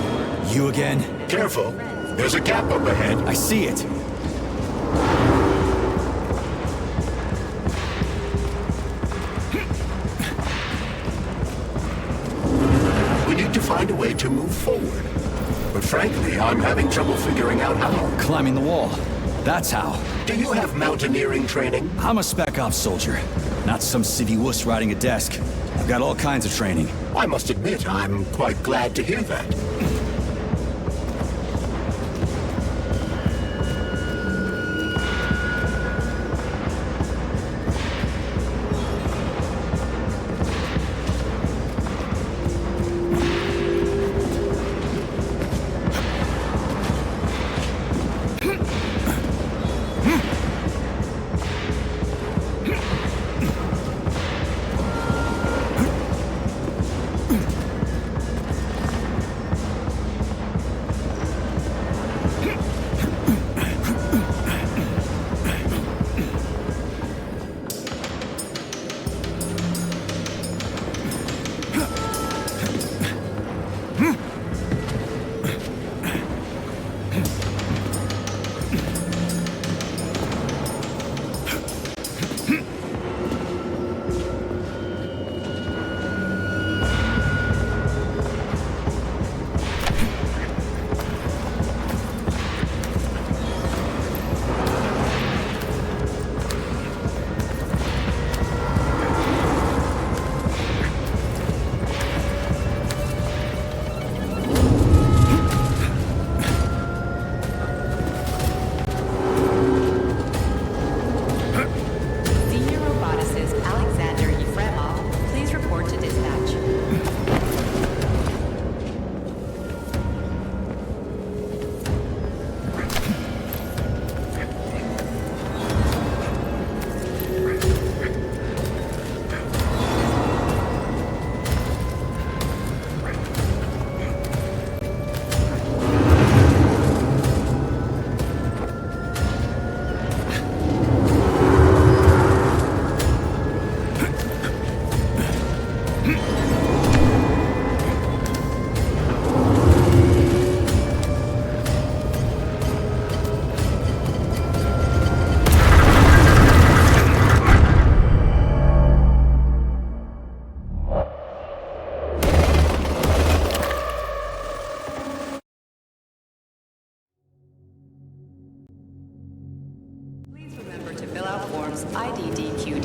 A: You again?
B: Careful. There's a gap up ahead.
A: I see it.
B: We need to find a way to move forward. But frankly, I'm having trouble figuring out how.
A: Climbing the wall. That's how.
B: Do you have mountaineering training?
A: I'm a spec ops soldier, not some civvy wuss riding a desk. I've got all kinds of training.
B: I must admit, I'm quite glad to hear that.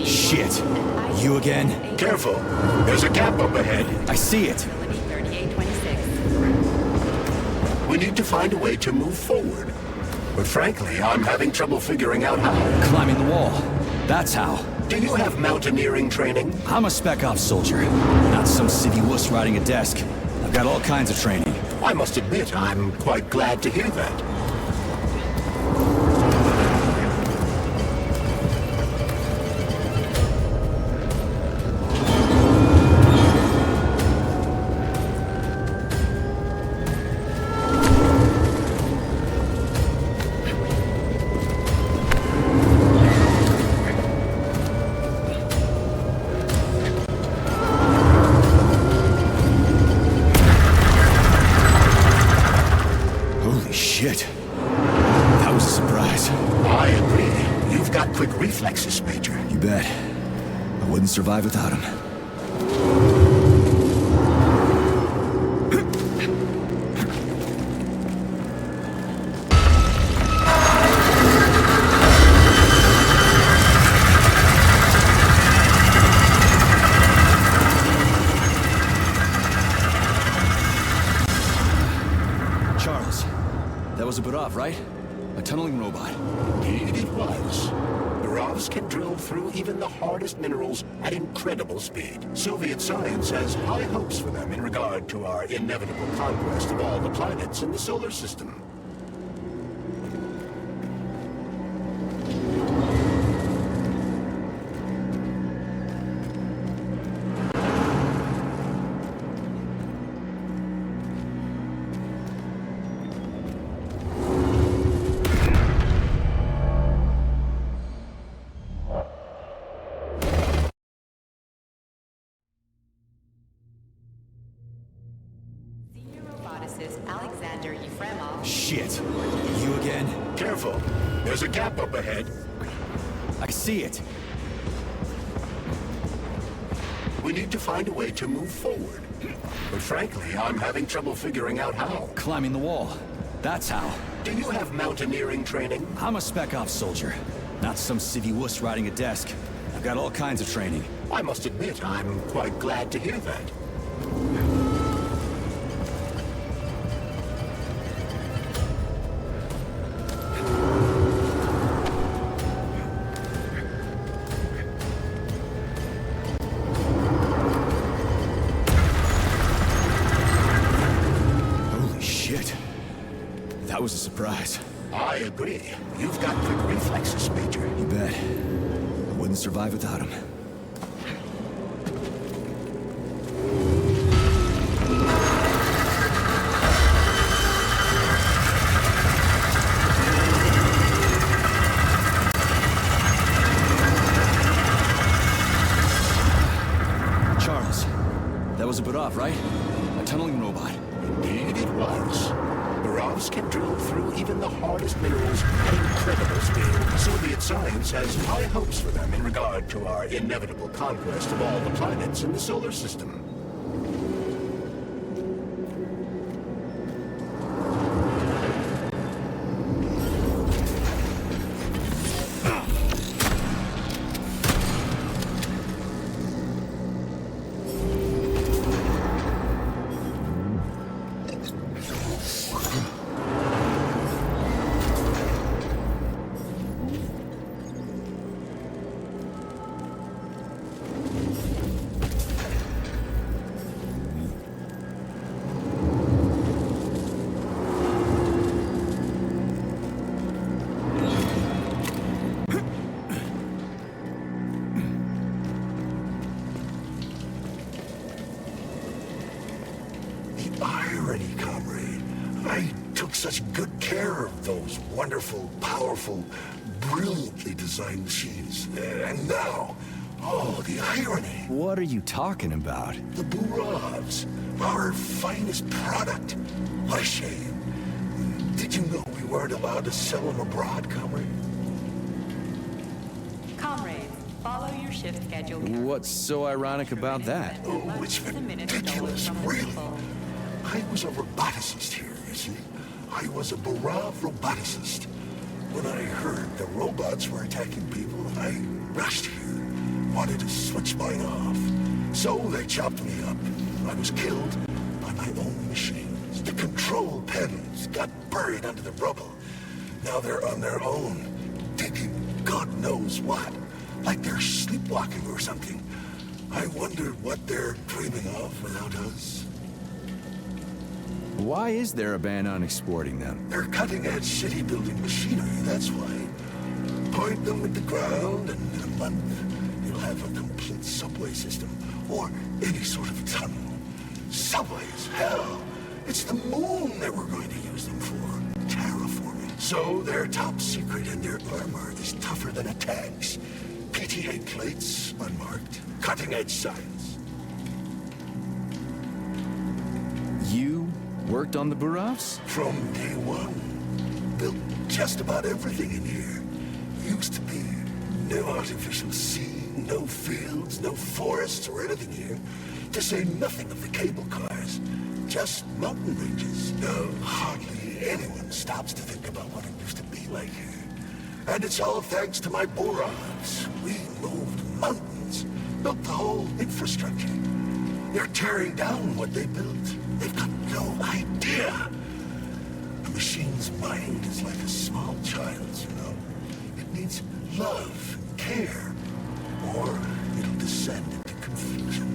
A: Shit. You again?
B: Careful. There's a gap up ahead.
A: I see it.
G: 3826.
B: We need to find a way to move forward. But frankly, I'm having trouble figuring out how.
A: Climbing the wall. That's how.
B: Do you have mountaineering training?
A: I'm a spec ops soldier. Not some city wuss riding a desk. I've got all kinds of training.
B: I must admit, I'm quite glad to hear that.
A: Shit. That was a surprise.
B: I agree. You've got quick reflexes, Major.
A: You bet. I wouldn't survive without him. Charles. That was a Barov, right? A tunneling robot.
B: Indeed it was. Barovs can drill through even the hardest minerals at incredible speed. Soviet science has high hopes for them in regard to our inevitable conquest of all the planets in the solar system.
G: Alexander Yefremov.
A: Shit. You again?
B: Careful. There's a gap up ahead.
A: I see it.
B: We need to find a way to move forward. But frankly, I'm having trouble figuring out how.
A: Climbing the wall. That's how.
B: Do you have mountaineering training?
A: I'm a spec ops soldier. Not some city wuss riding a desk. I've got all kinds of training.
B: I must admit, I'm quite glad to hear that.
R: That was a surprise.
B: I agree. You've got quick reflexes, Major.
R: You bet. I wouldn't survive without him. Charles, that was a Barov, right? A tunneling robot.
B: Indeed it was. Barovs can drill through even the hardest minerals at incredible speed. Soviet science has high hopes for them in regard to our inevitable conquest of all the planets in the solar system. Irony, comrade. I took such good care of those wonderful, powerful, brilliantly designed machines. And now, oh, the irony.
R: What are you talking about?
B: The Burovs, our finest product. What a shame. Did you know we weren't allowed to sell them abroad, comrade?
G: Comrades, follow your shift schedule.
R: What's so ironic about that?
B: Oh, it's ridiculous, really. I was a roboticist here, you see. I was a Burov roboticist. When I heard the robots were attacking people, I rushed here. Wanted to switch mine off. So they chopped me up. I was killed by my own machines. The control panels got buried under the rubble. Now they're on their own, digging God knows what. Like they're sleepwalking or something. I wonder what they're dreaming of without us.
R: Why is there a ban on exporting them?
B: They're cutting-edge city-building machinery, that's why. Point them at the ground, and in a month, you'll have a complete subway system, or any sort of tunnel. Subways, hell, it's the moon that we're going to use them for, terraforming. So they're top secret, and their armor is tougher than a tank's. PTA plates, unmarked, cutting-edge science.
R: You worked on the Burovs?
B: From day one. Built just about everything in here. Used to be no artificial sea, no fields, no forests or anything here. To say nothing of the cable cars. Just mountain ranges. No, hardly anyone stops to think about what it used to be like here. And it's all thanks to my Burovs. We moved mountains, built the whole infrastructure. They're tearing down what they built. They've got no idea. A machine's mind is like a small child's, you know. It needs love and care, or it'll descend into confusion.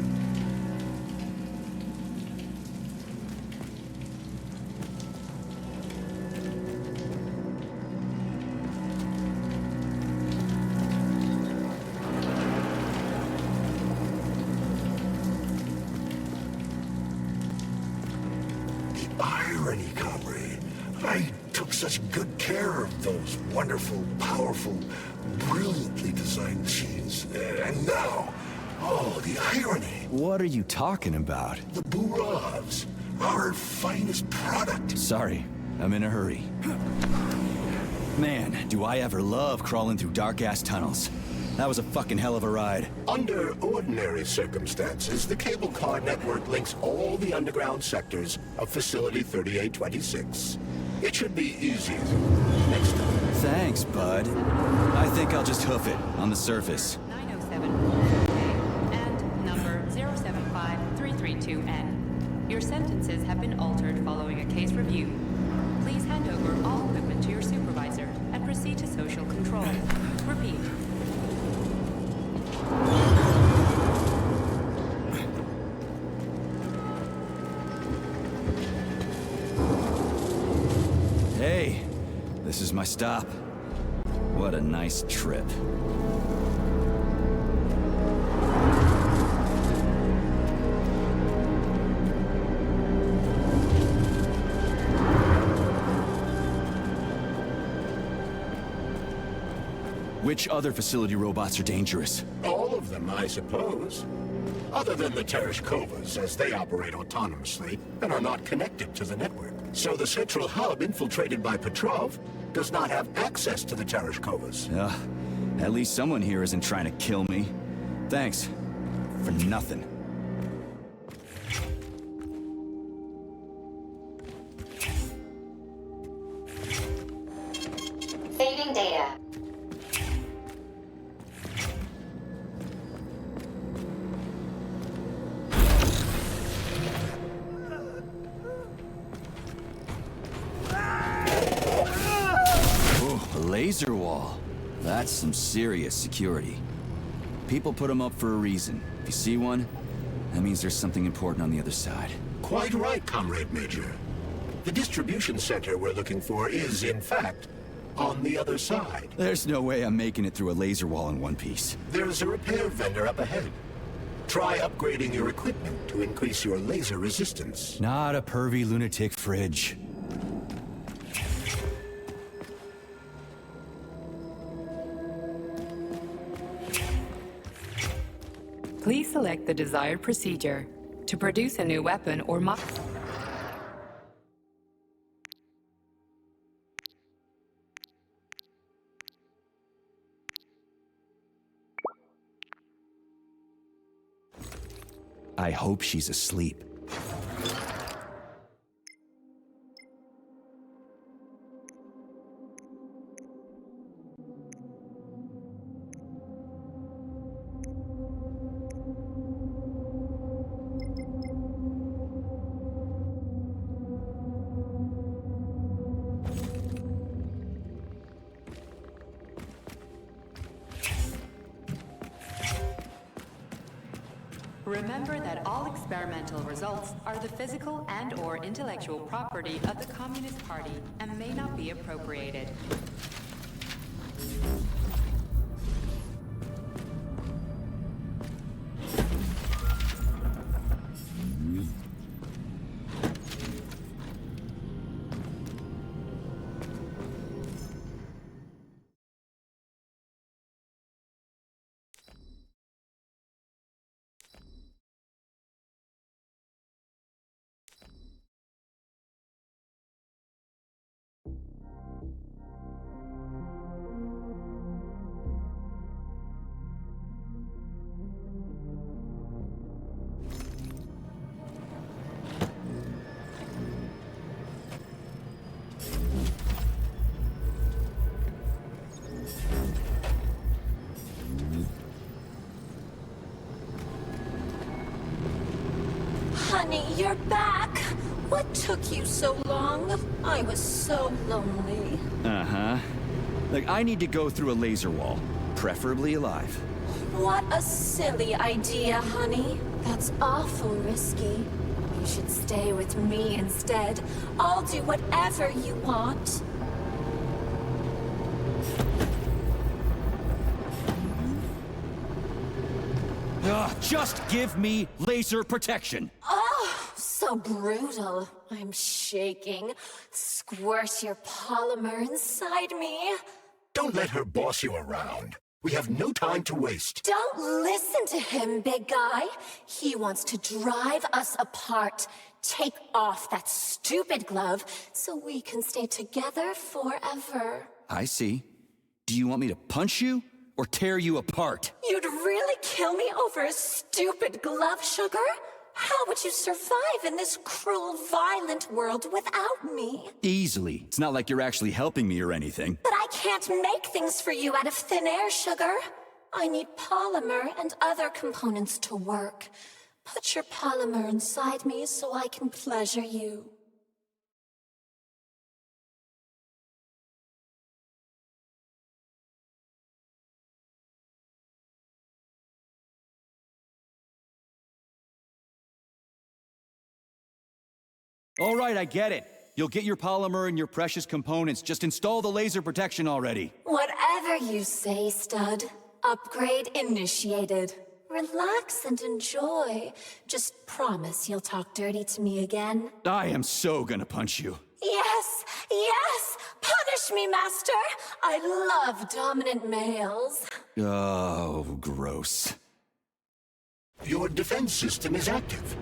B: Irony, comrade. I took such good care of those wonderful, powerful, brilliantly designed machines. And now, oh, the irony.
R: What are you talking about?
B: The Burovs, our finest product.
R: Sorry, I'm in a hurry. Man, do I ever love crawling through dark-ass tunnels. That was a fucking hell of a ride.
B: Under ordinary circumstances, the cable car network links all the underground sectors of Facility 3826. It should be easy next time.
R: Thanks, bud. I think I'll just hoof it on the surface.
G: 907 and number 075332N. Your sentences have been altered following a case review. Please hand over all equipment to your supervisor and proceed to social control. Repeat.
R: Okay, this is my stop. What a nice trip. Which other facility robots are dangerous?
B: All of them, I suppose. Other than the Tereshkovas, as they operate autonomously and are not connected to the network. So the central hub infiltrated by Petrov does not have access to the Tereshkovas.
R: At least someone here isn't trying to kill me. Thanks. For nothing.
H: Saving data.
R: Laser wall. That's some serious security. People put them up for a reason. If you see one, that means there's something important on the other side.
B: Quite right, Comrade Major. The distribution center we're looking for is, in fact, on the other side.
R: There's no way I'm making it through a laser wall in one piece.
B: There's a repair vendor up ahead. Try upgrading your equipment to increase your laser resistance.
R: Not a pervy lunatic fridge.
G: Please select the desired procedure to produce a new weapon or
R: I hope she's asleep.
G: Remember that all experimental results are the physical and/or intellectual property of the Communist Party and may not be appropriated.
M: Honey, you're back. What took you so long? I was so lonely.
R: Uh-huh. Like, I need to go through a laser wall, preferably alive.
M: What a silly idea, honey. That's awful risky. You should stay with me instead. I'll do whatever you want.
R: Just give me laser protection.
M: Oh, so brutal. I'm shaking. Squirt your polymer inside me.
B: Don't let her boss you around. We have no time to waste.
M: Don't listen to him, big guy. He wants to drive us apart. Take off that stupid glove so we can stay together forever.
R: I see. Do you want me to punch you or tear you apart?
M: You'd really kill me over a stupid glove, sugar? How would you survive in this cruel, violent world without me?
R: Easily. It's not like you're actually helping me or anything.
M: But I can't make things for you out of thin air, sugar. I need polymer and other components to work. Put your polymer inside me so I can pleasure you.
R: All right, I get it.
A: You'll get your polymer and your precious components. Just install the laser protection already.
M: Whatever you say, stud. Upgrade initiated. Relax and enjoy. Just promise you'll talk dirty to me again.
A: I am so gonna punch you.
M: Yes, yes! Punish me, master! I love dominant males.
A: Oh, gross.
B: Your defense system is active.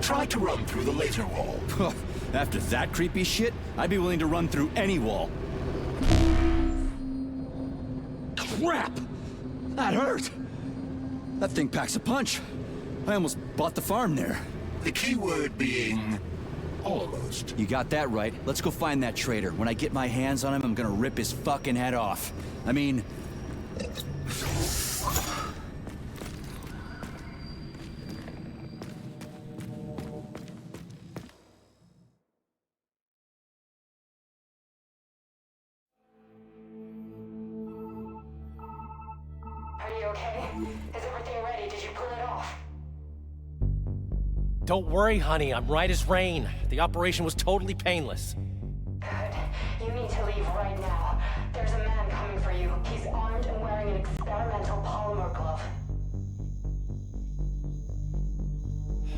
B: Try to run through the laser wall.
A: After that creepy shit, I'd be willing to run through any wall. Crap! That hurt! That thing packs a punch. I almost bought the farm there.
B: The key word being... almost.
A: You got that right. Let's go find that traitor. When I get my hands on him, I'm gonna rip his fucking head off. I mean...
D: Are you okay? Is everything ready? Did you pull it off?
P: Don't worry, honey. I'm right as rain. The operation was totally painless.
D: Good. You need to leave right now. There's a man coming for you. He's armed and wearing an experimental polymer glove.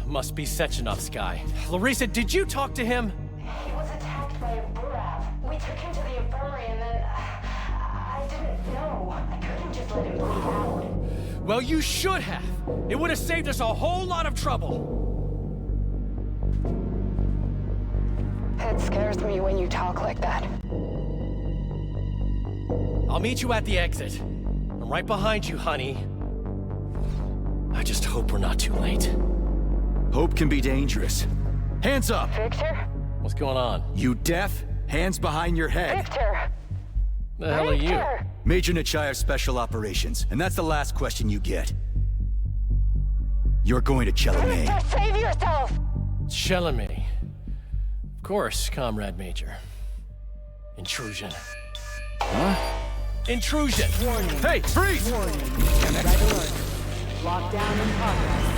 P: Must be Sechenov's guy. Larissa, did you talk to him?
D: He was attacked by a Burav. We took him to the infirmary and then... I didn't know. I couldn't just let him bleed out.
P: Well, you should have. It would have saved us a whole lot of trouble.
D: It scares me when you talk like that.
P: I'll meet you at the exit. I'm right behind you, honey. I just hope we're not too late.
A: Hope can be dangerous. Hands up!
D: Victor?
P: What's going on?
A: You deaf? Hands behind your head.
D: Victor!
P: The hell are you?
A: Major Nechaev Special Operations, and that's the last question you get. You're going to Char-LES.
D: Victor, save yourself!
P: Char-LES. Of course, Comrade Major. Intrusion.
A: Huh?
P: Intrusion!
A: Warning. Hey, freeze!
I: Warning. Red alert. Lockdown in progress.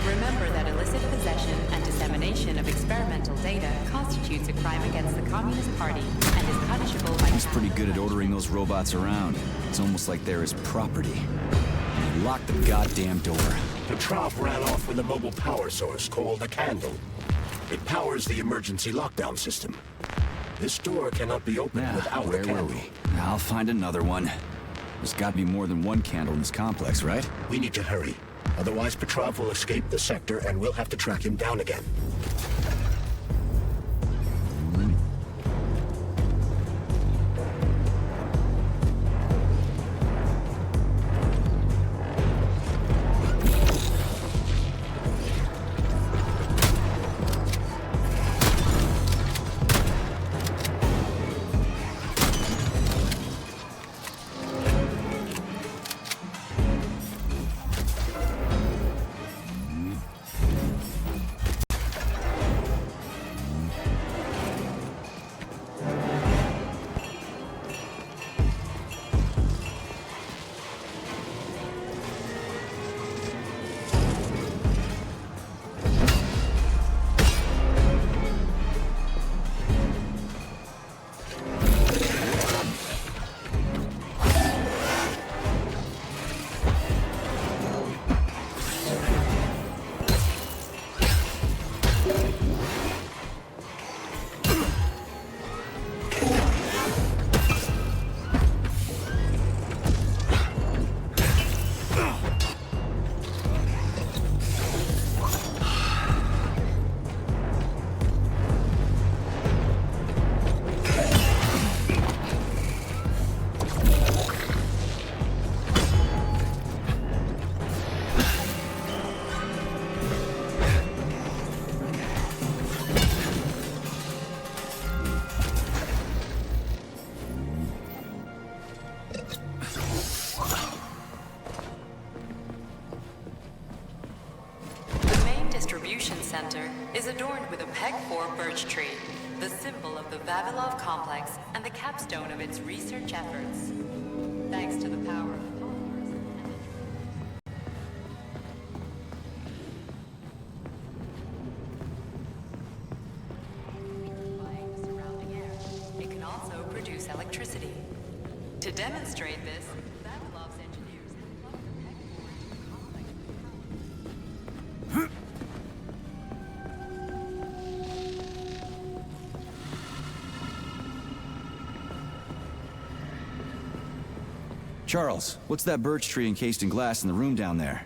G: Remember that illicit possession and dissemination of experimental data constitutes a crime against the Communist Party and is punishable by...
A: He's pretty good at ordering those robots around. It's almost like they're his property. Lock the goddamn door.
B: Petrov ran off with a mobile power source called a candle. It powers the emergency lockdown system. This door cannot be opened without a candle.
A: Where were we? I'll find another one. There's got to be more than one candle in this complex, right?
B: We need to hurry. Otherwise, Petrov will escape the sector and we'll have to track him down again.
G: center is adorned with a peg-4 birch tree, the symbol of the Vavilov complex and the capstone of its research efforts. Thanks to the power of polymers and purifying the surrounding air, it can also produce electricity. To demonstrate this, Vavilov's engineers have plugged the peg-4 into the complex.
A: Charles, what's that birch tree encased in glass in the room down there?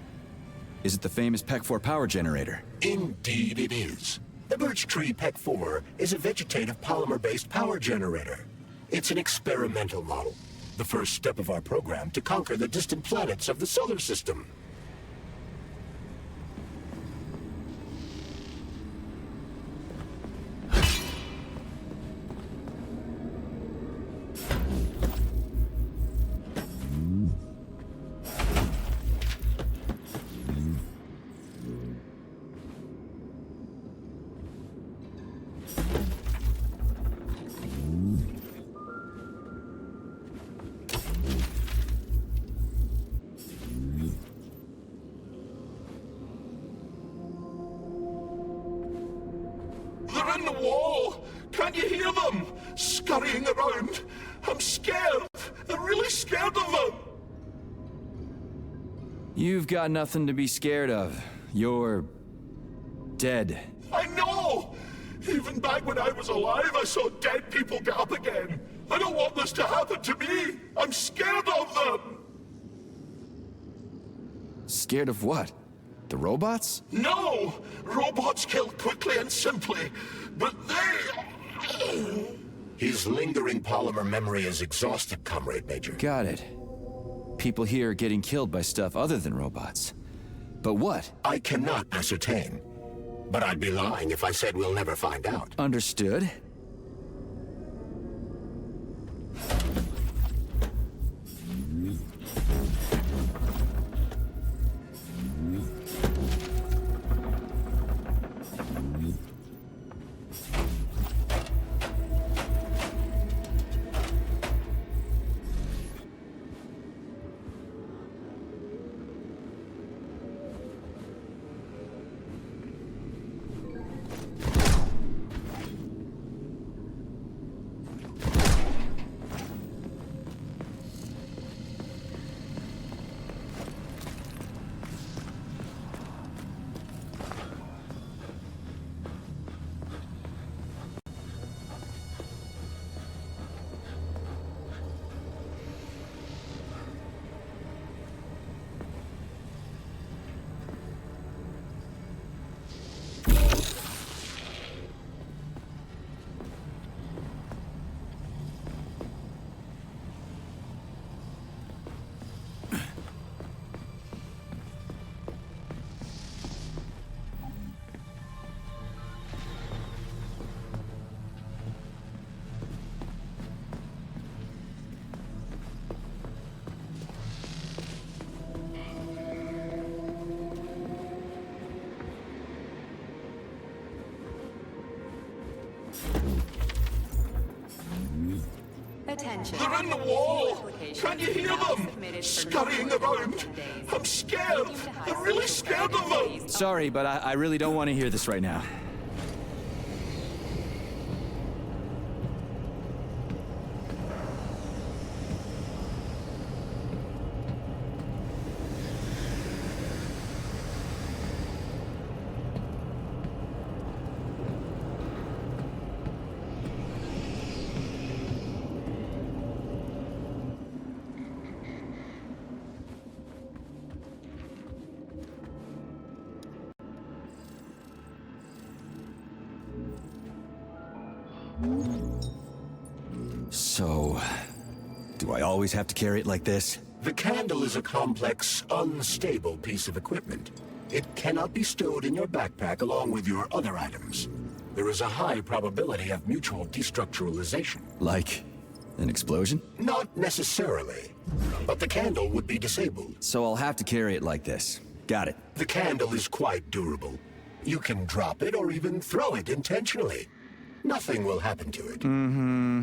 A: Is it the famous PEC-4 power generator?
B: Indeed it is. The birch tree PEC-4 is a vegetative polymer-based power generator. It's an experimental model, the first step of our program to conquer the distant planets of the solar system.
F: They're in the wall! Can't you hear them? Scurrying around. I'm scared. I'm really scared of them.
A: You've got nothing to be scared of. You're dead.
F: I know! Even back when I was alive, I saw dead people get up again. I don't want this to happen to me. I'm scared of them.
A: Scared of what? The robots?
F: No! Robots kill quickly and simply, but they...
B: His lingering polymer memory is exhausted, Comrade Major.
A: Got it. People here are getting killed by stuff other than robots. But what?
B: I cannot ascertain. But I'd be lying if I said we'll never find out.
A: Understood.
G: Attention.
F: They're in the wall! Can't you hear them? Scurrying around. I'm scared. I'm really scared of them.
A: Sorry, but I really don't want to hear this right now. So, do I always have to carry it like this?
B: The candle is a complex, unstable piece of equipment. It cannot be stowed in your backpack along with your other items. There is a high probability of mutual destructuralization.
A: Like an explosion?
B: Not necessarily, but the candle would be disabled.
A: So I'll have to carry it like this. Got it.
B: The candle is quite durable. You can drop it or even throw it intentionally. Nothing will happen to it.
R: Mm-hmm.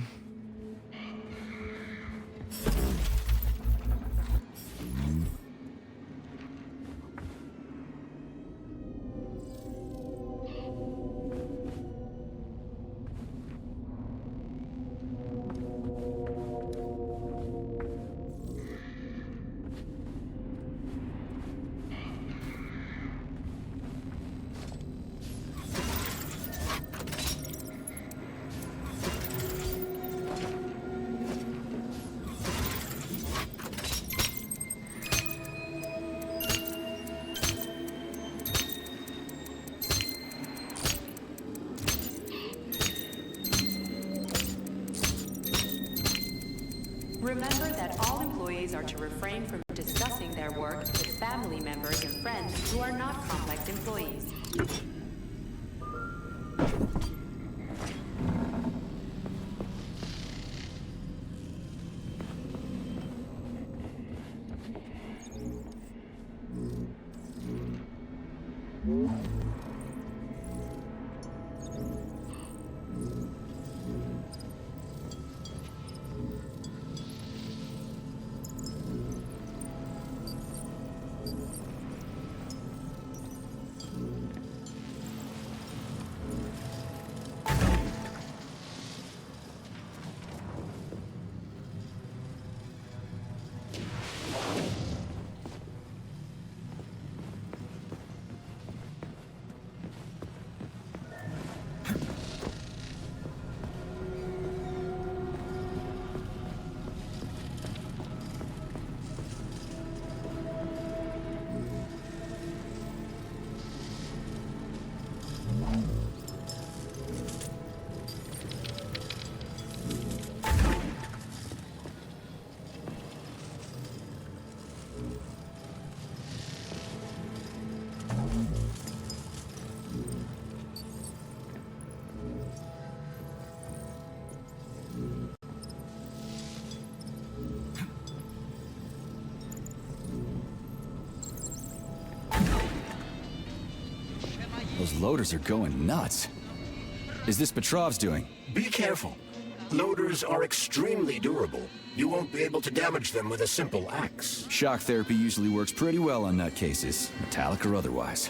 G: Remember that all employees are to refrain from discussing their work with family members and friends who are not complex employees.
R: Those loaders are going nuts. Is this Petrov's doing?
B: Be careful. Loaders are extremely durable. You won't be able to damage them with a simple axe.
R: Shock therapy usually works pretty well on nutcases, metallic or otherwise.